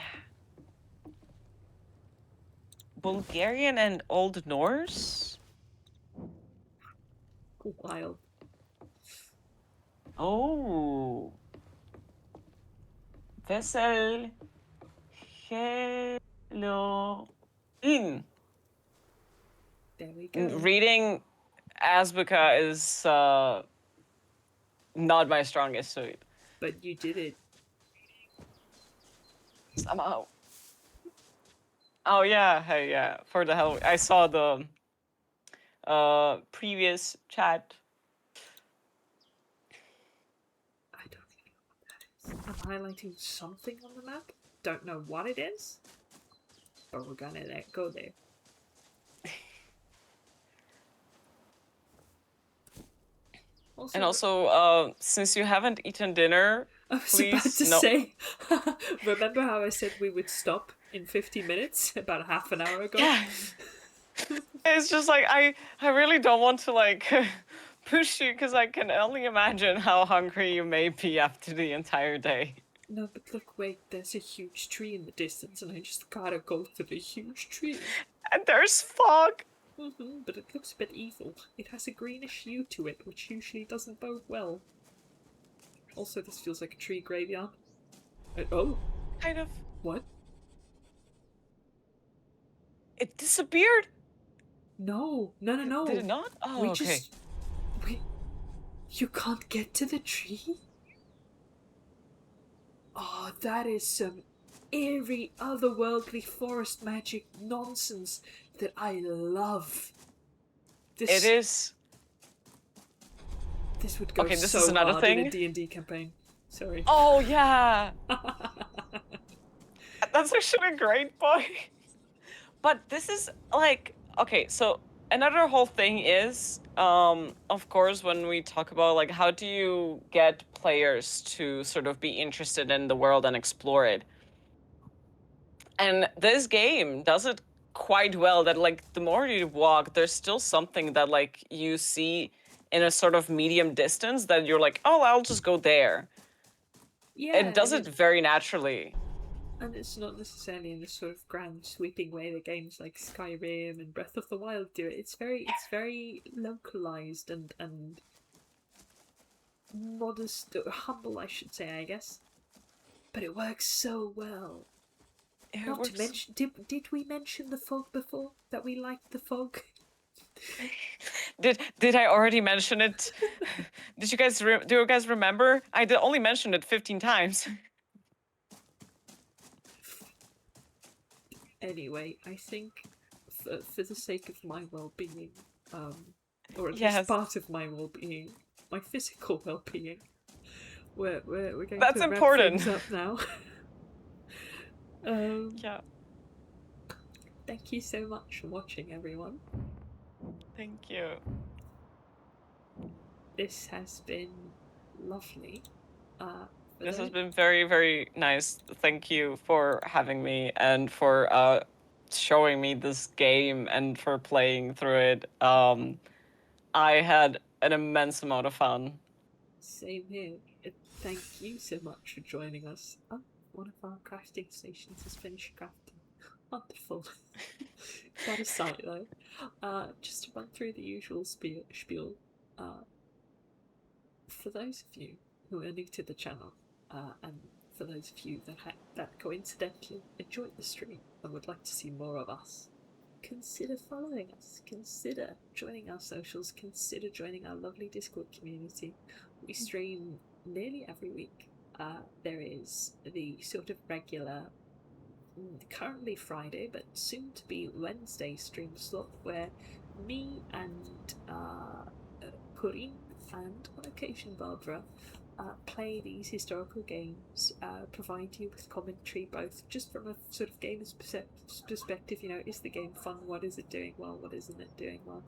S3: Bulgarian and Old Norse?
S5: Wild.
S3: Oh. Vessel. Hello. In.
S5: There we go.
S3: Reading Azbuka is not my strongest suit.
S5: But you did it.
S3: Somehow. Oh yeah, hey yeah. For the hell, I saw the previous chat.
S5: I don't even know what that is. I'm highlighting something on the map. Don't know what it is. But we're gonna go there.
S3: And also, since you haven't eten dinner,
S5: I was
S3: please,
S5: about to say, remember how I said we would stop in 50 minutes about half an hour ago?
S3: Yeah. It's just like, I really don't want to like push you because I can only imagine how hungry you may be after the entire day.
S5: No, but look, wait, there's a huge tree in the distance and I just gotta go to the huge tree.
S3: And there's fog.
S5: But it looks a bit evil. It has a greenish hue to it, which usually doesn't bode well. Also, this feels like a tree graveyard. Oh.
S3: Kind of.
S5: What?
S3: It disappeared?
S5: No.
S3: Did it not? Oh,
S5: we
S3: okay.
S5: You can't get to the tree? Oh, that is some eerie, otherworldly forest magic nonsense that I love.
S3: It is.
S5: This would go
S3: Okay, this
S5: so
S3: is another
S5: hard
S3: thing.
S5: in a D&D campaign. Sorry.
S3: Oh, yeah. That's actually a great point. But this is like, okay, so another whole thing is, of course, when we talk about like how do you get players to sort of be interested in the world and explore it. And this game does it quite well that like the more you walk, there's still something that like you see in a sort of medium distance that you're like, oh, I'll just go there.
S5: Yeah,
S3: It does it very naturally.
S5: And it's not necessarily in this sort of grand sweeping way that games like Skyrim and Breath of the Wild do it. It's very localized and modest, humble, I should say, I guess. But it works so well. Not to mention, did we mention the fog before? That we liked the fog?
S3: Did I already mention it? Did you guys do you guys remember? I only mentioned it 15 times.
S5: Anyway, I think for the sake of my well-being, or at least part of my well-being, my physical well-being, we're going
S3: That's
S5: to
S3: important.
S5: wrap things up now.
S3: Yeah.
S5: Thank you so much for watching, everyone.
S3: Thank you.
S5: This has been lovely.
S3: This has been very, very nice. Thank you for having me and for showing me this game and for playing through it. I had an immense amount of fun.
S5: Same here. Thank you so much for joining us. Oh, one of our crafting stations has finished crafting. Wonderful. That aside, though, just to run through the usual spiel. For those of you who are new to the channel, and for those of you that coincidentally enjoyed the stream and would like to see more of us, consider following us, consider joining our socials, consider joining our lovely Discord community. We stream nearly every week. There is the sort of regular, currently Friday, but soon to be Wednesday stream slot where me and Corinne and on occasion Barbara play these historical games, provide you with commentary both just from a sort of gamer's perspective, you know, is the game fun, what is it doing well, what isn't it doing well,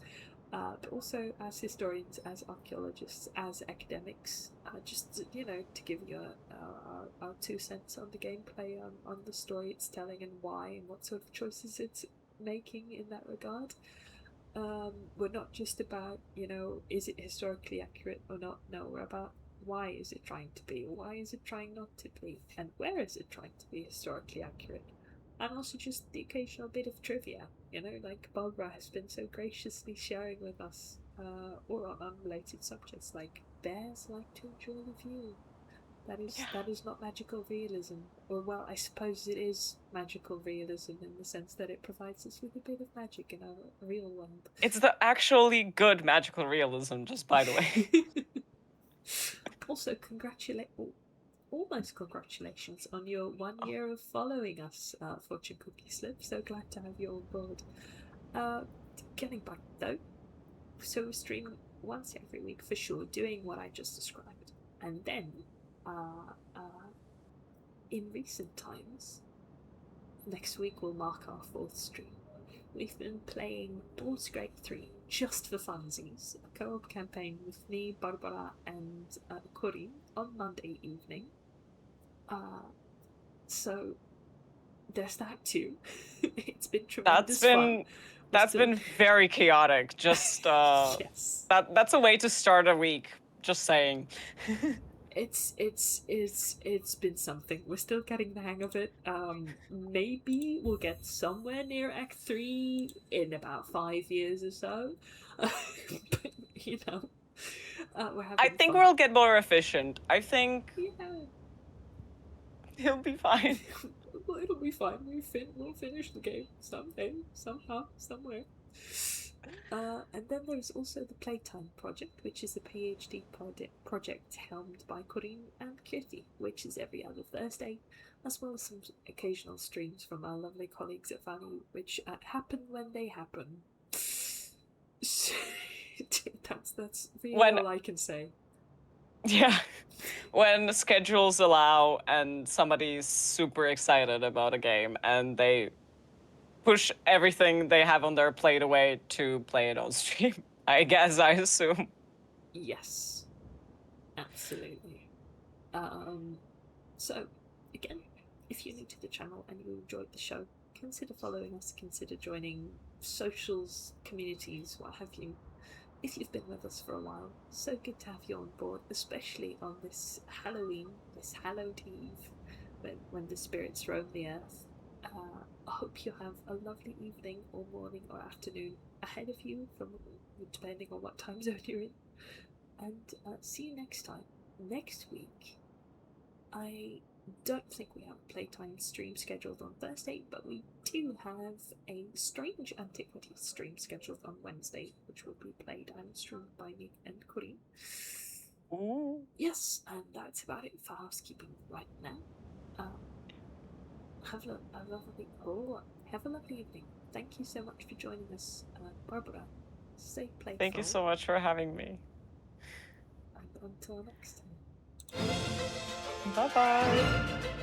S5: but also as historians, as archaeologists, as academics, just, you know, to give you our 2 cents on the gameplay, on the story it's telling and why and what sort of choices it's making in that regard. We're not just about, you know, is it historically accurate or not? No, we're about why is it trying to be, why is it trying not to be, and where is it trying to be historically accurate? And also just the occasional bit of trivia, you know, like Barbara has been so graciously sharing with us, or on unrelated subjects like bears like to enjoy the view. That is not magical realism, or well, I suppose it is magical realism in the sense that it provides us with a bit of magic in our real world.
S3: It's the actually good magical realism, just by the way.
S5: Also, almost congratulations on your 1 year of following us, Fortune Cookie Slip. So glad to have you on board. Getting back though, so we stream once every week for sure, doing what I just described, and then in recent times, next week will mark our 4th stream. We've been playing Baldur's Gate 3 just for funsies, a co-op campaign with me, Barbara, and Corinne on Monday evening. So there's that too. It's been tremendous fun.
S3: That's been very chaotic. Just
S5: yes.
S3: That's a way to start a week. Just saying.
S5: It's been something. We're still getting the hang of it. Maybe we'll get somewhere near Act 3 in about 5 years or so. But, you know, we're having
S3: I think
S5: fun.
S3: we'll get more efficient. I think
S5: Yeah.
S3: it'll be fine.
S5: Well, it'll be fine. We'll finish the game someday, somehow, somewhere. And then there's also the Playtime Project, which is a PhD project helmed by Corinne and Kitty, which is every other Thursday, as well as some occasional streams from our lovely colleagues at Value, which happen when they happen. That's really all I can say.
S3: Yeah, when schedules allow and somebody's super excited about a game and they push everything they have on their plate away to play it on stream, I assume.
S5: Yes, absolutely. So, again, if you're new to the channel and you enjoyed the show, consider following us, consider joining socials, communities, what have you. If you've been with us for a while, so good to have you on board, especially on this Halloween, this hallowed eve, when the spirits roam the earth. I hope you have a lovely evening or morning or afternoon ahead of you, depending on what time zone you're in. And see you next time. Next week, I don't think we have a Playtime stream scheduled on Thursday, but we do have a Strange Antiquities stream scheduled on Wednesday, which will be played and streamed by me and Corinne.
S3: Ooh.
S5: Yes, and that's about it for housekeeping right now. Have a lovely evening. Thank you so much for joining us, Barbara. Stay playful.
S3: Thank you so much for having me.
S5: And until next time.
S3: Bye-bye.